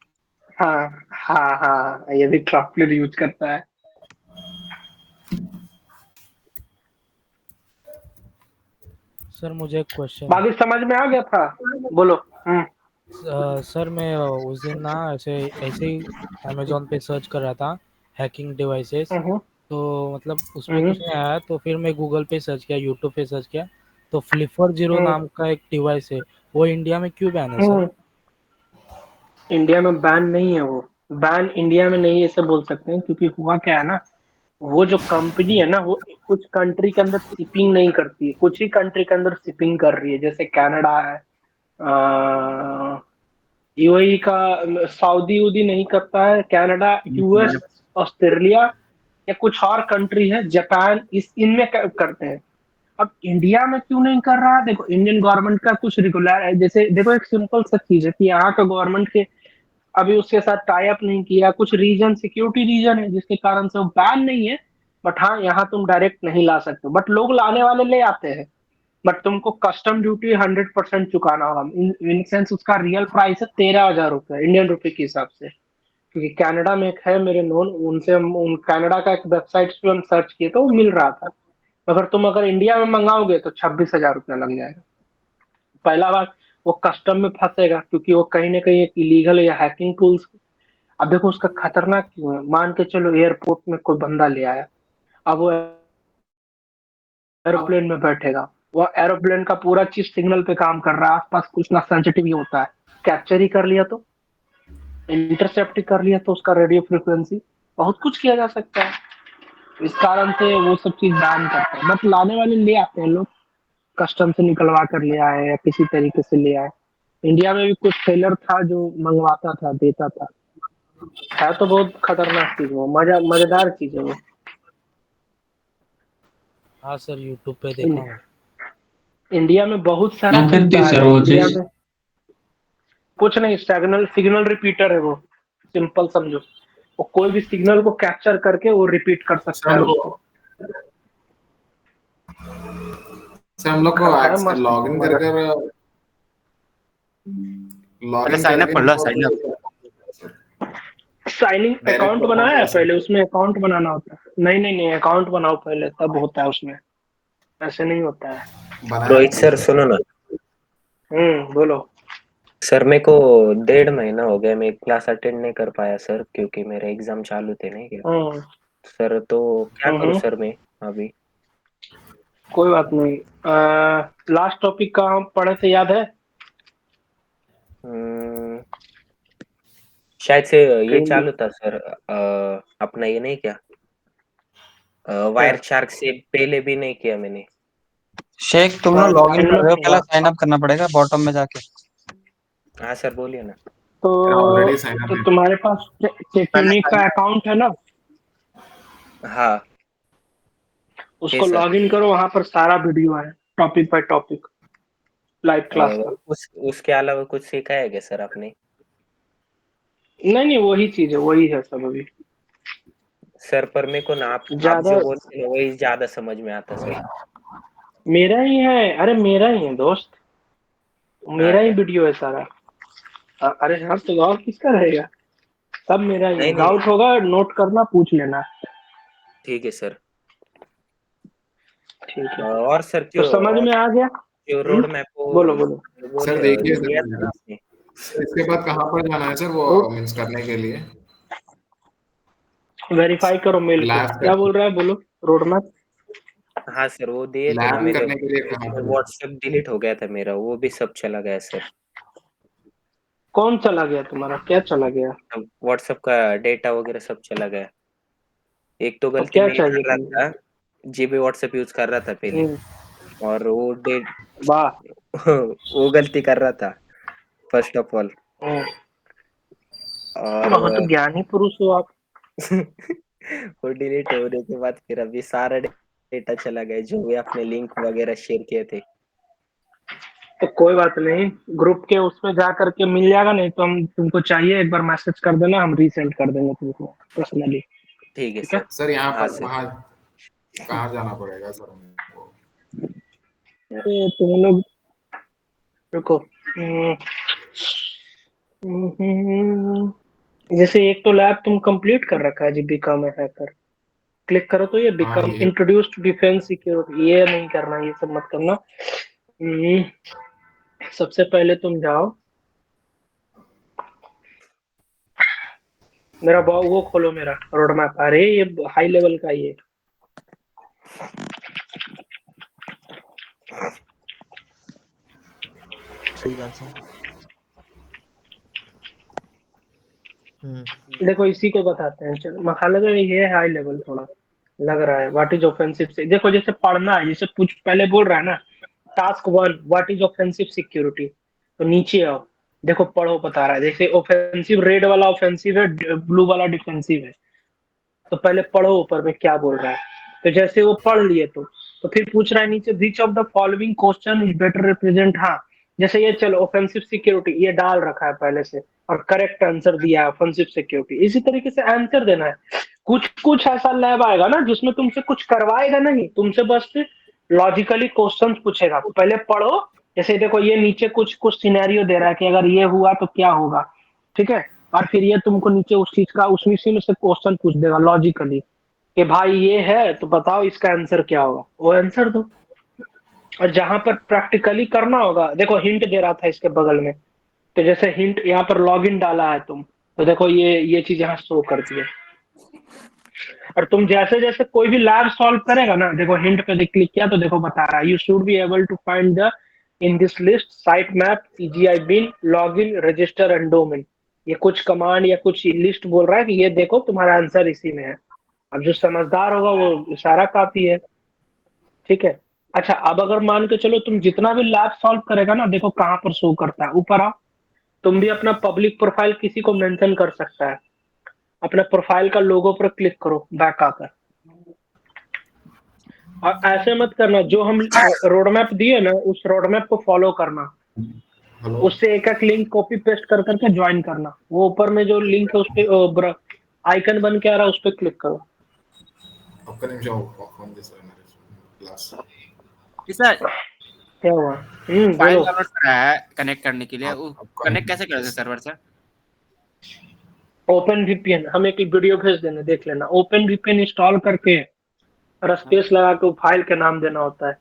हाँ हाँ हाँ, ये भी ट्रॉपलेट यूज करता है। सर मुझे एक क्वेश्चन, बाकी समझ में आ गया था, बोलो। सर मैं उस दिन ना ऐसे ऐसे ही अमेजोन पे सर्च कर रहा था हैकिंग डिवाइसेस, हम्म तो मतलब उसमें हम्म कुछ नहीं आया, तो फिर मैं गूगल पे सर्च किया, यूट्यूब पे सर्च किया, तो फ्लिपर जीरो हम्म नाम का एक डिवाइस है, वो इंडिया में क्यों बैन है सर? हम्म। इंडिया में बैन नहीं है वो, बैन इंडिया में नहीं ऐसे बोल सकते हैं, क्योंकि हुआ क्या है ना, वो जो कंपनी है ना वो कुछ कंट्री के अंदर शिपिंग नहीं करती है, कुछ ही कंट्री के अंदर शिपिंग कर रही है, जैसे कनाडा है, यूएई का, सऊदी उदी नहीं करता है, कनाडा, यूएस, ऑस्ट्रेलिया या कुछ और कंट्री है, जापान, इस इनमें करते हैं। अब इंडिया में क्यों नहीं कर रहा है, देखो इंडियन गवर्नमेंट का कुछ रेगुलर है, जैसे देखो एक सिंपल सा चीज है कि यहाँ का गवर्नमेंट के अभी उसके साथ टाई अप नहीं किया, कुछ रीजन सिक्योरिटी रीजन है जिसके कारण से वो बैन नहीं है। बट हाँ यहाँ तुम डायरेक्ट नहीं ला सकते, बट लोग लाने वाले ले आते हैं, बट तुमको कस्टम ड्यूटी 100% चुकाना होगा। इन सेंस उसका रियल प्राइस है 13,000 रुपये इंडियन रुपए के हिसाब से, क्योंकि कनाडा में एक है मेरे नोन, उनसे हम उन कनाडा का एक वेबसाइट पे हम सर्च किए तो वो मिल रहा था। अगर तुम अगर इंडिया में मंगाओगे तो 26,000 रुपया लग जाएगा। पहला बार वो कस्टम में फंसेगा, क्योंकि वो कहीं ना कहीं एक इलीगल या हैकिंग टूल्स। अब देखो उसका खतरनाक क्यों है, मान के चलो एयरपोर्ट में कोई बंदा ले आया, अब वो एरोप्लेन में बैठेगा, वो एरोप्लेन का पूरा चीज सिग्नल पे काम कर रहा है, आसपास कुछ ना सेंसिटिव ही होता है, कैप्चर ही कर लिया तो, इंटरसेप्ट ही कर लिया तो उसका रेडियो फ्रिक्वेंसी, बहुत कुछ किया जा सकता है। इस कारण से वो सब चीज बैन करते हैं, बट लाने वाले ले आते हैं लोग, कस्टम से निकलवा कर ले आए या किसी तरीके से ले आए। इंडिया में भी कुछ सेलर था जो मंगवाता था, देता था, है तो बहुत खतरनाक चीज वो, मजेदार चीज है वो। हाँ सर यूट्यूब पे देखा हूँ। इंडिया में बहुत सारा क्या चीज करती है बैन सर है वो इंडिया चीज? में। कुछ नहीं, सिग्नल सिग्नल रिपीटर है वो, सिंपल समझो, वो कोई भी सिग्नल को कैप्चर करके वो रिपीट कर सकता है उसको। सर हम लोग है को मस्त, लॉगिन कर कर पहले साइन अप कर लो, साइन अप। साइनिंग अकाउंट बनाया है पहले, उसमें अकाउंट बनाना होता है। नहीं नहीं नहीं, अकाउंट बनाओ पहले तब होता है उसमें, ऐसे नहीं होता है। रोहित सर सुनो ना। बोलो। सर मेरे को 1.5 महीना हो गया, मैं क्लास अटेंड नहीं कर पाया सर, क्योंकि मेरे एग्जाम चालू थे नहीं क्या सर, तो क्या करूँ सर मैं अभी? कोई बात नहीं, लास्ट टॉपिक का हम पढ़े थे, याद है? शायद से ये चालू था सर, अपना ये नहीं क्या, वायर शार्क से पहले भी नहीं किया मैंने। शेख तुम लोग लॉग इन कर रहे हो, पहले साइन अप करना पड़ेगा बॉटम में जाके। हाँ सर बोलिए ना। ऑलरेडी तो साइन तो अप। तुम्हारे पास चेकयूनिक का अकाउंट है ना? हाँ उसको सर। लॉग इन करो, वहां पर सारा वीडियो है topic by topic live class का। उसके अलावा कुछ सीखा है क्या सर आपने? नहीं वही चीज है, वही है सब अभी। सर पर मेरे को ना आप ज्यादा जो बोलते हैं वही ज्यादा समझ में आता सर। मेरा ही है, अरे मेरा ही है दोस्त, मेरा ही हाँ वीडियो है सारा। अरे हाँ, तो और किसका रहेगा? सब मेरा ही है। नहीं नहीं डाउट होगा नोट करना, पूछ लेना। ठीक है सर। ठीक है, और सर तो समझ में आ गया? जो रोड मैप बोलो बोलो। सर देखिए दिया था ना आपने। इसके बाद कहाँ पर जाना है सर वो रोड मीन्स करने के लिए? वेरीफाई करो मेल को, लैब क्या बोल रहा है बोलो। रोड मैप हाँ सर वो दिए थे ना लैब मेरे, करने के लिए कहाँ पर? व्हाट्सएप डिलीट हो गया था मेरा, वो भी सब चला गया सर। कौन चला गया तुम्हारा? क्या चला गया? व्हाट्सएप का डेटा वगैरह सब चला गया। एक तो अब गलती क्या मैं ये चाहिए कर रहा तुमको? था, जीबी व्हाट्सएप यूज कर रहा था पहले, और वो डेट वाह। वो गलती कर रहा था फर्स्ट ऑफ ऑल। और बहुत ज्ञानी पुरुष हो आप। वो डिलीट होने के बाद फिर अभी सारा डेटा चला गया जो भी आपने लिंक वगैरह शेयर किए थे। तो कोई बात नहीं, ग्रुप के उसमें जा करके मिल जाएगा, नहीं तो हम तुमको चाहिए एक बार मैसेज कर देना, हम रीसेंड कर देंगे तुमको पर्सनली। ठीक है ठीक है सर यहाँ हाँ पर सर। वहाँ कहाँ जाना पड़ेगा सर हमको? अरे तुम लोग रुको। जैसे एक तो लैब तुम कंप्लीट कर रखा है जी, बिकम है हैकर, क्लिक करो तो ये हाँ बिकम ये इंट्रोड्यूस टू डिफेंस सिक्योरिटी, ये नहीं करना, ये सब मत करना। सबसे पहले तुम जाओ, मेरा वो खोलो, मेरा रोड मैप। अरे ये हाई लेवल का ये सही बात है। देखो इसी को बताते हैं। चलो मसाला जो ये हाई लेवल थोड़ा लग रहा है। व्हाट इज ऑफेंसिव से, देखो जैसे पढ़ना है, जैसे कुछ पहले बोल रहा है ना, task 1 what is offensive security, तो नीचे आओ, देखो पढ़ो बता रहा है। जैसे ऑफेंसिव रेड वाला ऑफेंसिव है, ब्लू वाला डिफेंसिव है, तो पहले पढ़ो ऊपर में क्या बोल रहा है। तो जैसे वो पढ़ लिए तो फिर पूछ रहा है नीचे, which of the following question is better represent. हाँ जैसे ये चलो ऑफेंसिव सिक्योरिटी ये डाल रखा है पहले से, और करेक्ट आंसर दिया है ऑफेंसिव सिक्योरिटी। इसी तरीके से आंसर देना है। कुछ कुछ ऐसा लैब आएगा ना जिसमें तुमसे कुछ करवाएगा नहीं, तुमसे बस लॉजिकली क्वेश्चंस पूछेगा। पहले पढ़ो। जैसे देखो ये नीचे कुछ कुछ सिनेरियो दे रहा है कि अगर ये हुआ तो क्या होगा, ठीक है। और फिर ये तुमको नीचे उस चीज का उसी में से क्वेश्चन पूछ देगा लॉजिकली कि भाई ये है तो बताओ इसका आंसर क्या होगा, वो आंसर दो। और जहां पर प्रैक्टिकली करना होगा, देखो हिंट दे रहा था इसके बगल में, तो जैसे हिंट यहाँ पर लॉगिन डाला है तुम, तो देखो ये चीज यहाँ शो करती है। और तुम जैसे जैसे कोई भी लैब सॉल्व करेगा ना, देखो हिंट पे क्लिक किया तो देखो बता रहा है, you should be able to find the in this list site map CGI bin login register and domain. ये कुछ कमांड या कुछ लिस्ट बोल रहा है कि ये देखो तुम्हारा आंसर इसी में है। अब जो समझदार होगा वो इशारा काफी है, ठीक है। अच्छा अब अगर मान के चलो तुम जितना भी लैब सॉल्व करेगा ना, देखो कहाँ पर शो करता है, ऊपर आओ। तुम भी अपना पब्लिक प्रोफाइल किसी को मेंशन कर सकता है, अपने प्रोफाइल का लोगो पर क्लिक करो बैक आकर। और ऐसे मत करना, जो हम रोड मैप दिए ना उस रोड मैप को फॉलो करना, उससे एक एक लिंक कॉपी पेस्ट कर करके ज्वाइन करना। वो ऊपर में जो लिंक है उस पे आइकन बन के आ रहा है, उस पे क्लिक करो। क्या हुआ? फाइल बोलो। डाउनलोड करा है कनेक्ट करने के लिए, कनेक्ट कैसे करते हैं सर्वर से? ओपन VPN, हम एक वीडियो भेज देना, देख लेना। ओपन VPN इंस्टॉल करके और स्पेस लगा के फाइल का नाम देना होता है,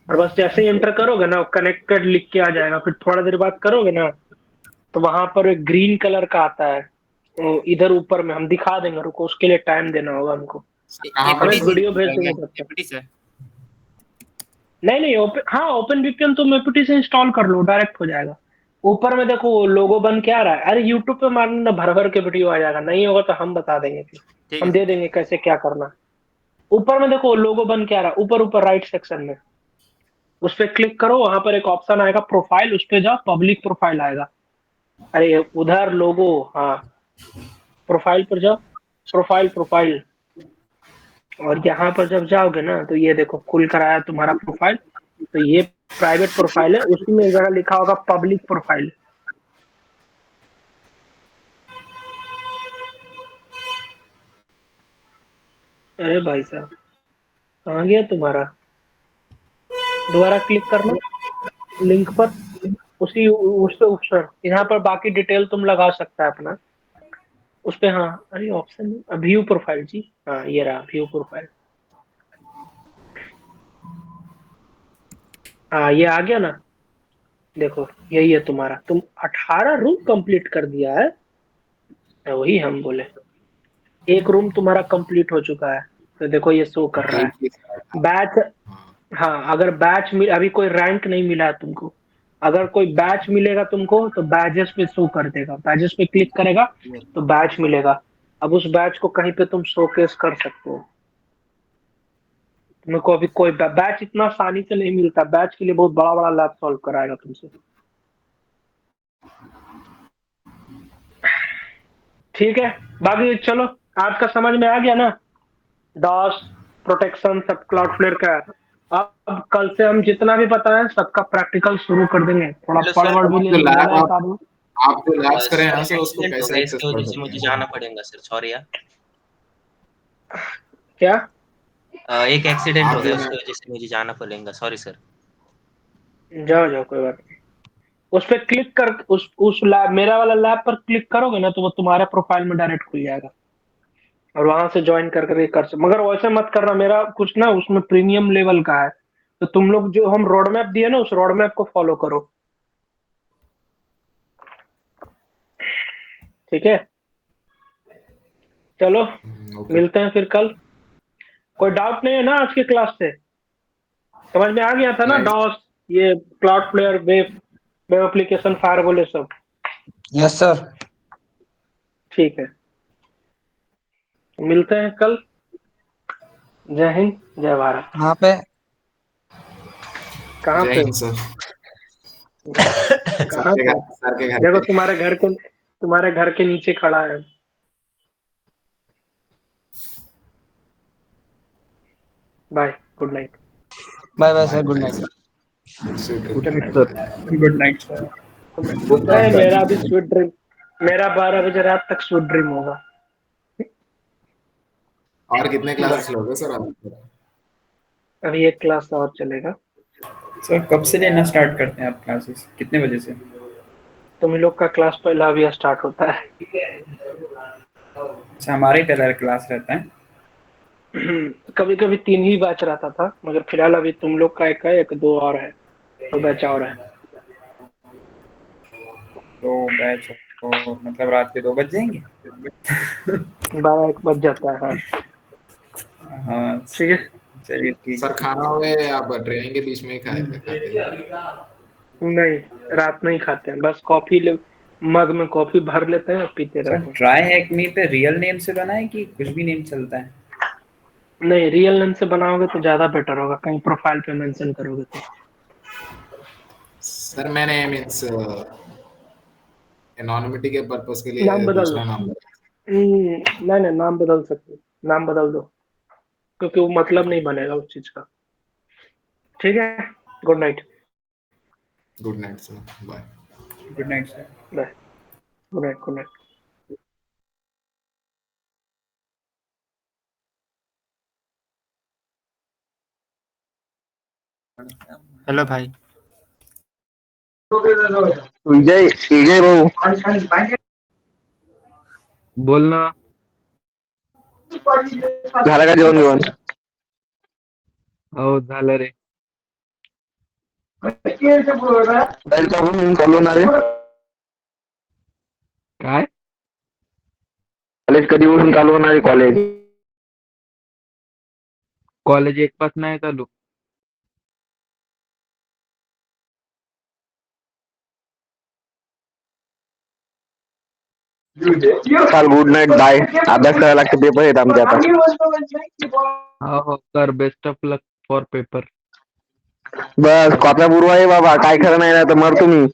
और बस जैसे ही एंटर करोगे ना कनेक्टेड लिख के आ जाएगा। फिर थोड़ा देर बाद करोगे ना तो वहां पर एक ग्रीन कलर का आता है, तो इधर ऊपर में हम दिखा देंगे, रुको उसके लिए टाइम देना होगा हमको। हम एक वीडियो भेज देंगे। नहीं हाँ ओपन VPN तुम APT से इंस्टॉल कर लो, डायरेक्ट हो जाएगा। ऊपर में देखो लोगो बन के आ रहा है। अरे यूट्यूब पे मारना, भर भर के वीडियो आ जाएगा, नहीं होगा तो हम बता देंगे, फिर हम दे देंगे कैसे क्या करना। ऊपर में देखो लोगो बन के आ रहा है, ऊपर ऊपर राइट सेक्शन में, उस पर क्लिक करो। वहां पर एक ऑप्शन आएगा प्रोफाइल, उस पर जाओ, पब्लिक प्रोफाइल आएगा। अरे उधर लोगो, हाँ प्रोफाइल पर जाओ, प्रोफाइल और यहाँ पर जब जाओगे ना तो ये देखो खुल कर आया तुम्हारा प्रोफाइल। तो ये प्राइवेट प्रोफाइल है, उसी में जरा लिखा होगा पब्लिक प्रोफाइल। अरे भाई साहब कहाँ गया तुम्हारा? दोबारा क्लिक करना लिंक पर, उसी उस पे ऑप्शन यहाँ पर बाकी डिटेल तुम लगा सकता है अपना उस पे। हाँ अरे ऑप्शन व्यू प्रोफाइल जी, हाँ ये रहा व्यू प्रोफाइल। हाँ ये आ गया ना, देखो यही है तुम्हारा, तुम 18 रूम कंप्लीट कर दिया है। वही हम बोले एक रूम तुम्हारा कंप्लीट हो चुका है, तो देखो ये शो कर रहा है बैच। हाँ अगर बैच मिल, अभी कोई रैंक नहीं मिला है तुमको, अगर कोई बैच मिलेगा तुमको तो बैचेस पे शो कर देगा, बैचेस पे क्लिक करेगा तो बैच मिलेगा। अब उस बैच को कहीं पे तुम शोकेस कर सकते हो। तुमको अभी कोई बैच इतना आसानी से नहीं मिलता, बैच के लिए बहुत बड़ा बड़ा लैब सॉल्व कराएगा तुमसे। ठीक है, बाकी चलो आज का समझ में आ गया ना, डॉस प्रोटेक्शन सब क्लाउडफ्लेयर का। अब कल से हम जितना भी बताएं सबका प्रैक्टिकल शुरू कर देंगे, थोड़ा पढ़ भी ले लेना है एक आदमी। आप जो लैब्स करें यहाँ से उसको एक्सीडेंट हो कैसे गया, एक्सेस इसकी कर वजह से सकते मुझे हैं? जाना पड़ेगा सर, सॉरी यार। क्या? एक एक्सीडेंट आप हो गया, जो उसकी वजह से मुझे जाना पड़ेगा, सॉरी सर। जाओ जाओ कोई बात नहीं। उस पर क्लिक कर, उस लैब मेरा वाला लैब पर क्लिक करोगे ना तो वो तुम्हारे प्रोफाइल में डायरेक्ट खुल जाएगा और वहां से ज्वाइन करके कर सकते। मगर वैसे मत करना, मेरा कुछ ना उसमें प्रीमियम लेवल का है, तो तुम लोग जो हम रोड मैप दिए ना उस रोड मैप को फॉलो करो, ठीक है? चलो मिलते हैं फिर कल। कोई डाउट नहीं है ना आज की क्लास से? समझ में आ गया था ना डॉस, ये Cloudflare, web web application, firewall, ये सब? Yes sir. ठीक है, मिलते हैं कल। जय हिंद जय भारत। कहाँ पे? कहाँ जय पे? हिंद सर। कहाँ पे? सर के घर देखो पे। तुम्हारे घर के नीचे खड़ा है। Bye, good night. Bye bye sir, good night. Good night good night sir. नहीं, मेरा भी स्वीट ड्रीम, मेरा 12 बजे रात तक स्वीट ड्रीम होगा। और कितने क्लासेस लोगे सर आप? अभी एक क्लास और चलेगा। सर कब से लेना स्टार्ट करते हैं आप क्लासेस, कितने बजे से? तुम लोग का क्लास पहला अभी स्टार्ट होता है। अच्छा, हमारा ही पहला क्लास रहता है। कभी कभी 3 ही बैच रहता था, मगर फिलहाल अभी तुम लोग का एक है, एक 2 और है, 2 बैच और है। तो बैच तो मतलब रात के 2 बज जाएंगे। 12-1 बज जाता है। हाँ हाँ ठीक है। चलिए ठीक। सर खाना में आप ट्रेनिंग के बीच में ही खाते हैं? नहीं, रात में ही खाते हैं, बस कॉफी मग में कॉफी भर लेते हैं और पीते रहते हैं। ट्राई हैक मी पे रियल नेम से बनाए कि कुछ भी नेम चलता है? नहीं, रियल नेम से बनाओगे तो ज्यादा बेटर होगा, कहीं प्रोफाइल पे मेंशन करोगे तो। सर मैंने मींस एनोनिमिटी के पर्पस के लिए नाम बदल दूसरा नाम नहीं, नाम बदल सकते, नाम बदल दो, क्योंकि वो मतलब नहीं बनेगा उस चीज का। ठीक है, good night. Good night sir, bye. Good night sir, bye, good night, good night. Hello भाई। विजय विजय भाऊ बोल ना। झालं का जेवण बिवण? हो झालं रे. जाईल का म्हणून चालू ना रे? काय? कॉलेज कधीपासून चालू होणार आहे कॉलेज? कॉलेज 1 पासून नाही चालू. चाल, गुड नाईट, बाय. अभ्यास करायला लागतं, पेपर आहेत आमचे आता. हो sir, best of luck for paper. बस कॉपऱ्या पूर्व आहे बाबा, काय खरं नाही ना तर मर तुम्ही.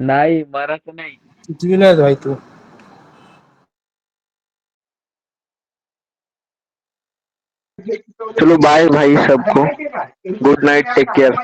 नाही मराठी नाही. कितवीला आहे भाई तू? चलो बाय भाई सबको, गुड नाइट, टेक केयर.